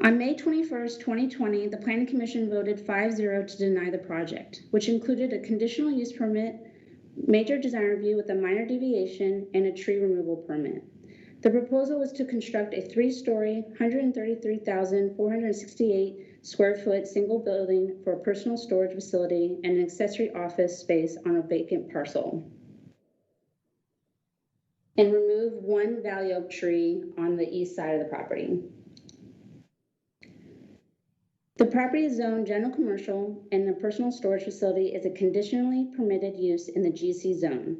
On May 21st, 2020, the Planning Commission voted 5-0 to deny the project, which included a conditional use permit, major design review with a minor deviation, and a tree removal permit. The proposal was to construct a 3-story, 133,468 square foot single building for a personal storage facility and an accessory office space on a vacant parcel, and remove one valley oak tree on the east side of the property. The property is zoned general commercial, and the personal storage facility is a conditionally permitted use in the GC zone.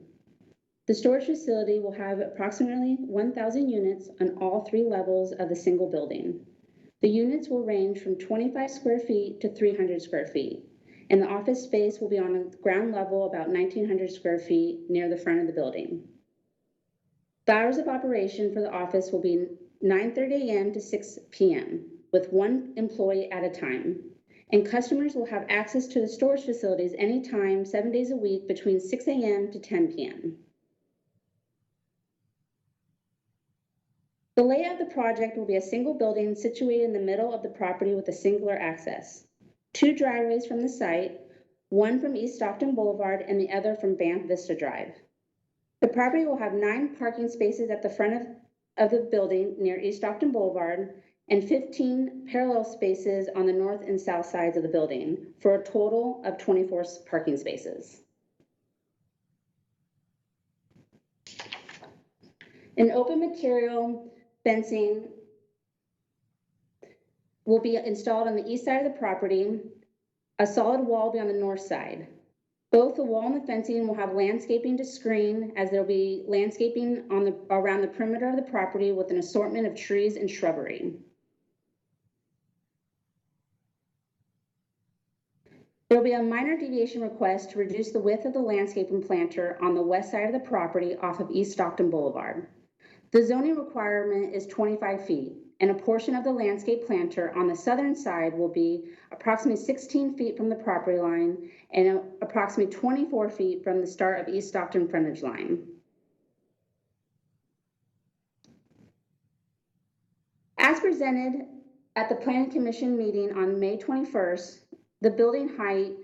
The storage facility will have approximately 1,000 units on all 3 levels of the single building. The units will range from 25 square feet to 300 square feet, and the office space will be on the ground level about 1,900 square feet near the front of the building. The hours of operation for the office will be 9:30 a.m. to 6 p.m. with 1 employee at a time, and customers will have access to the storage facilities anytime, 7 days a week between 6 a.m. to 10 p.m. The layout of the project will be a single building situated in the middle of the property with a singular access. 2 driveways from the site, one from East Stockton Boulevard and the other from Banff Vista Drive. The property will have 9 parking spaces at the front of the building near East Stockton Boulevard and 15 parallel spaces on the north and south sides of the building for a total of 24 parking spaces. An open material fencing will be installed on the east side of the property. A solid wall will be on the north side. Both the wall and the fencing will have landscaping to screen, as there will be landscaping around the perimeter of the property with an assortment of trees and shrubbery. There will be a minor deviation request to reduce the width of the landscaping planter on the west side of the property off of East Stockton Boulevard. The zoning requirement is 25 feet, and a portion of the landscape planter on the southern side will be approximately 16 feet from the property line and approximately 24 feet from the start of East Stockton frontage line. As presented at the Planning Commission meeting on May 21st, the building height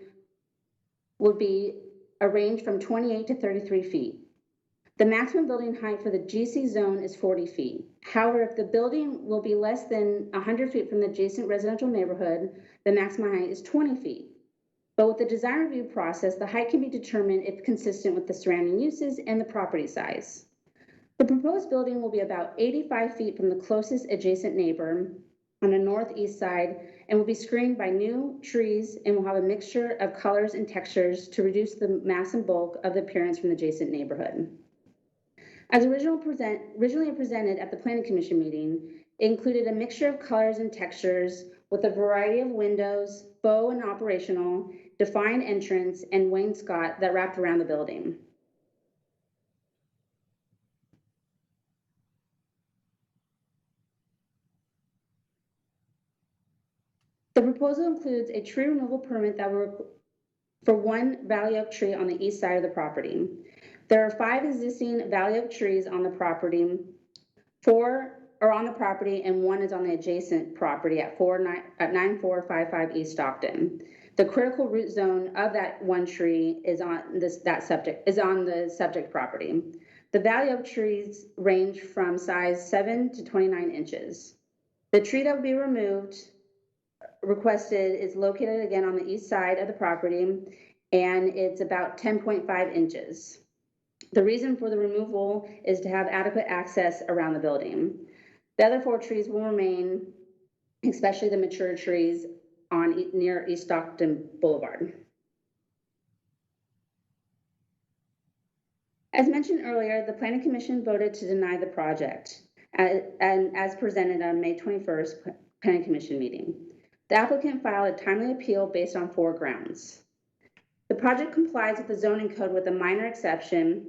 would be a range from 28 to 33 feet. The maximum building height for the GC zone is 40 feet. However, if the building will be less than 100 feet from the adjacent residential neighborhood, the maximum height is 20 feet. But with the design review process, the height can be determined if consistent with the surrounding uses and the property size. The proposed building will be about 85 feet from the closest adjacent neighbor on the northeast side and will be screened by new trees and will have a mixture of colors and textures to reduce the mass and bulk of the appearance from the adjacent neighborhood. As originally presented at the Planning Commission meeting, it included a mixture of colors and textures with a variety of windows, faux and operational, defined entrance, and wainscot that wrapped around the building. The proposal includes a tree removal permit that will for 1 valley oak tree on the east side of the property. There are 5 existing valley oak trees on the property. 4 are on the property and 1 is on the adjacent property at 9455 East Stockton. The critical root zone of that 1 tree is on the subject property. The valley oak trees range from size 7 to 29 inches. The tree that will be requested is located again on the east side of the property, and it's about 10.5 inches. The reason for the removal is to have adequate access around the building. The other 4 trees will remain, especially the mature trees near East Stockton Boulevard. As mentioned earlier, the Planning Commission voted to deny the project and as presented on May 21st Planning Commission meeting. The applicant filed a timely appeal based on 4 grounds. The project complies with the zoning code with a minor exception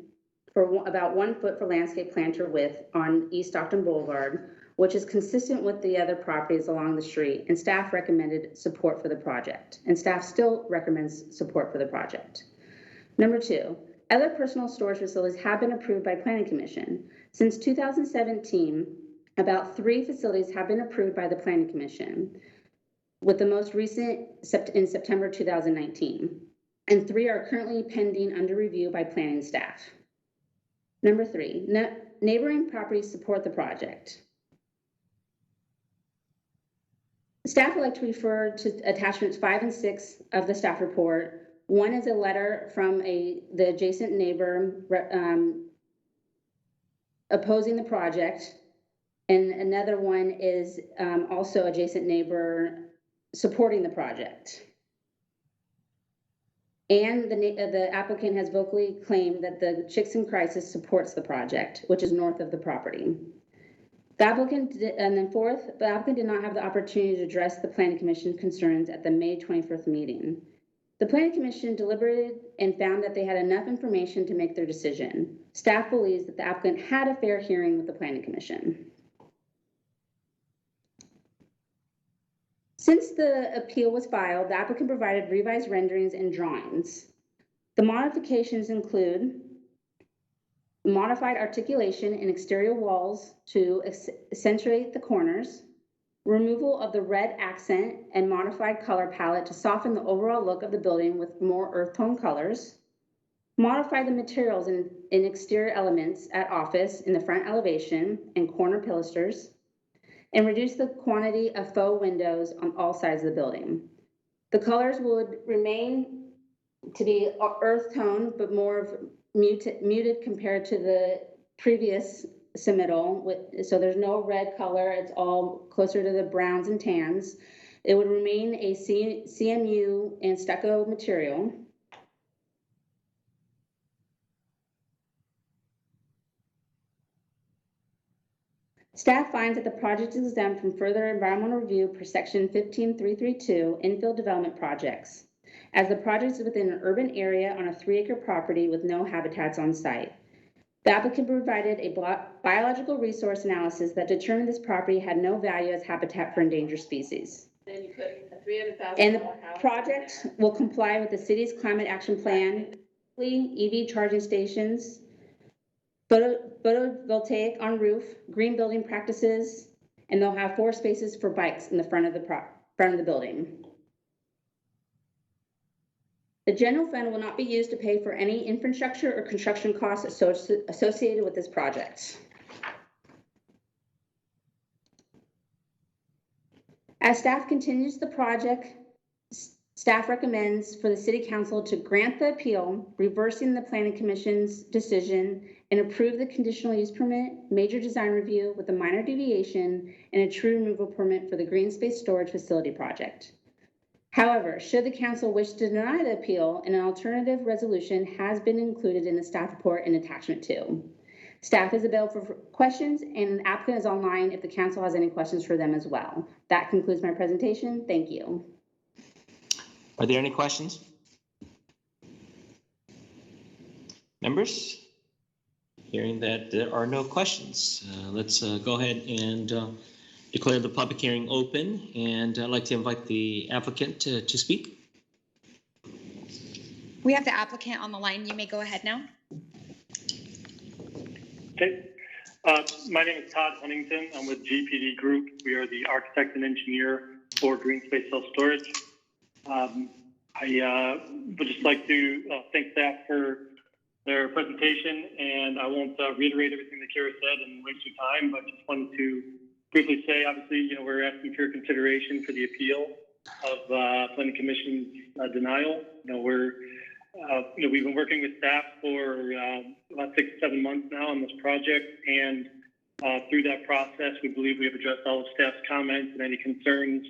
for about 1 foot for landscape planter width on East Stockton Boulevard, which is consistent with the other properties along the street, and staff recommended support for the project, and staff still recommends support for the project. Number 2, other personal storage facilities have been approved by Planning Commission. Since 2017, about 3 facilities have been approved by the Planning Commission, with the most recent in September 2019, and 3 are currently pending under review by planning staff. Number 3, neighboring properties support the project. Staff would like to refer to attachments 5 and 6 of the staff report. One is a letter from the adjacent neighbor opposing the project, and another one is also adjacent neighbor supporting the project. And the applicant has vocally claimed that the Chickson Crisis supports the project, which is north of the property. And then 4th, the applicant did not have the opportunity to address the Planning Commission concerns at the May 21st meeting. The Planning Commission deliberated and found that they had enough information to make their decision. Staff believes that the applicant had a fair hearing with the Planning Commission. Since the appeal was filed, the applicant provided revised renderings and drawings. The modifications include modified articulation in exterior walls to accentuate the corners, removal of the red accent and modified color palette to soften the overall look of the building with more earth tone colors, modify the materials in exterior elements at office in the front elevation and corner pilasters, and reduce the quantity of faux windows on all sides of the building. The colors would remain to be earth tone, but more of muted compared to the previous submittal. So there's no red color, it's all closer to the browns and tans. It would remain a CMU and stucco material. Staff finds that the project is exempt from further environmental review per section 15332 infill development projects, as the project is within an urban area on a 3-acre property with no habitats on site. The applicant provided a biological resource analysis that determined this property had no value as habitat for endangered species. Then you put a $300,000 And the project will comply with the city's climate action plan, EV charging stations, photovoltaic on roof, green building practices, and they'll have 4 spaces for bikes in the front of the building. The general fund will not be used to pay for any infrastructure or construction costs associated with this project. As staff continues the project, staff recommends for the City Council to grant the appeal, reversing the Planning Commission's decision, and approve the conditional use permit, major design review with a minor deviation, and a tree removal permit for the green space storage facility project. However, should the council wish to deny the appeal, an alternative resolution has been included in the staff report in attachment 2. Staff is available for questions, and the applicant is online if the council has any questions for them as well. That concludes my presentation. Thank you. Are there any questions? Members? Hearing that there are no questions, let's go ahead and declare the public hearing open, and I'd like to invite the applicant to speak. We have the applicant on the line. You may go ahead now. Okay. My name is Todd Huntington. I'm with GPD Group. We are the architect and engineer for Green Space Self-Storage. I would just like to thank staff for their presentation, and I won't reiterate everything that Kara said and waste your time, but just wanted to briefly say, obviously, we're asking for your consideration for the appeal of Planning Commission's denial. We've been working with staff for about 6 to 7 months now on this project, and through that process, we believe we have addressed all of staff's comments and any concerns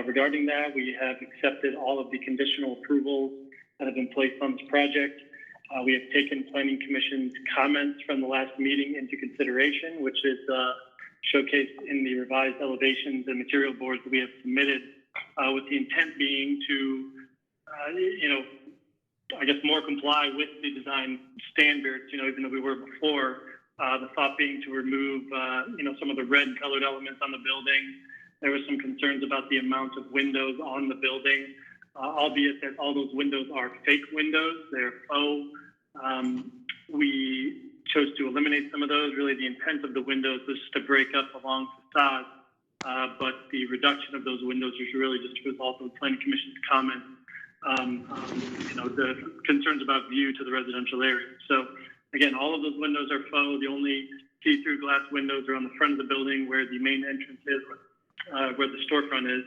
regarding that. We have accepted all of the conditional approvals that have been placed on this project. We have taken Planning Commission's comments from the last meeting into consideration, which is showcased in the revised elevations and material boards that we have submitted, with the intent being to, I guess, more comply with the design standards, even though we were before. The thought being to remove, some of the red colored elements on the building. There were some concerns about the amount of windows on the building, albeit that all those windows are fake windows. They're faux. We chose to eliminate some of those. Really, the intent of the windows was to break up a long facade, but the reduction of those windows was really just a result of the Planning Commission's comments. The concerns about view to the residential area. So again, all of those windows are faux. The only see-through glass windows are on the front of the building where the main entrance is, where the storefront is.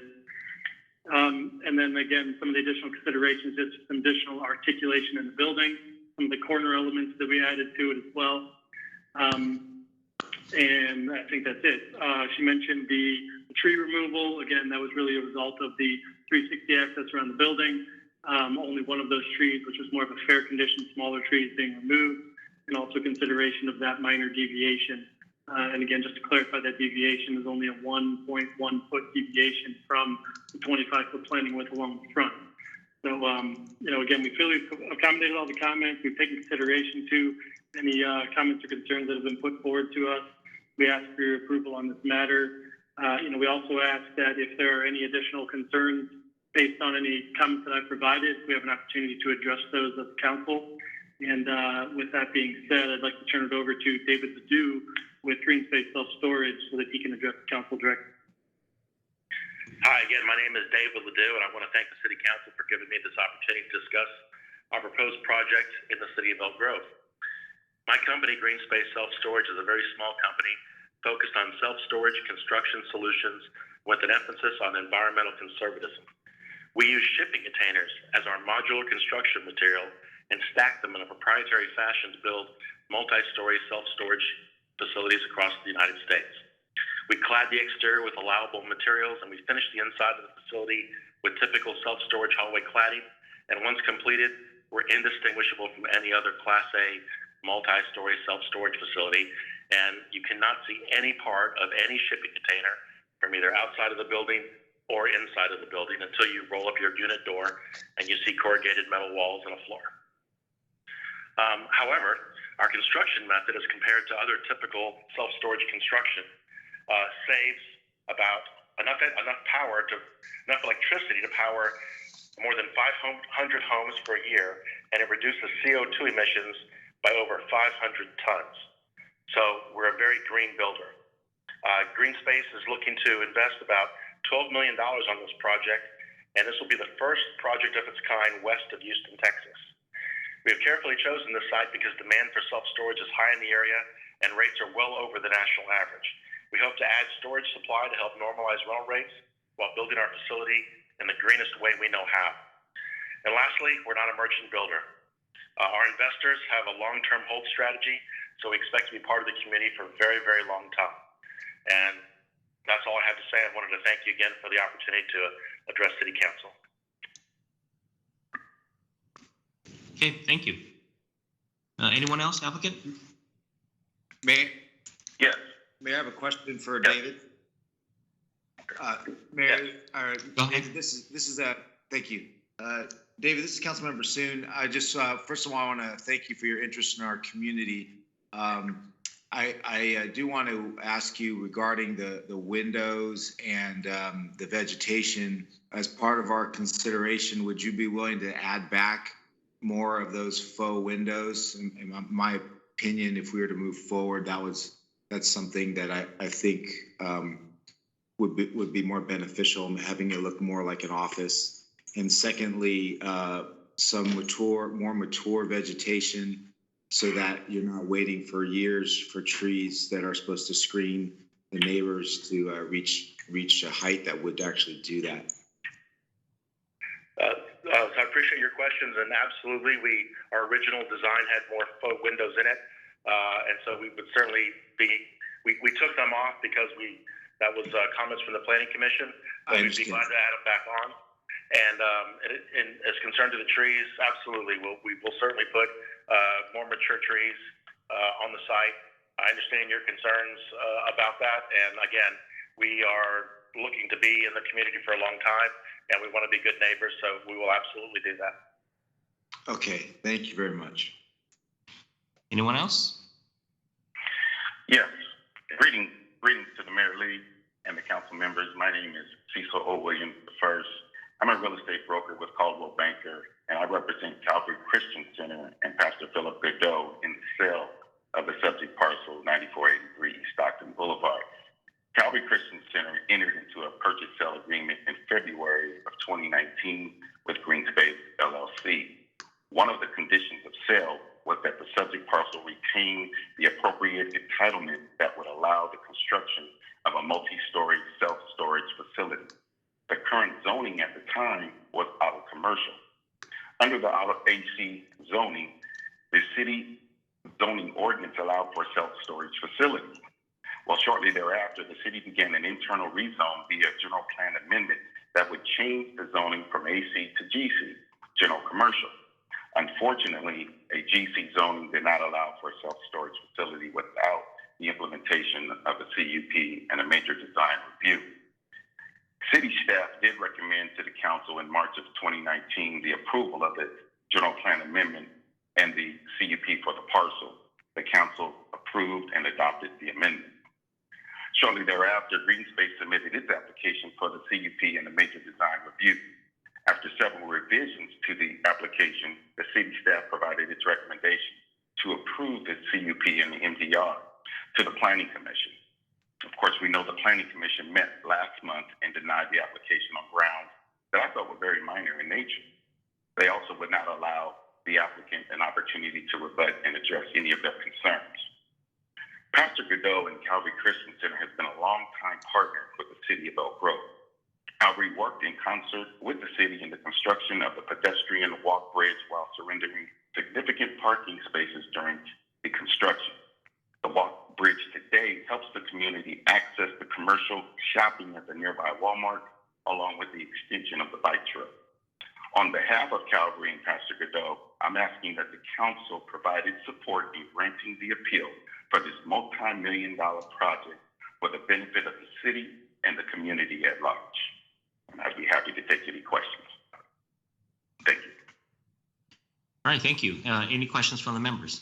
And then again, some of the additional considerations is some additional articulation in the building, some of the corner elements that we added to it as well. And I think that's it. She mentioned the tree removal. Again, that was really a result of the 360 access around the building. Only one of those trees, which was more of a fair condition, smaller trees being removed, and also consideration of that minor deviation. And again, just to clarify, that deviation is only a 1.1 foot deviation from the 25-foot planting width along the front. So, again, we feel we've accommodated all the comments. We've taken consideration to any comments or concerns that have been put forward to us. We ask for your approval on this matter. We also ask that if there are any additional concerns based on any comments that I've provided, we have an opportunity to address those as council. And with that being said, I'd like to turn it over to David Ledoux with Green Space Self-Storage so that he can address the council directly. Hi, again, my name is David Ledoux, and I want to thank the City Council for giving me this opportunity to discuss our proposed project in the City of Elk Grove. My company, Green Space Self-Storage, is a very small company focused on self-storage construction solutions with an emphasis on environmental conservatism. We use shipping containers as our modular construction material and stack them in a proprietary fashion to build multi-story self-storage facilities across the United States. We clad the exterior with allowable materials, and we finished the inside of the facility with typical self-storage hallway cladding. And once completed, we're indistinguishable from any other Class A multi-story self-storage facility. And you cannot see any part of any shipping container from either outside of the building or inside of the building until you roll up your unit door and you see corrugated metal walls and a floor. However, our construction method, as compared to other typical self-storage construction, saves about enough electricity to power more than 500 homes per year, and it reduces CO2 emissions by over 500 tons. So we're a very green builder. Green Space is looking to invest about $12 million on this project, and this will be the first project of its kind west of Houston, Texas. We have carefully chosen this site because demand for self-storage is high in the area and rates are well over the national average. We hope to add storage supply to help normalize rental rates while building our facility in the greenest way we know how. And lastly, we're not a merchant builder. Our investors have a long-term hold strategy, so we expect to be part of the community for a very, very long time. And that's all I have to say. I wanted to thank you again for the opportunity to address City Council. Okay, thank you. Anyone else, applicant? May Yes. May I have a question for David? Mayor, all right. Go ahead. David, this is thank you. David, this is Councilmember Soon. I just, first of all, I want to thank you for your interest in our community. I do want to ask you regarding the windows and the vegetation. As part of our consideration, would you be willing to add back more of those faux windows? In my opinion, if we were to move forward, that's something that I think would be more beneficial, having it look more like an office. And secondly, some more mature vegetation, so that you're not waiting for years for trees that are supposed to screen the neighbors to reach a height that would actually do that. So I appreciate your questions, and absolutely, our original design had more faux windows in it, and so we would certainly we took them off because that was comments from the Planning Commission, but we'd be glad to add them back on. And as concerned to the trees, absolutely, we will certainly put more mature trees on the site. I understand your concerns about that, and again, we are looking to be in the community for a long time, and we want to be good neighbors, so we will absolutely do that. Okay, thank you very much. Anyone else? Yes. Greetings to the Mayor Lee and the council members. My name is Cecil O. Williams I. I'm a real estate broker with Caldwell Banker, and I represent Calvary Christian Center and Pastor Philip Godot in the sale of the subject parcel 9483 East Stockton Boulevard. Calvary Christian Center entered into a purchase sale agreement in February of 2019 with Greenspace LLC. One of the conditions of sale was that the subject parcel retain the appropriate entitlement that would allow the construction of a multi-story self-storage facility. The current zoning at the time was auto commercial. Under the auto AC zoning, the city zoning ordinance allowed for self-storage facilities. Well, shortly thereafter, the city began an internal rezone via general plan amendment that would change the zoning from AC to GC, general commercial. Unfortunately, a GC zoning did not allow for a self-storage facility without the implementation of a CUP and a major design review. City staff did recommend to the council in March of 2019 the approval of the general plan amendment and the CUP for the parcel. The council approved and adopted the amendment. Shortly thereafter, Greenspace submitted its application for the CUP and the major design review. After several revisions to the application, the city staff provided its recommendation to approve the CUP and the MDR to the Planning Commission. Of course, we know the Planning Commission met last month and denied the application on grounds that I thought were very minor in nature. They also would not allow the applicant an opportunity to rebut and address any of their concerns. Pastor Godot and Calvary Christian Center has been a longtime partner with the city of Elk Grove. Calvary worked in concert with the city in the construction of the pedestrian walk bridge while surrendering significant parking spaces during the construction. The walk bridge today helps the community access the commercial shopping at the nearby Walmart, along with the extension of the bike trail. On behalf of Calvary and Pastor Godot, I'm asking that the council provide its support in granting the appeal for this multi-million-dollar project for the benefit of the city and the community at large. And I'd be happy to take any questions. Thank you. All right, thank you. Any questions from the members?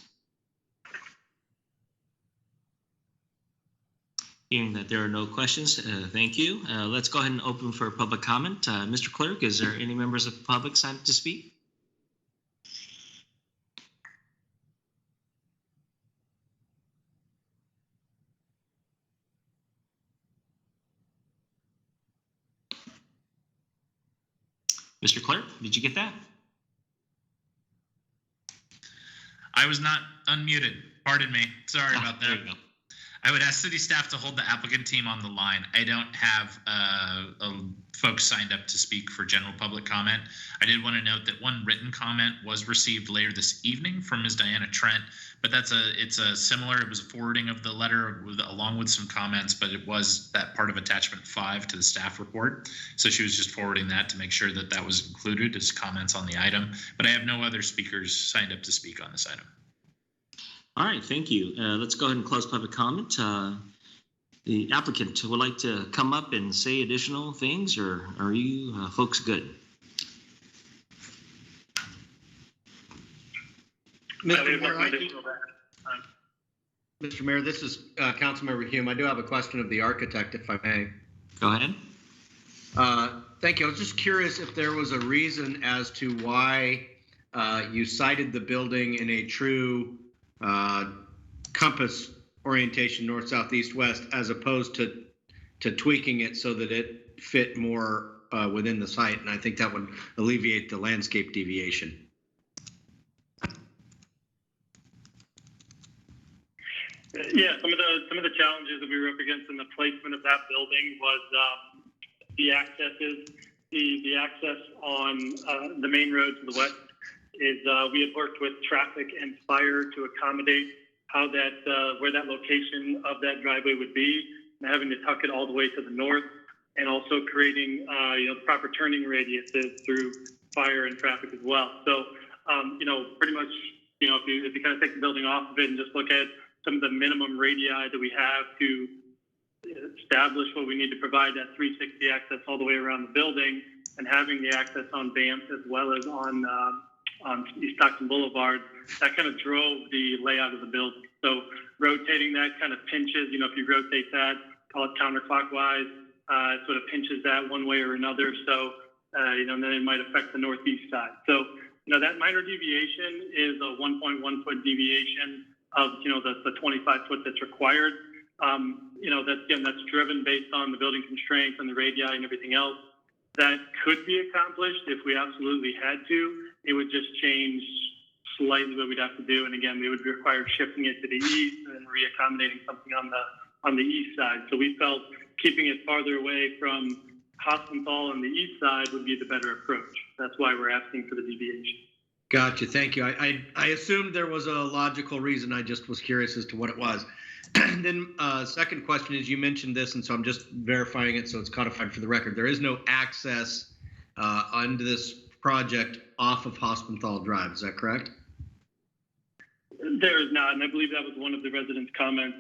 Hearing that there are no questions, thank you. Let's go ahead and open for public comment. Mr. Clerk, is there any members of the public signed up to speak? Mr. Clerk, did you get that? I was not unmuted. Pardon me. Sorry about that. There you go. I would ask city staff to hold the applicant team on the line. I don't have folks signed up to speak for general public comment. I did want to note that one written comment was received later this evening from Ms. Diana Trent, but it was a forwarding of the letter along with some comments, but it was that part of attachment 5 to the staff report. So she was just forwarding that to make sure that that was included as comments on the item, but I have no other speakers signed up to speak on this item. All right, thank you. Let's go ahead and close public comment. The applicant would like to come up and say additional things, or are you folks good? Mr. Mayor, this is Councilmember Hume. I do have a question of the architect, if I may. Go ahead. Thank you. I was just curious if there was a reason as to why you cited the building in a true compass orientation, north, south, east, west, as opposed to tweaking it so that it fit more within the site. And I think that would alleviate the landscape deviation. Yeah, some of the challenges that we were up against in the placement of that building was the accesses. The access on the main road to the west is we had worked with traffic and fire to accommodate how that where that location of that driveway would be, and having to tuck it all the way to the north and also creating proper turning radiuses through fire and traffic as well. So pretty much if you kind of take the building off of it and just look at some of the minimum radii that we have to establish what we need to provide that 360 access all the way around the building, and having the access on Banff as well as on East Stockton Boulevard, that kind of drove the layout of the building. So rotating that kind of pinches, if you rotate that, call it counterclockwise, it sort of pinches that one way or another. So, and then it might affect the northeast side. So, that minor deviation is a 1.1 foot deviation of, the 25 foot that's required. That's driven based on the building constraints and the radii and everything else. That could be accomplished if we absolutely had to. It would just change slightly what we'd have to do. And again, we would require shifting it to the east and reaccommodating something on the east side. So we felt keeping it farther away from Hospenthal on the east side would be the better approach. That's why we're asking for the deviation. Gotcha. Thank you. I assumed there was a logical reason. I just was curious as to what it was. And then second question is, you mentioned this, and so I'm just verifying it so it's codified for the record. There is no access onto this project off of Hospenthal Drive. Is that correct? There is not, and I believe that was one of the residents' comments.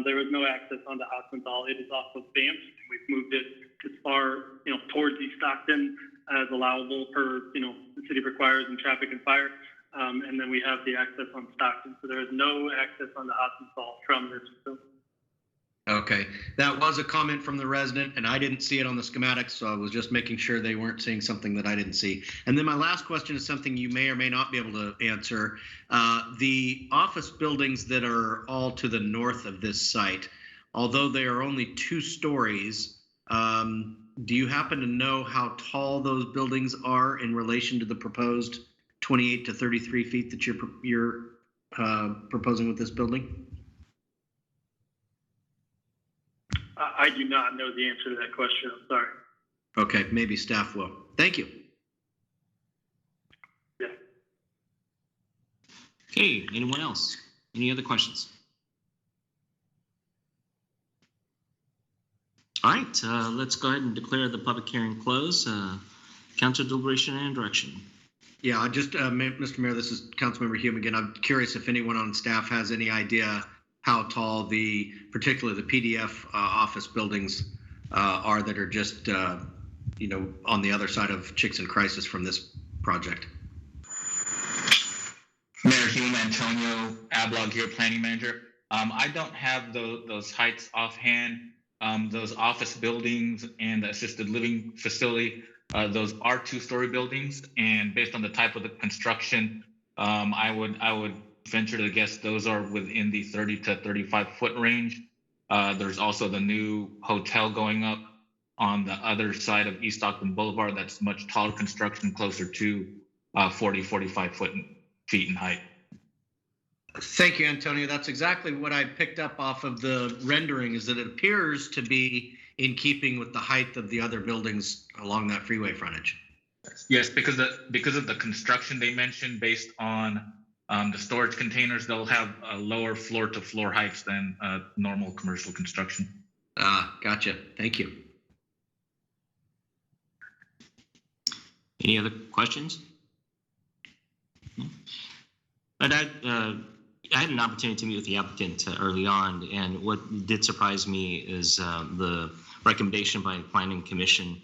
There is no access onto Hospenthal. It is off of Banff, and we've moved it as far, towards East Stockton as allowable per, the city requires in traffic and fire. And then we have the access on Stockton. So there is no access on the Hospenthal from this facility. Okay, that was a comment from the resident, and I didn't see it on the schematics, so I was just making sure they weren't seeing something that I didn't see. And then my last question is something you may or may not be able to answer. The office buildings that are all to the north of this site, although they are only 2 stories, do you happen to know how tall those buildings are in relation to the proposed 28 to 33 feet that you're proposing with this building? I do not know the answer to that question. I'm sorry. Okay, maybe staff will. Thank you. Yeah. Okay, anyone else? Any other questions? All right, let's go ahead and declare the public hearing closed. Council deliberation and direction. Yeah, just Mr. Mayor, this is Councilmember Hume again. I'm curious if anyone on staff has any idea how tall particularly the PDF office buildings are that are just, on the other side of Chicks in Crisis from this project. Mayor Hume, Antonio Ablog here, Planning Manager. I don't have those heights offhand. Those office buildings and the assisted living facility, those are 2-story buildings, and based on the type of the construction, I would venture to guess those are within the 30 to 35 foot range. There's also the new hotel going up on the other side of East Stockton Boulevard. That's much taller construction, closer to 45 feet in height. Thank you, Antonio. That's exactly what I picked up off of the rendering, is that it appears to be in keeping with the height of the other buildings along that freeway frontage. Yes, because of the construction they mentioned, based on the storage containers, they'll have a lower floor-to-floor heights than normal commercial construction. Gotcha. Thank you. Any other questions? I had an opportunity to meet with the applicant early on, and what did surprise me is the recommendation by the Planning Commission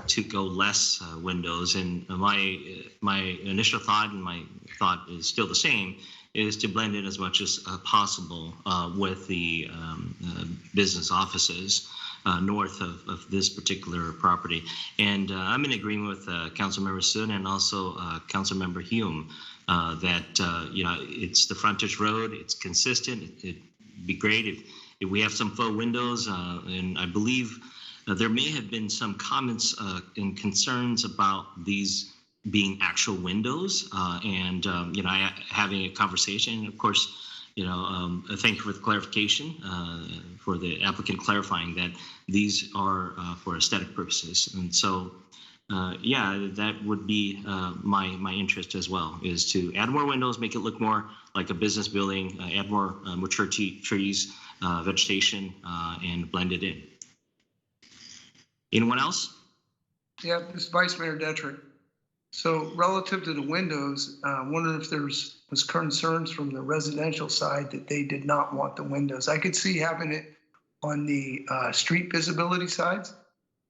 to go less windows. And my initial thought, and my thought is still the same, is to blend in as much as possible with the business offices north of this particular property. And I'm in agreement with Councilmember Sun and also Councilmember Hume that it's the frontage road, it's consistent. It'd be great if we have some faux windows, and I believe there may have been some comments and concerns about these being actual windows, and having a conversation. Of course, thank you for the clarification, for the applicant clarifying that these are for aesthetic purposes. And so, that would be my interest as well, is to add more windows, make it look more like a business building, add more mature trees, vegetation, and blend it in. Anyone else? Yeah, this is Vice Mayor Detrick. So relative to the windows, wondering if was concerns from the residential side that they did not want the windows. I could see having it on the street visibility sides,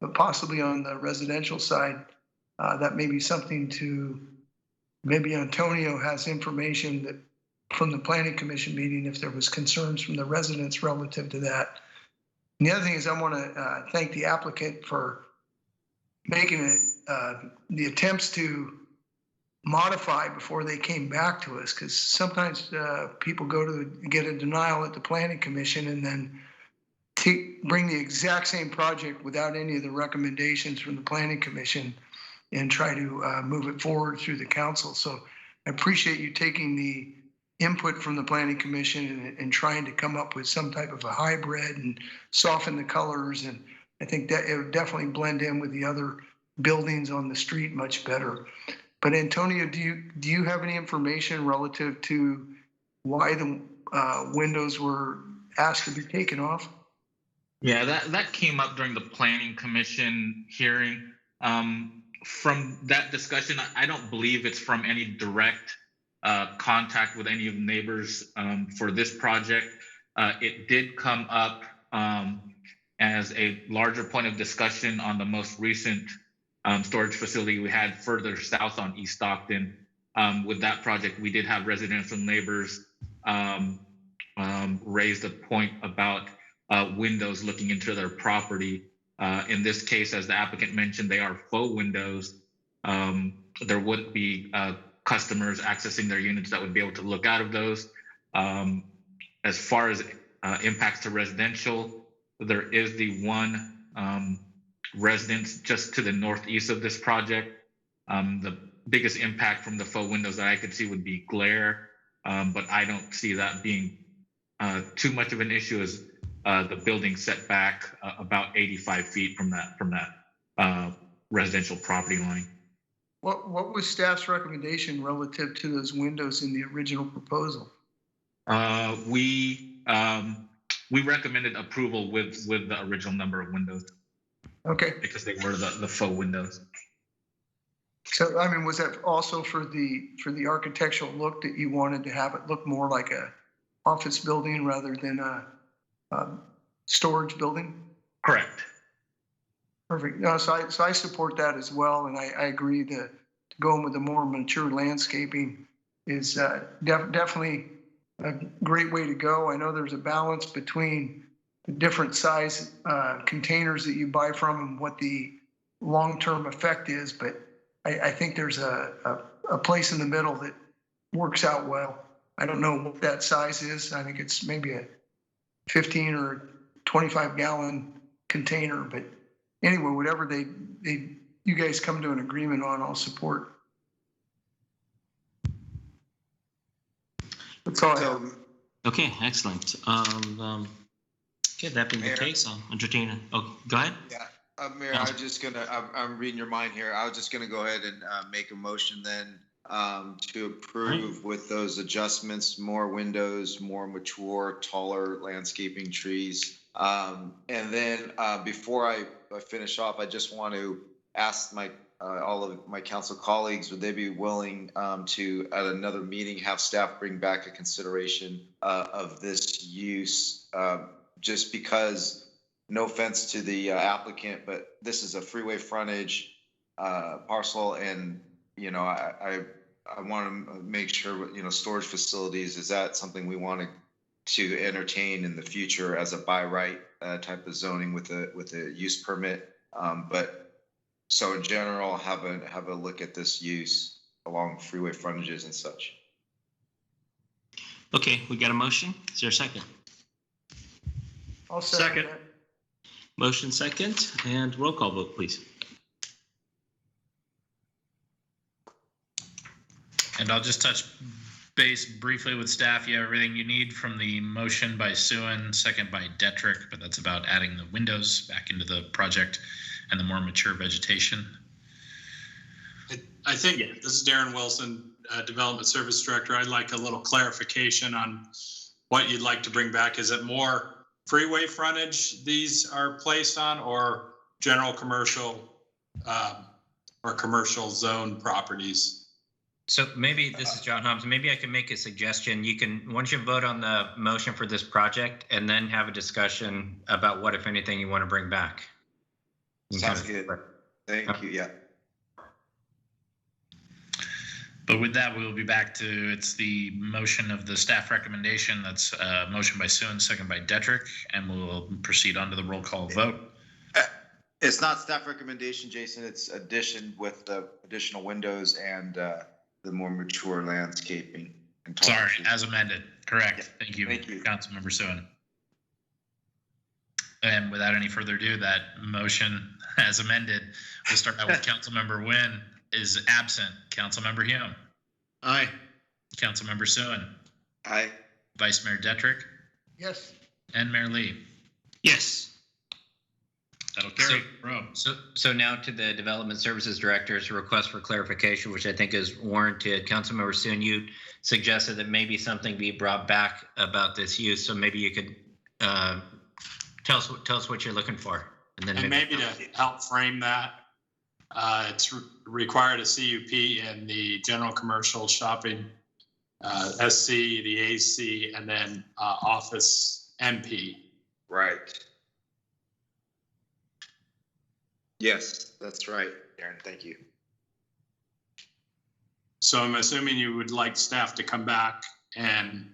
but possibly on the residential side, that may be something to, maybe Antonio has information that from the Planning Commission meeting, if there was concerns from the residents relative to that. And the other thing is I want to thank the applicant for making it, the attempts to modify before they came back to us, because sometimes people go to get a denial at the Planning Commission and then bring the exact same project without any of the recommendations from the Planning Commission and try to move it forward through the council. So I appreciate you taking the input from the Planning Commission and trying to come up with some type of a hybrid and soften the colors. And I think that it would definitely blend in with the other buildings on the street much better. But Antonio, do you have any information relative to why the windows were asked to be taken off? Yeah, that came up during the Planning Commission hearing. From that discussion, I don't believe it's from any direct contact with any of the neighbors for this project. It did come up as a larger point of discussion on the most recent storage facility we had further south on East Stockton. With that project, we did have residential neighbors raise the point about windows looking into their property. In this case, as the applicant mentioned, they are faux windows. There wouldn't be customers accessing their units that would be able to look out of those. As far as impacts to residential, there is the one residence just to the northeast of this project. The biggest impact from the faux windows that I could see would be glare, but I don't see that being too much of an issue as the building set back about 85 feet from that residential property line. What was staff's recommendation relative to those windows in the original proposal? We recommended approval with the original number of windows. Okay. Because they were the faux windows. So, I mean, was that also for the architectural look that you wanted to have it look more like a office building rather than a storage building? Correct. Perfect. No, so I support that as well, and I agree that going with the more mature landscaping is definitely a great way to go. I know there's a balance between the different size containers that you buy from and what the long-term effect is, but I think there's a place in the middle that works out well. I don't know what that size is. I think it's maybe a 15 or 25 gallon container, but anyway, whatever you guys come to an agreement on, I'll support. That's all I have. Okay, excellent. Okay, that being the case, I'll entertain it. Oh, go ahead. Yeah, Mayor, I'm reading your mind here. I was just gonna go ahead and make a motion then to approve with those adjustments, more windows, more mature, taller landscaping trees. And then before I finish off, I just want to ask all of my council colleagues, would they be willing to, at another meeting, have staff bring back a consideration of this use? Just because, no offense to the applicant, but this is a freeway frontage parcel, and I want to make sure, storage facilities, is that something we want to entertain in the future as a by right type of zoning with a use permit? But so in general, have a look at this use along freeway frontages and such. Okay, we got a motion. Is there a second? I'll second. Motion second, and roll call vote, please. And I'll just touch base briefly with staff. You have everything you need from the motion by Suen, second by Detrick, but that's about adding the windows back into the project and the more mature vegetation. I think this is Darren Wilson, Development Service Director. I'd like a little clarification on what you'd like to bring back. Is it more freeway frontage these are placed on, or general commercial or commercial zone properties. So maybe, this is John Hobbs, maybe I can make a suggestion. You can, once you vote on the motion for this project, and then have a discussion about what, if anything, you want to bring back. Sounds good. Thank you. Yeah. But with that, we will be back to, it's the motion of the staff recommendation. That's a motion by Sue and second by Detrick, and we'll proceed on to the roll call vote. It's not staff recommendation, Jason. It's addition with the additional windows and the more mature landscaping. And sorry, as amended. Correct. Yeah. Thank you, Thank you. Councilmember Suen. And without any further ado, that motion as amended, we'll start out with Councilmember Nguyen is absent. Councilmember Hume. Aye. Councilmember Suen. Aye. Vice Mayor Detrick. Yes. And Mayor Lee. Yes. That'll carry. So now to the Development Services Director's request for clarification, which I think is warranted. Councilmember Soon, you suggested that maybe something be brought back about this use. So maybe you could tell us what you're looking for. And then maybe to help frame that, it's required a CUP in the general commercial shopping, SC, the AC, and then office MP. Right. Yes, that's right, Aaron. Thank you. So I'm assuming you would like staff to come back and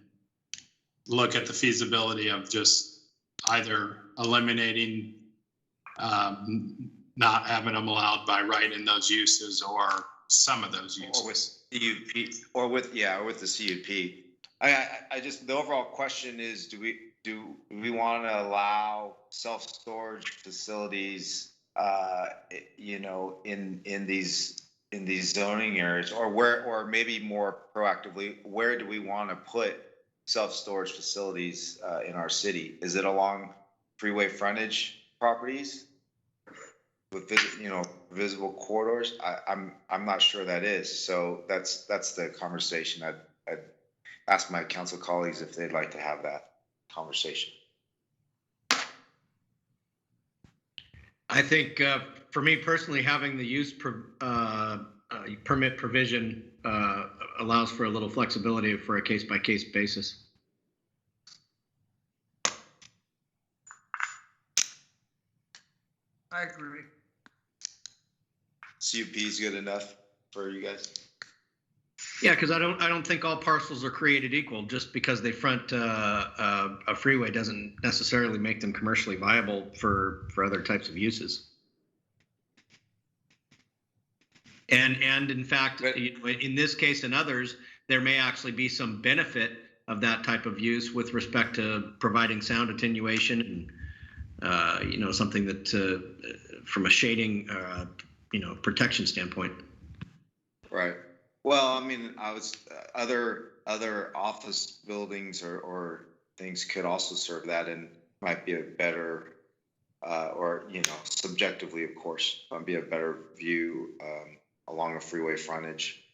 look at the feasibility of just either eliminating, not having them allowed by right in those uses, or some of those uses. Or with CUP, or with the CUP. I just, the overall question is, do we want to allow self-storage facilities in these zoning areas, or maybe more proactively, where do we want to put self-storage facilities in our city? Is it along freeway frontage properties with visible corridors? I'm not sure that is. So that's the conversation. I'd ask my council colleagues if they'd like to have that conversation. I think for me personally, having the use permit provision allows for a little flexibility for a case-by-case basis. I agree. CUP is good enough for you guys? Yeah, because I don't think all parcels are created equal. Just because they front a freeway doesn't necessarily make them commercially viable for other types of uses. And in fact, in this case and others, there may actually be some benefit of that type of use with respect to providing sound attenuation and something that from a shading protection standpoint. Right. Well, I mean, I was other office buildings or things could also serve that, and might be a better, or subjectively, of course, might be a better view along a freeway frontage.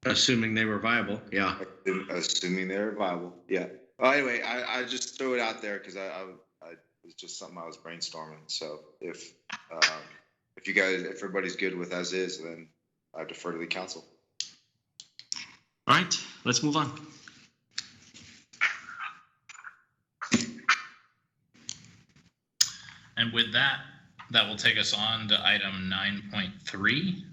Assuming they were viable, yeah. Assuming they were viable, yeah. Well, anyway, I just threw it out there because it was just something I was brainstorming. So if everybody's good with as is, then I defer to the council. All right, let's move on. And with that will take us on to item 9.3.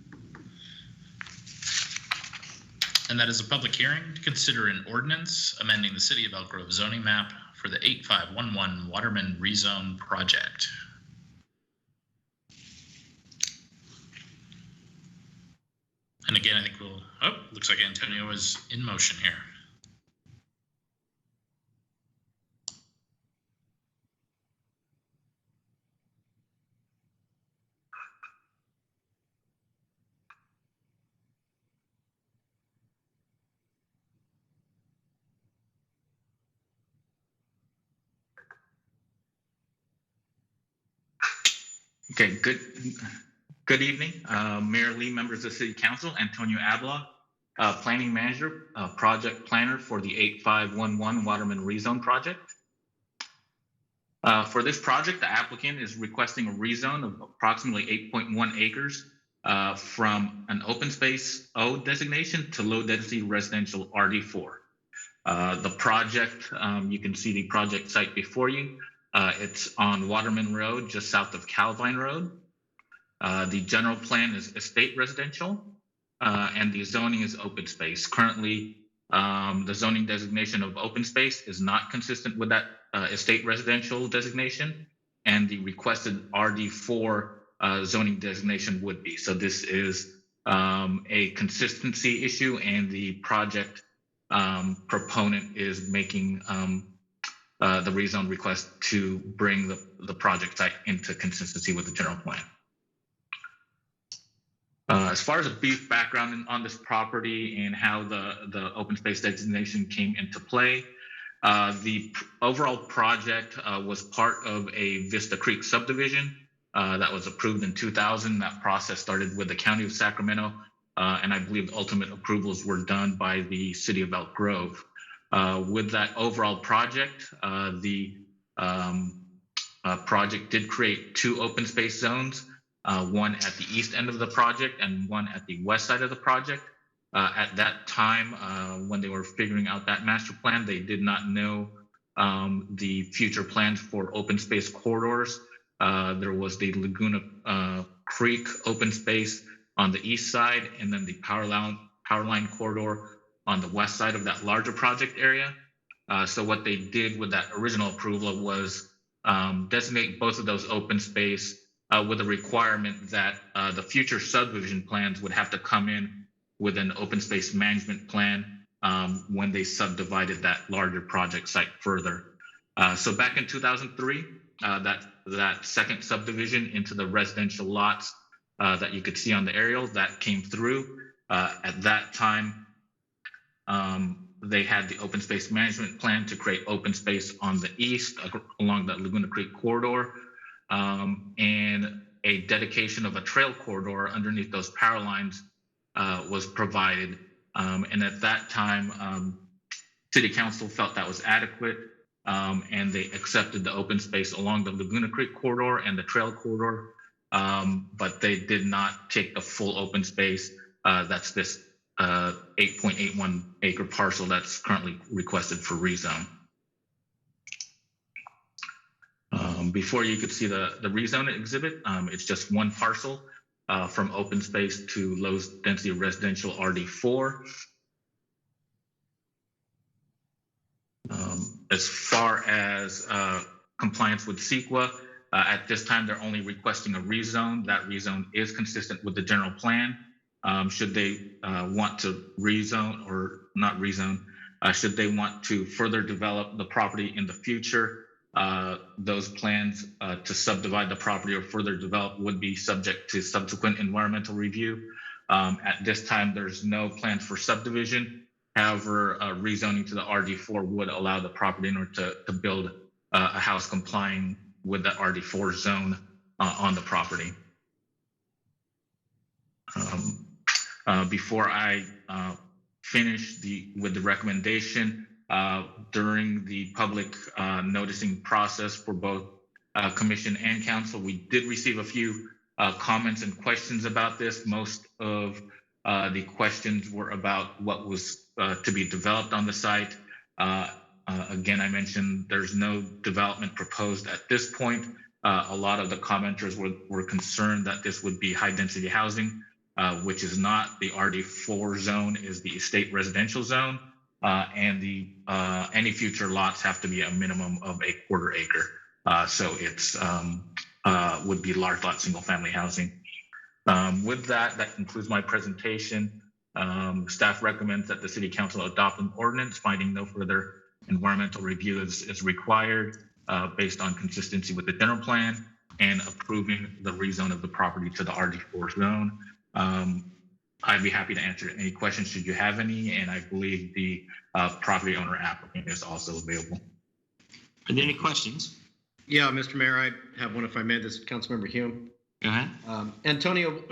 And that is a public hearing to consider an ordinance amending the City of Elk Grove zoning map for the 8511 Waterman Rezone project. And again, I think looks like Antonio is in motion here. Okay, good evening, Mayor Lee, members of City Council, Antonio Abla, Planning Manager, Project Planner for the 8511 Waterman Rezone Project. For this project, the applicant is requesting a rezone of approximately 8.1 acres from an open space O designation to low density residential RD4. The project, you can see the project site before you. It's on Waterman Road, just south of Calvine Road. The general plan is estate residential, and the zoning is open space. Currently, the zoning designation of open space is not consistent with that estate residential designation, and the requested RD4 zoning designation would be. So this is a consistency issue, and the project proponent is making the rezone request to bring the project site into consistency with the general plan. As far as a brief background on this property and how the open space designation came into play, the overall project was part of a Vista Creek subdivision that was approved in 2000. That process started with the County of Sacramento, and I believe the ultimate approvals were done by the City of Elk Grove. With that overall project, the project did create 2 open space zones, one at the east end of the project and one at the west side of the project. At that time, when they were figuring out that master plan, they did not know the future plans for open space corridors. There was the Laguna Creek open space on the east side, and then the power line corridor on the west side of that larger project area. So what they did with that original approval was designate both of those open space with a requirement that the future subdivision plans would have to come in with an open space management plan when they subdivided that larger project site further. So back in 2003, that second subdivision into the residential lots that you could see on the aerial, that came through. At that time, they had the open space management plan to create open space on the east along the Laguna Creek corridor, and a dedication of a trail corridor underneath those power lines was provided. And at that time, City Council felt that was adequate, and they accepted the open space along the Laguna Creek corridor and the trail corridor, but they did not take the full open space. That's this 8.81 acre parcel that's currently requested for rezone. Before you could see the rezone exhibit, it's just one parcel from open space to low density residential RD4. As far as compliance with CEQA, at this time, they're only requesting a rezone. That rezone is consistent with the general plan. Should they want to rezone or not rezone, should they want to further develop the property in the future, those plans to subdivide the property or further develop would be subject to subsequent environmental review. At this time, there's no plans for subdivision. However, rezoning to the RD4 would allow the property owner to build a house complying with the RD4 zone on the property. Before I finish with the recommendation, during the public noticing process for both commission and council, we did receive a few comments and questions about this. Most of the questions were about what was to be developed on the site. Again, I mentioned there's no development proposed at this point. A lot of the commenters were concerned that this would be high density housing, which is not. The RD4 zone is the estate residential zone, and the any future lots have to be a minimum of a quarter acre. So it's would be large lot single family housing. With that concludes my presentation. Staff recommends that the City Council adopt an ordinance finding no further environmental review is required based on consistency with the general plan and approving the rezone of the property to the RD4 zone. I'd be happy to answer any questions should you have any, and I believe the property owner applicant is also available. Are there any questions? Yeah, Mr. Mayor, I have one if I may. This is Councilmember Hume. Go ahead. Antonio,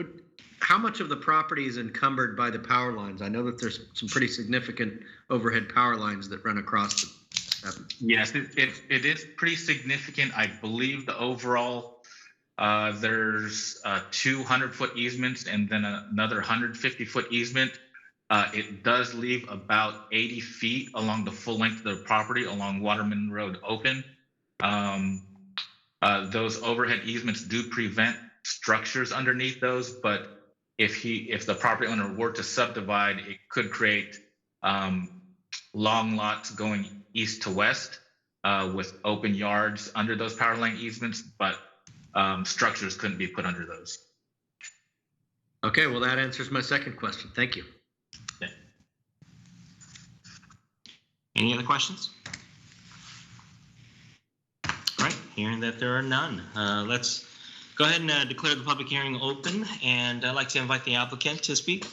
how much of the property is encumbered by the power lines? I know that there's some pretty significant overhead power lines that run across Yes, it is pretty significant. I believe the overall, there's 200-foot easements and then another 150-foot easement. It does leave about 80 feet along the full length of the property along Waterman Road open. Those overhead easements do prevent structures underneath those, but if the property owner were to subdivide, it could create long lots going east to west with open yards under those power line easements, but structures couldn't be put under those. Okay, well, that answers my second question. Thank you. Yeah. Any other questions? All right, hearing that there are none, let's go ahead and declare the public hearing open, and I'd like to invite the applicant to speak.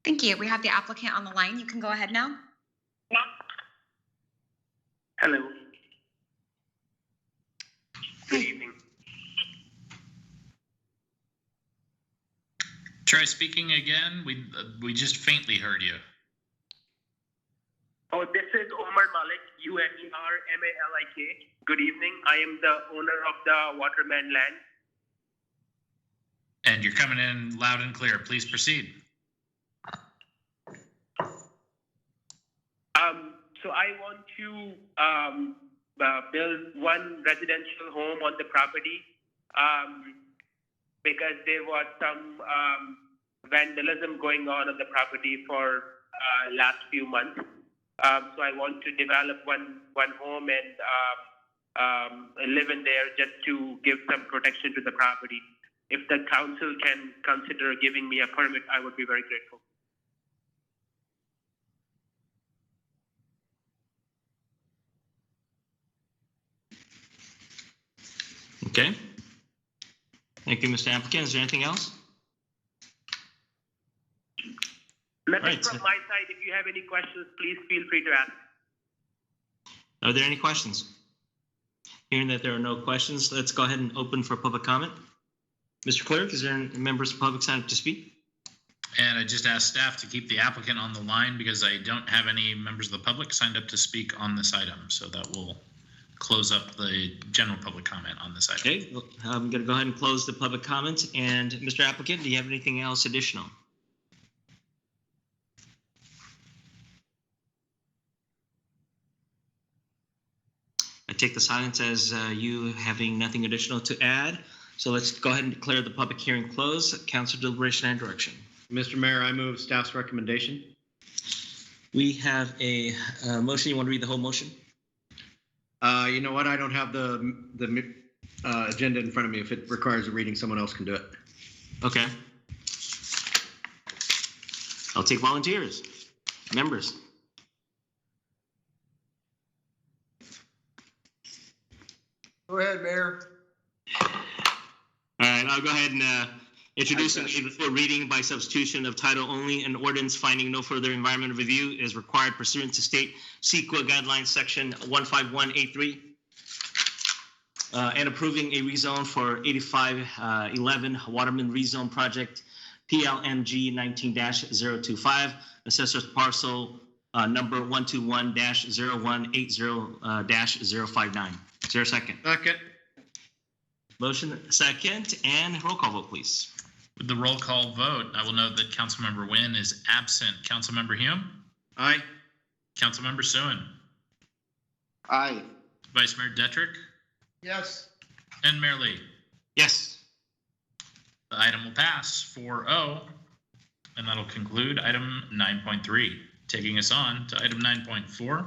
Thank you. We have the applicant on the line. You can go ahead now. Hello. Good evening. Try speaking again. We just faintly heard you. Oh, this is Omar Malik, UMERMALIK. Good evening. I am the owner of the Waterman land. And you're coming in loud and clear. Please proceed. So I want to build one residential home on the property because there was some vandalism going on the property for last few months. So I want to develop one home and live in there just to give some protection to the property. If the council can consider giving me a permit, I would be very grateful. Okay. Thank you, Mr. Applicant. Is there anything else? Nothing from my side. If you have any questions, please feel free to ask. Are there any questions? Hearing that there are no questions, let's go ahead and open for public comment. Mr. Clerk, is there any members of the public signed up to speak? And I just asked staff to keep the applicant on the line because I don't have any members of the public signed up to speak on this item. So that will close up the general public comment on this item. Okay, well, I'm going to go ahead and close the public comment. And Mr. Applicant, do you have anything else additional? I take the silence as you having nothing additional to add. So let's go ahead and declare the public hearing closed. Council deliberation and direction. Mr. Mayor, I move staff's recommendation. We have a motion. You want to read the whole motion? You know what? I don't have the agenda in front of me. If it requires a reading, someone else can do it. Okay. I'll take volunteers. Members. Go ahead, Mayor. All right, I'll go ahead and introduce and before reading by substitution of title only, an ordinance finding no further environmental review is required pursuant to state CEQA guidelines section 15183 and approving a rezone for 8511 Waterman Rezone Project PLMG 19-025, assessor's parcel number 121-0180-059. Is there a second? Second. Motion second, and roll call vote, please. With the roll call vote, I will note that Councilmember Nguyen is absent. Councilmember Hume? Aye. Councilmember Suen? Aye. Vice Mayor Detrick? Yes. And Mayor Lee? Yes. The item will pass 4-0, and that'll conclude item 9.3. Taking us on to item 9.4,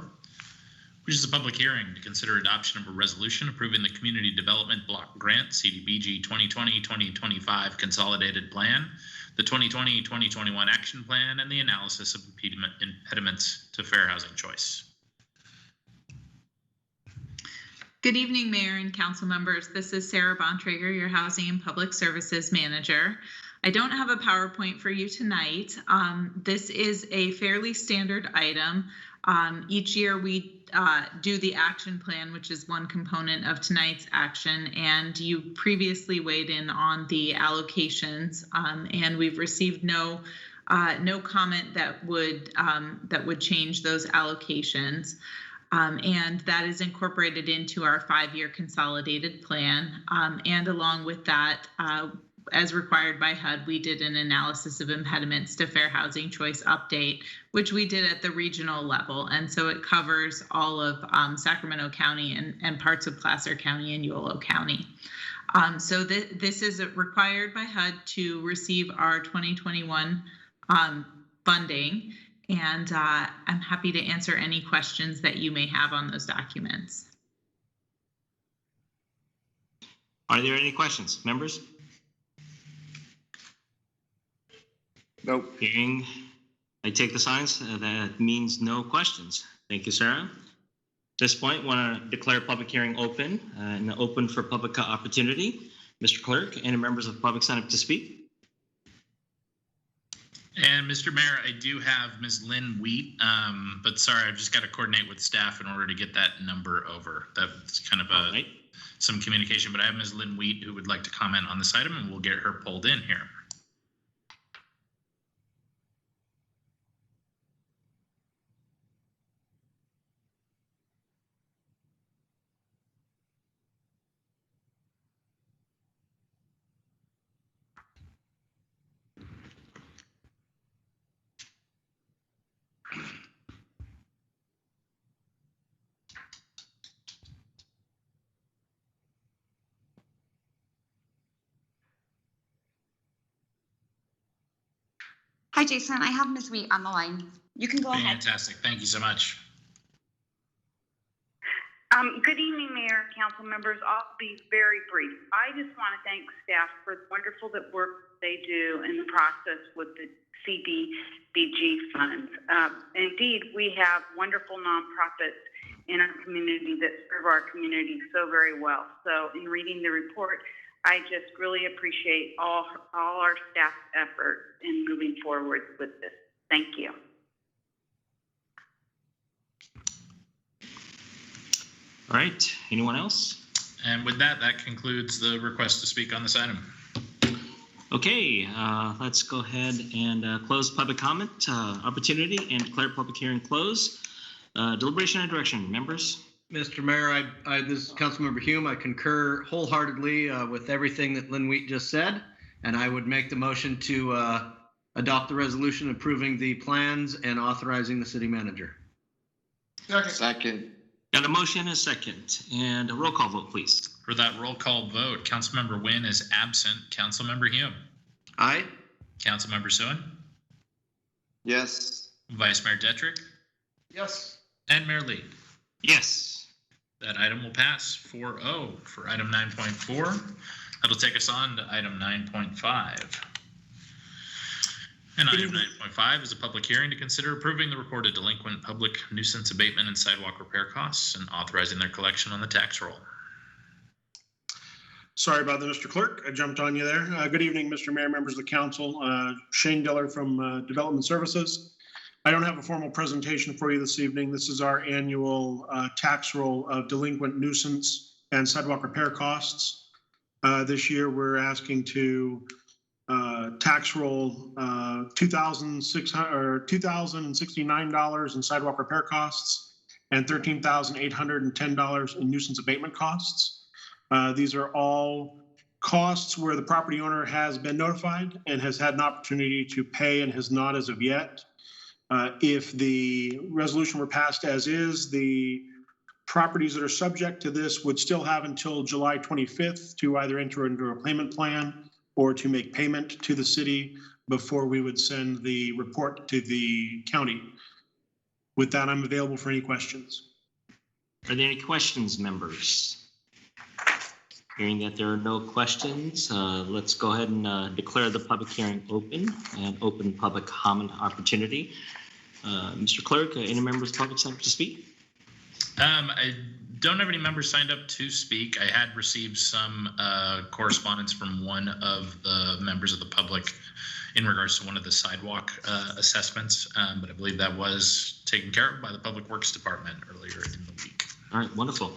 which is a public hearing to consider adoption of a resolution approving the Community Development Block Grant, CDBG 2020-2025 Consolidated Plan, the 2020-2021 Action Plan, and the analysis of impediments to fair housing choice. Good evening, Mayor and Council members. This is Sarah Bontrager, your Housing and Public Services Manager. I don't have a PowerPoint for you tonight. This is a fairly standard item. Each year we do the action plan, which is one component of tonight's action, and you previously weighed in on the allocations, and we've received no No comment that would change those allocations. And that is incorporated into our 5-year consolidated plan. And along with that, as required by HUD, we did an analysis of impediments to fair housing choice update, which we did at the regional level. And so it covers all of Sacramento County and parts of Placer County and Yolo County. So this is required by HUD to receive our 2021 funding. And I'm happy to answer any questions that you may have on those documents. Are there any questions, members? Nope. Hearing, I take the signs. That means no questions. Thank you, Sarah. At this point, want to declare public hearing open and open for public opportunity. Mr. Clerk, any members of the public sign up to speak? And Mr. Mayor, I do have Ms. Lynn Wheat, but sorry, I've just got to coordinate with staff in order to get that number over. That's kind of some communication, but I have Ms. Lynn Wheat who would like to comment on this item, and we'll get her pulled in here. Hi, Jason. I have Ms. Wheat on the line. You can go ahead. Fantastic. Thank you so much. Good evening, Mayor and council members. I'll be very brief. I just want to thank staff for the wonderful work they do in the process with the Cdbg funds. Indeed, we have wonderful nonprofits in our community that serve our community so very well. So in reading the report, I just really appreciate all our staff's effort in moving forward with this. Thank you. All right, anyone else? And with that, that concludes the request to speak on this item. Okay, let's go ahead and close public comment opportunity and declare public hearing closed. Deliberation and direction, members. Mr. Mayor, this is Councilmember Hume. I concur wholeheartedly with everything that Lynn Wheat just said, and I would make the motion to adopt the resolution approving the plans and authorizing the city manager. Second. Got a motion and a second, and a roll call vote, please. For that roll call vote, Councilmember Wynn is absent. Councilmember Hume. Aye. Councilmember Suen. Yes. Vice Mayor Detrick. Yes. And Mayor Lee. Yes. That item will pass 4-0 for item 9.4. That'll take us on to item 9.5. And item 9.5 is a public hearing to consider approving the report of delinquent public nuisance abatement and sidewalk repair costs and authorizing their collection on the tax roll. Sorry about that, Mr. Clerk. I jumped on you there. Good evening, Mr. Mayor, members of the council. Shane Diller from Development Services. I don't have a formal presentation for you this evening. This is our annual tax roll of delinquent nuisance and sidewalk repair costs. This year, we're asking to tax roll $2,069 in sidewalk repair costs and $13,810 in nuisance abatement costs. These are all costs where the property owner has been notified and has had an opportunity to pay and has not as of yet. If the resolution were passed as is, the properties that are subject to this would still have until July 25th to either enter into a payment plan or to make payment to the city before we would send the report to the county. With that, I'm available for any questions. Are there any questions, members? Hearing that there are no questions, let's go ahead and declare the public hearing open and open public comment opportunity. Mr. Clerk, any members of the public signed up to speak? I don't have any members signed up to speak. I had received some correspondence from one of the members of the public in regards to one of the sidewalk assessments, but I believe that was taken care of by the Public Works Department earlier in the week. All right, wonderful.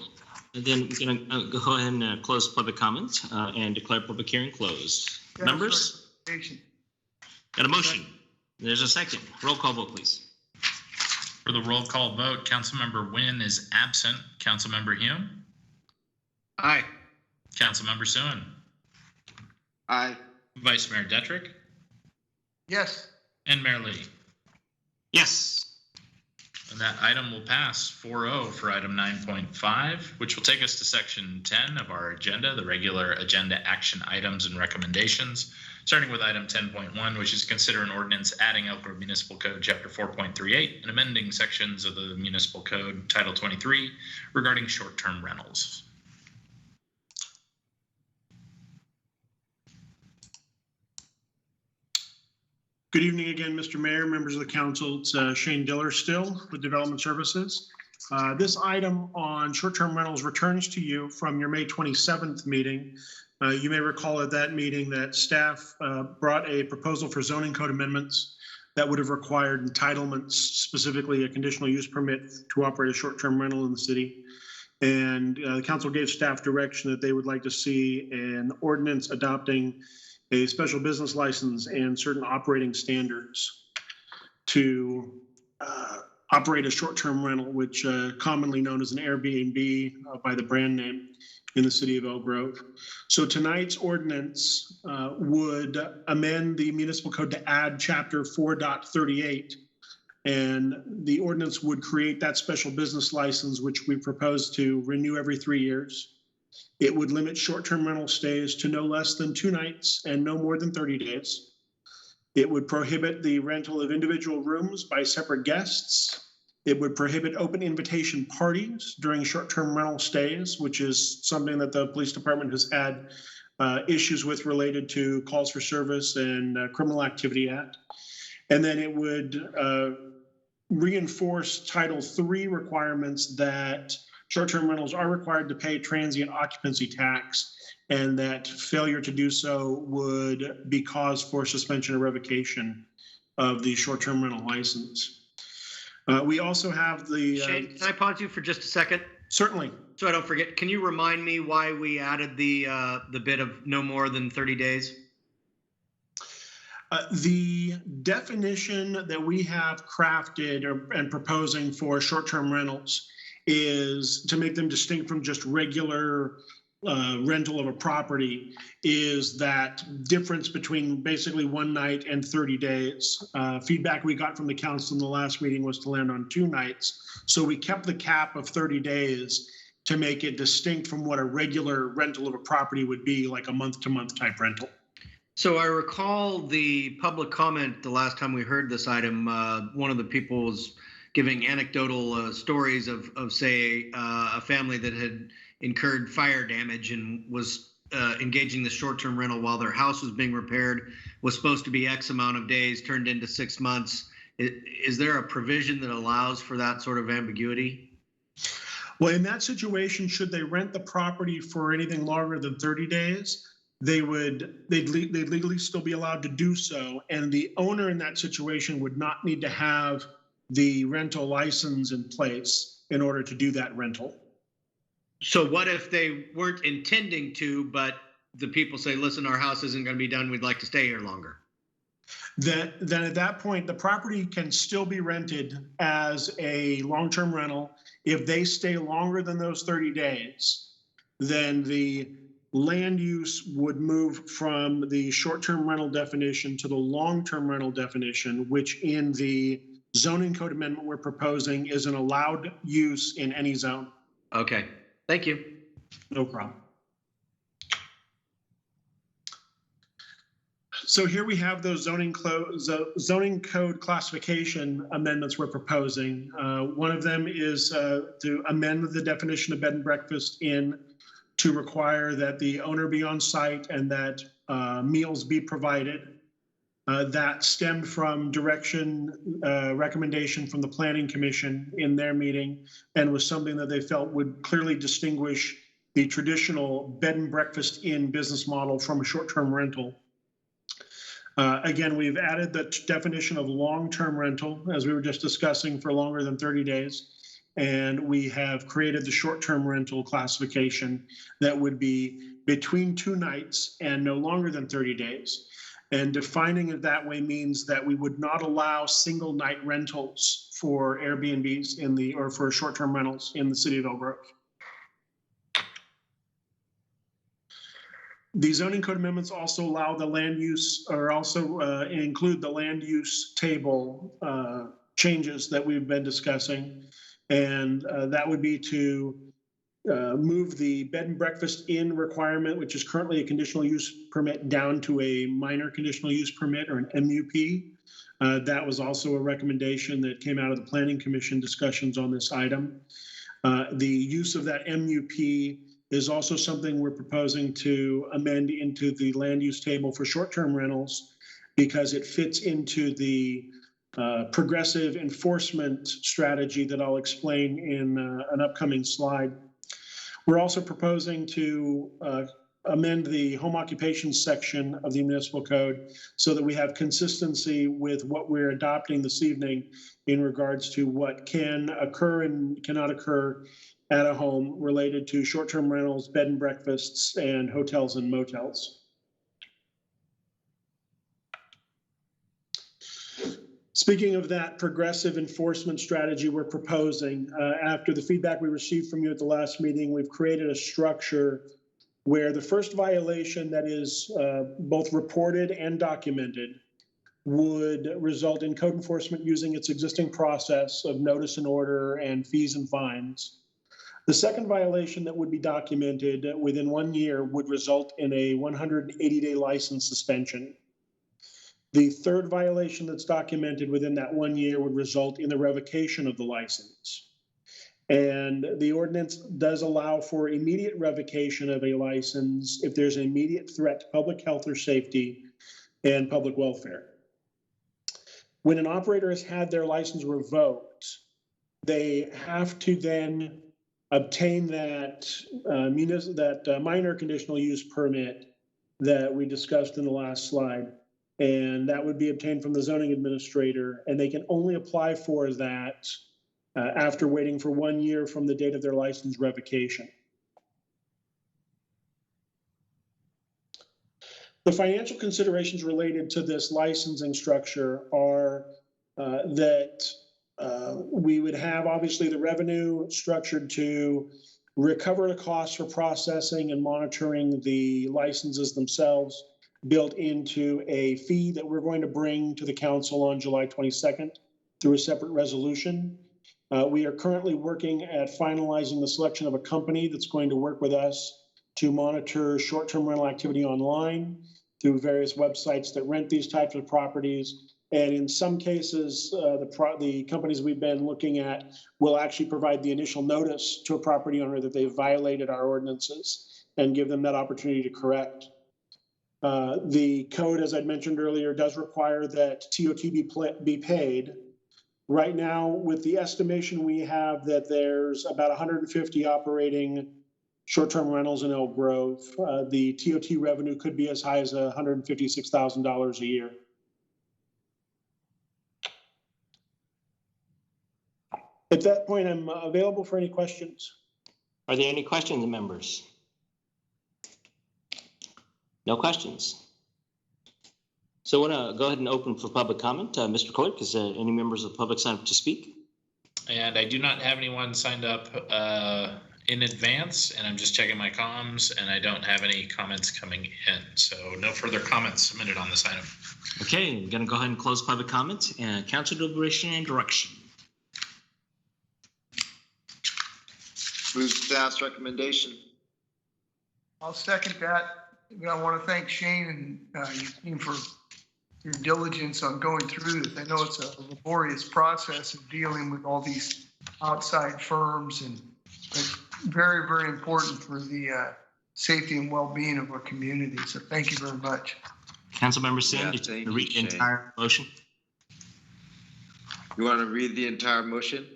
And then we're going to go ahead and close public comments and declare public hearing closed. Members? Got a motion There's a second. Roll call vote, please. For the roll call vote, Councilmember Wynn is absent. Councilmember Hume? Aye. Councilmember Suen? Aye. Vice Mayor Detrick? Yes. And Mayor Lee? Yes. And that item will pass 4-0 for item 9.5, which will take us to section 10 of our agenda, the regular agenda action items and recommendations, starting with item 10.1, which is consider an ordinance adding Elk Grove Municipal Code Chapter 4.38 and amending sections of the Municipal Code Title 23 regarding short-term rentals. Good evening again, Mr. Mayor, members of the council. It's Shane Diller still with Development Services. This item on short-term rentals returns to you from your May 27th meeting. You may recall at that meeting that staff brought a proposal for zoning code amendments that would have required entitlements, specifically a conditional use permit to operate a short-term rental in the city. And the council gave staff direction that they would like to see an ordinance adopting a special business license and certain operating standards to operate a short-term rental, which commonly known as an Airbnb by the brand name in the city of Elk Grove. So tonight's ordinance would amend the municipal code to add chapter 4.38, and the ordinance would create that special business license, which we propose to renew every 3 years. It would limit short-term rental stays to no less than 2 nights and no more than 30 days. It would prohibit the rental of individual rooms by separate guests. It would prohibit open invitation parties during short-term rental stays, which is something that the police department has had issues with related to calls for service and Criminal Activity Act. And then it would reinforce Title III requirements that short-term rentals are required to pay transient occupancy tax, and that failure to do so would be cause for suspension or revocation of the short-term rental license. We also have the... Shane, can I pause you for just a second? Certainly. So I don't forget, can you remind me why we added the bit of no more than 30 days? The definition that we have crafted and proposing for short-term rentals is to make them distinct from just regular rental of a property, is that difference between basically 1 night and 30 days. Feedback we got from the council in the last meeting was to land on 2 nights. So we kept the cap of 30 days to make it distinct from what a regular rental of a property would be, like a month-to-month type rental. So I recall the public comment the last time we heard this item. One of the people was giving anecdotal stories of say, a family that had incurred fire damage and was engaging the short-term rental while their house was being repaired, was supposed to be X amount of days, turned into 6 months. Is there a provision that allows for that sort of ambiguity? Well, in that situation, should they rent the property for anything longer than 30 days, they'd legally still be allowed to do so. And the owner in that situation would not need to have the rental license in place in order to do that rental. So what if they weren't intending to, but the people say, listen, our house isn't going to be done, we'd like to stay here longer? Then at that point, the property can still be rented as a long-term rental. If they stay longer than those 30 days, then the land use would move from the short-term rental definition to the long-term rental definition, which in the zoning code amendment we're proposing is an allowed use in any zone. Okay, thank you. No problem. So here we have those zoning code classification amendments we're proposing. One of them is to amend the definition of bed and breakfast inn to require that the owner be on site and that meals be provided. That stemmed from recommendation from the Planning Commission in their meeting, and was something that they felt would clearly distinguish the traditional bed and breakfast inn business model from a short-term rental. Again, we've added the definition of long-term rental, as we were just discussing, for longer than 30 days. And we have created the short-term rental classification that would be between 2 nights and no longer than 30 days. And defining it that way means that we would not allow single night rentals for Airbnbs or for short-term rentals in the city of Elk Grove. The zoning code amendments also allow the land use, or also include the land use table changes that we've been discussing. And that would be to move the bed and breakfast inn requirement, which is currently a conditional use permit, down to a minor conditional use permit, or an MUP. That was also a recommendation that came out of the Planning Commission discussions on this item. The use of that MUP is also something we're proposing to amend into the land use table for short-term rentals, because it fits into the progressive enforcement strategy that I'll explain in an upcoming slide. We're also proposing to amend the home occupation section of the municipal code so that we have consistency with what we're adopting this evening in regards to what can occur and cannot occur at a home related to short-term rentals, bed and breakfasts, and hotels and motels. Speaking of that progressive enforcement strategy we're proposing, after the feedback we received from you at the last meeting, we've created a structure where the first violation that is both reported and documented would result in code enforcement using its existing process of notice and order and fees and fines. The second violation that would be documented within 1 year would result in a 180-day license suspension. The third violation that's documented within that 1 year would result in the revocation of the license. And the ordinance does allow for immediate revocation of a license if there's an immediate threat to public health or safety and public welfare. When an operator has had their license revoked, they have to then obtain that minor conditional use permit that we discussed in the last slide. And that would be obtained from the zoning administrator, and they can only apply for that after waiting for 1 year from the date of their license revocation. The financial considerations related to this licensing structure are that we would have obviously the revenue structured to recover the costs for processing and monitoring the licenses themselves, built into a fee that we're going to bring to the council on July 22nd through a separate resolution. We are currently working at finalizing the selection of a company that's going to work with us to monitor short-term rental activity online through various websites that rent these types of properties. And in some cases, the companies we've been looking at will actually provide the initial notice to a property owner that they've violated our ordinances and give them that opportunity to correct. The code, as I mentioned earlier, does require that TOT be paid. Right now, with the estimation we have that there's about 150 operating short-term rentals in Elk Grove, the TOT revenue could be as high as $156,000 a year. At that point, I'm available for any questions. Are there any questions, members? No questions. So I want to go ahead and open for public comment. Mr. Clerk, is there any members of the public signed up to speak? And I do not have anyone signed up in advance, and I'm just checking my comms, and I don't have any comments coming in. So no further comments submitted on this item. Okay, I'm going to go ahead and close public comments and council deliberation and direction. Move staff's recommendation. I'll second that. I want to thank Shane and your team for your diligence on going through this. I know it's a laborious process of dealing with all these outside firms, and it's very, very important for the safety and well-being of our community. So thank you very much. Councilmember Sim, did you read the entire motion? You want to read the entire motion?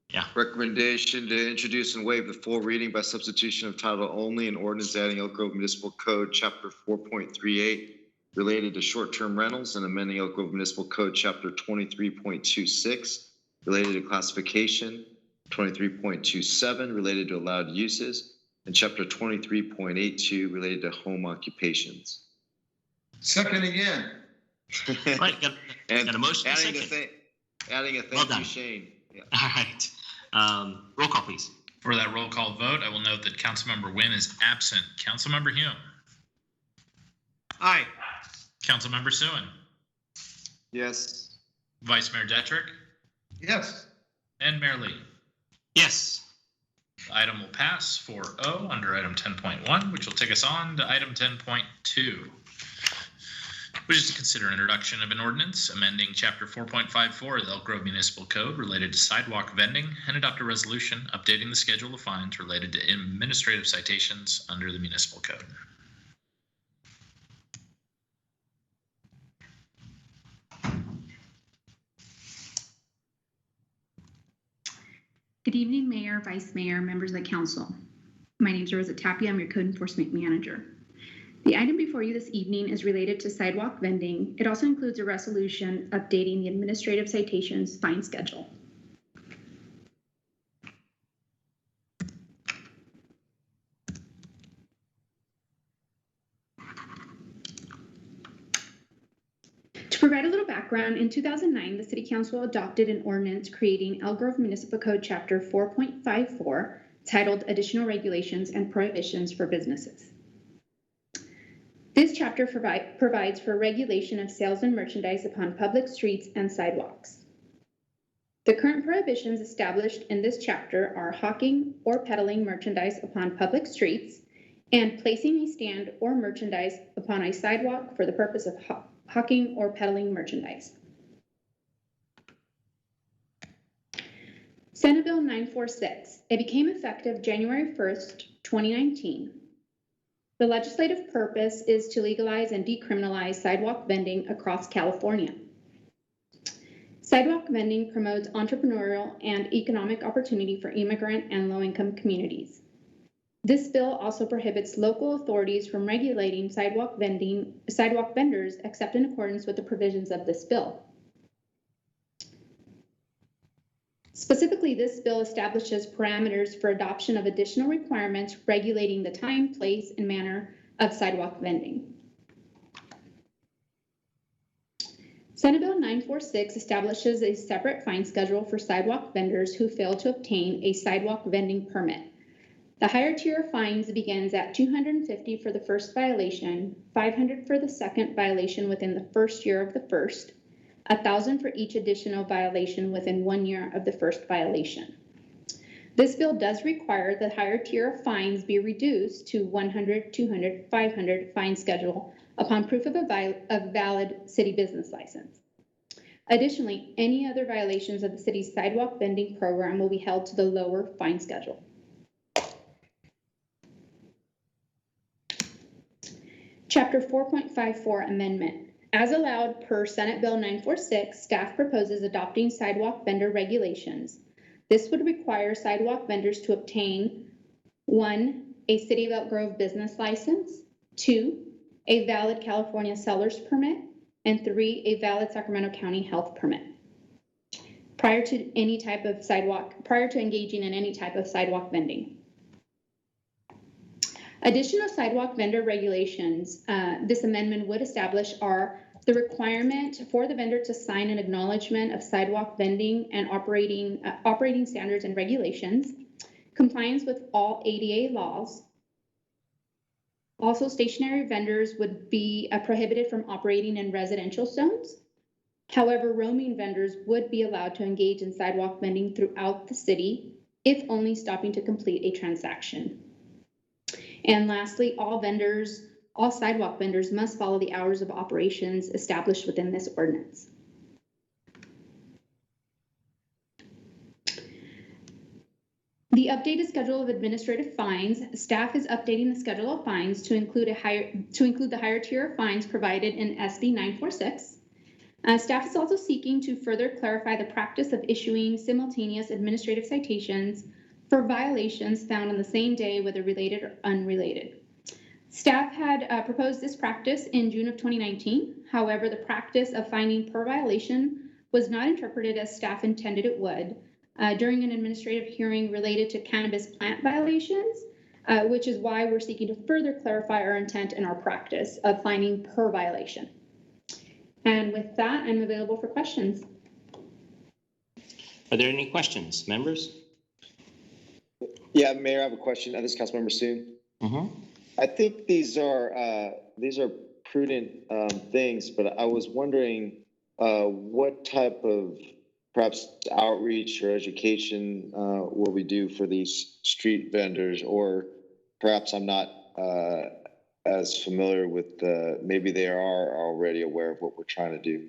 Yeah. Recommendation to introduce and waive the full reading by substitution of title only and ordinance adding Elk Grove Municipal Code Chapter 4.38 related to short-term rentals and amending Elk Grove Municipal Code Chapter 23.26 related to classification, 23.27 related to allowed uses, and Chapter 23.82 related to home occupations. Second again. Right, got a motion and a second. Adding a thank you, Shane. Yeah. All right. Roll call, please. For that roll call vote, I will note that Councilmember Wynn is absent. Councilmember Hume. Aye. Councilmember Suen. Yes. Vice Mayor Detrick. Yes. And Mayor Lee. Yes. The item will pass 4-0 under item 10.1, which will take us on to item 10.2. Which is to consider introduction of an ordinance amending Chapter 4.54 of the Elk Grove Municipal Code related to sidewalk vending and adopt a resolution updating the schedule of fines related to administrative citations under the municipal code. Good evening, Mayor, Vice Mayor, members of the council. My name is Rosa Tapia. I'm your Code Enforcement Manager. The item before you this evening is related to sidewalk vending. It also includes a resolution updating the administrative citations fine schedule. To provide a little background, in 2009, the City Council adopted an ordinance creating Elk Grove Municipal Code Chapter 4.54, titled Additional Regulations and Prohibitions for Businesses. This chapter provides for regulation of sales and merchandise upon public streets and sidewalks. The current prohibitions established in this chapter are hawking or peddling merchandise upon public streets and placing a stand or merchandise upon a sidewalk for the purpose of hawking or peddling merchandise. Senate Bill 946. It became effective January 1st, 2019. The legislative purpose is to legalize and decriminalize sidewalk vending across California. Sidewalk vending promotes entrepreneurial and economic opportunity for immigrant and low-income communities. This bill also prohibits local authorities from regulating sidewalk vendors except in accordance with the provisions of this bill. Specifically, this bill establishes parameters for adoption of additional requirements regulating the time, place, and manner of sidewalk vending. Senate Bill 946 establishes a separate fine schedule for sidewalk vendors who fail to obtain a sidewalk vending permit. The higher tier of fines begins at $250 for the first violation, $500 for the second violation within the first year of the first, $1,000 for each additional violation within 1 year of the first violation. This bill does require the higher tier of fines be reduced to $100, $200, $500 fine schedule upon proof of a valid city business license. Additionally, any other violations of the city's sidewalk vending program will be held to the lower fine schedule. Chapter 4.54 Amendment. As allowed per Senate Bill 946, staff proposes adopting sidewalk vendor regulations. This would require sidewalk vendors to obtain 1, a City of Elk Grove business license, 2, a valid California seller's permit, and 3, a valid Sacramento County health permit. Prior to engaging in any type of sidewalk vending. Additional sidewalk vendor regulations this amendment would establish are the requirement for the vendor to sign an acknowledgement of sidewalk vending and operating standards and regulations, compliance with all ADA laws. Also, stationary vendors would be prohibited from operating in residential zones. However, roaming vendors would be allowed to engage in sidewalk vending throughout the city, if only stopping to complete a transaction. And lastly, all sidewalk vendors must follow the hours of operations established within this ordinance. The updated schedule of administrative fines. Staff is updating the schedule of fines to include the higher tier of fines provided in SB 946. Staff is also seeking to further clarify the practice of issuing simultaneous administrative citations for violations found on the same day, whether related or unrelated. Staff had proposed this practice in June of 2019. However, the practice of fining per violation was not interpreted as staff intended it would during an administrative hearing related to cannabis plant violations, which is why we're seeking to further clarify our intent and our practice of fining per violation. And with that, I'm available for questions. Are there any questions, members? Yeah, Mayor, I have a question. This is Councilmember Soon. I think these are prudent things, but I was wondering what type of perhaps outreach or education will we do for these street vendors, or perhaps I'm not as familiar with maybe they are already aware of what we're trying to do.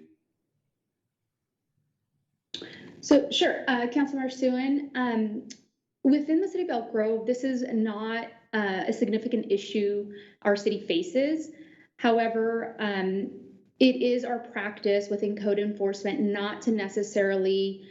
So sure, Councilmember Suen, within the city of Elk Grove, this is not a significant issue our city faces. However, it is our practice within code enforcement not to necessarily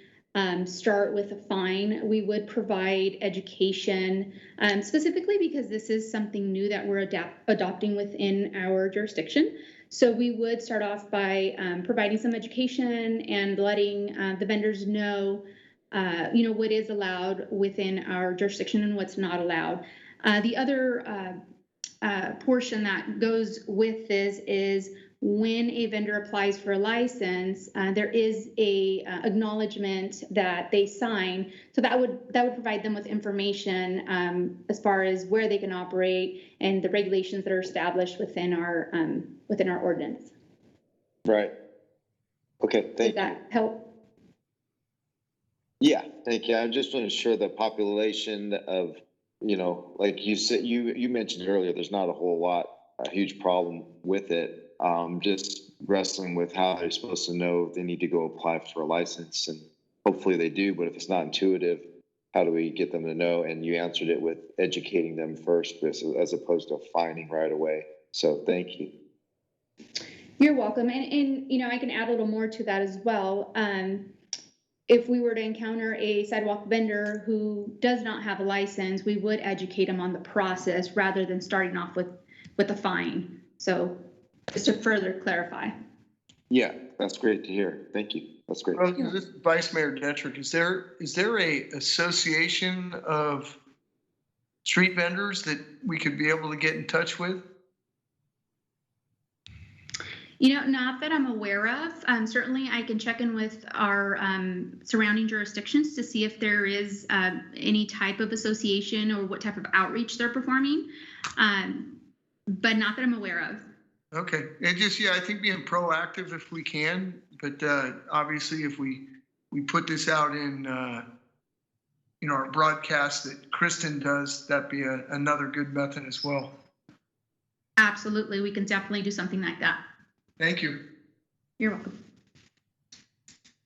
start with a fine. We would provide education, specifically because this is something new that we're adopting within our jurisdiction. So we would start off by providing some education and letting the vendors know, what is allowed within our jurisdiction and what's not allowed. The other portion that goes with this is when a vendor applies for a license, there is a acknowledgement that they sign. So that would provide them with information as far as where they can operate and the regulations that are established within our ordinance. Right. Okay. Thank you. Does that help? Yeah. Thank you. I just want to ensure the population of, like you said, you mentioned earlier, there's not a huge problem with it. Just wrestling with how they're supposed to know they need to go apply for a license, and hopefully they do, but if it's not intuitive, how do we get them to know? And you answered it with educating them first as opposed to fining right away. So thank you. You're welcome. And I can add a little more to that as well. If we were to encounter a sidewalk vendor who does not have a license, we would educate them on the process rather than starting off with a fine. So just to further clarify. Yeah, that's great to hear. Thank you. That's great. Well, this Vice Mayor Detrick, is there a association of street vendors that we could be able to get in touch with? Not that I'm aware of. Certainly I can check in with our surrounding jurisdictions to see if there is any type of association or what type of outreach they're performing, but not that I'm aware of. Okay. And just, I think being proactive if we can, but obviously if we put this out in, our broadcast that Kristen does, that'd be another good method as well. Absolutely. We can definitely do something like that. Thank you. You're welcome.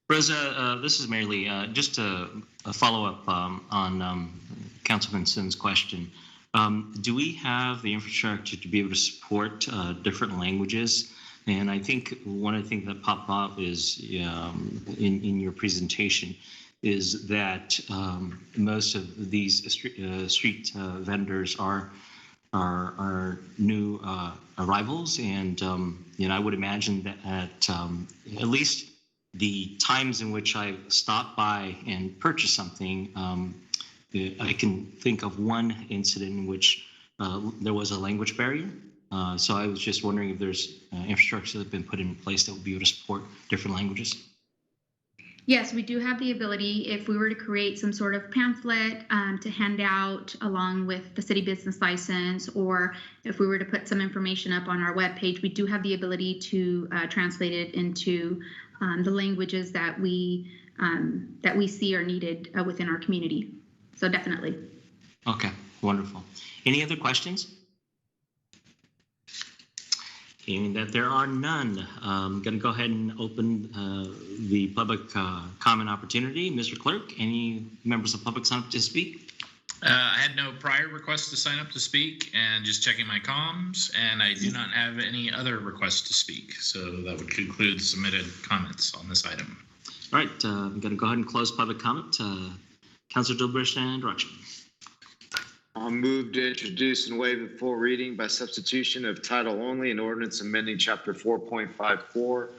Rosa, this is Mary Lee. Just a follow-up on Councilman Sin's question. Do we have the infrastructure to be able to support different languages? And I think one of the things that popped up is in your presentation is that most of these street vendors are new arrivals, and I would imagine that at least the times in which I stopped by and purchased something, I can think of one incident in which there was a language barrier. So I was just wondering if there's infrastructure that's been put in place that would be able to support different languages. Yes, we do have the ability, if we were to create some sort of pamphlet to hand out along with the city business license, or if we were to put some information up on our webpage, we do have the ability to translate it into the languages that we see are needed within our community. So definitely. Okay, wonderful. Any other questions? Hearing that there are none, I'm going to go ahead and open the public comment opportunity. Mr. Clerk, any members of the public sign up to speak? I had no prior requests to sign up to speak, and just checking my comms, and I do not have any other requests to speak. So that would conclude submitted comments on this item. All right, I'm going to go ahead and close public comment. Councilor Dilbrecht and direction. I'll move to introduce and waive the full reading by substitution of title only, an ordinance amending chapter 4.54,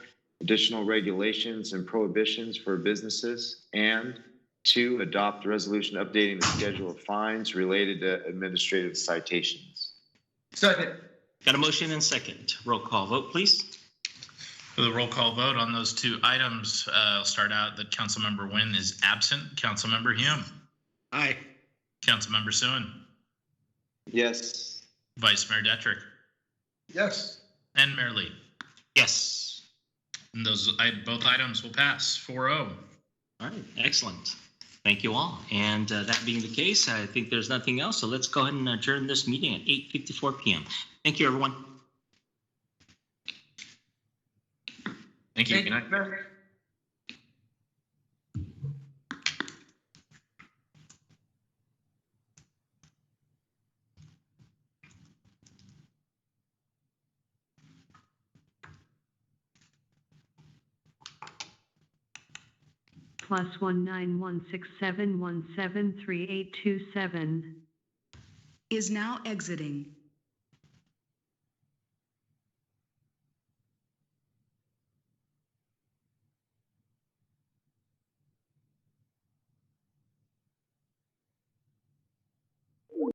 additional regulations and prohibitions for businesses, and 2, adopt a resolution updating the schedule of fines related to administrative citations. Second. Got a motion and second. Roll call vote, please. For the roll call vote on those two items, I'll start out that Councilmember Nguyen is absent. Councilmember Hume. Aye. Councilmember Suen. Yes. Vice Mayor Detrick. Yes. And Mayor Lee. Yes. And both items will pass 4-0. All right, excellent. Thank you all. And that being the case, I think there's nothing else. So let's go ahead and adjourn this meeting at 8:54 p.m. Thank you, everyone. Thank you. Good night. +19167173827 is now exiting.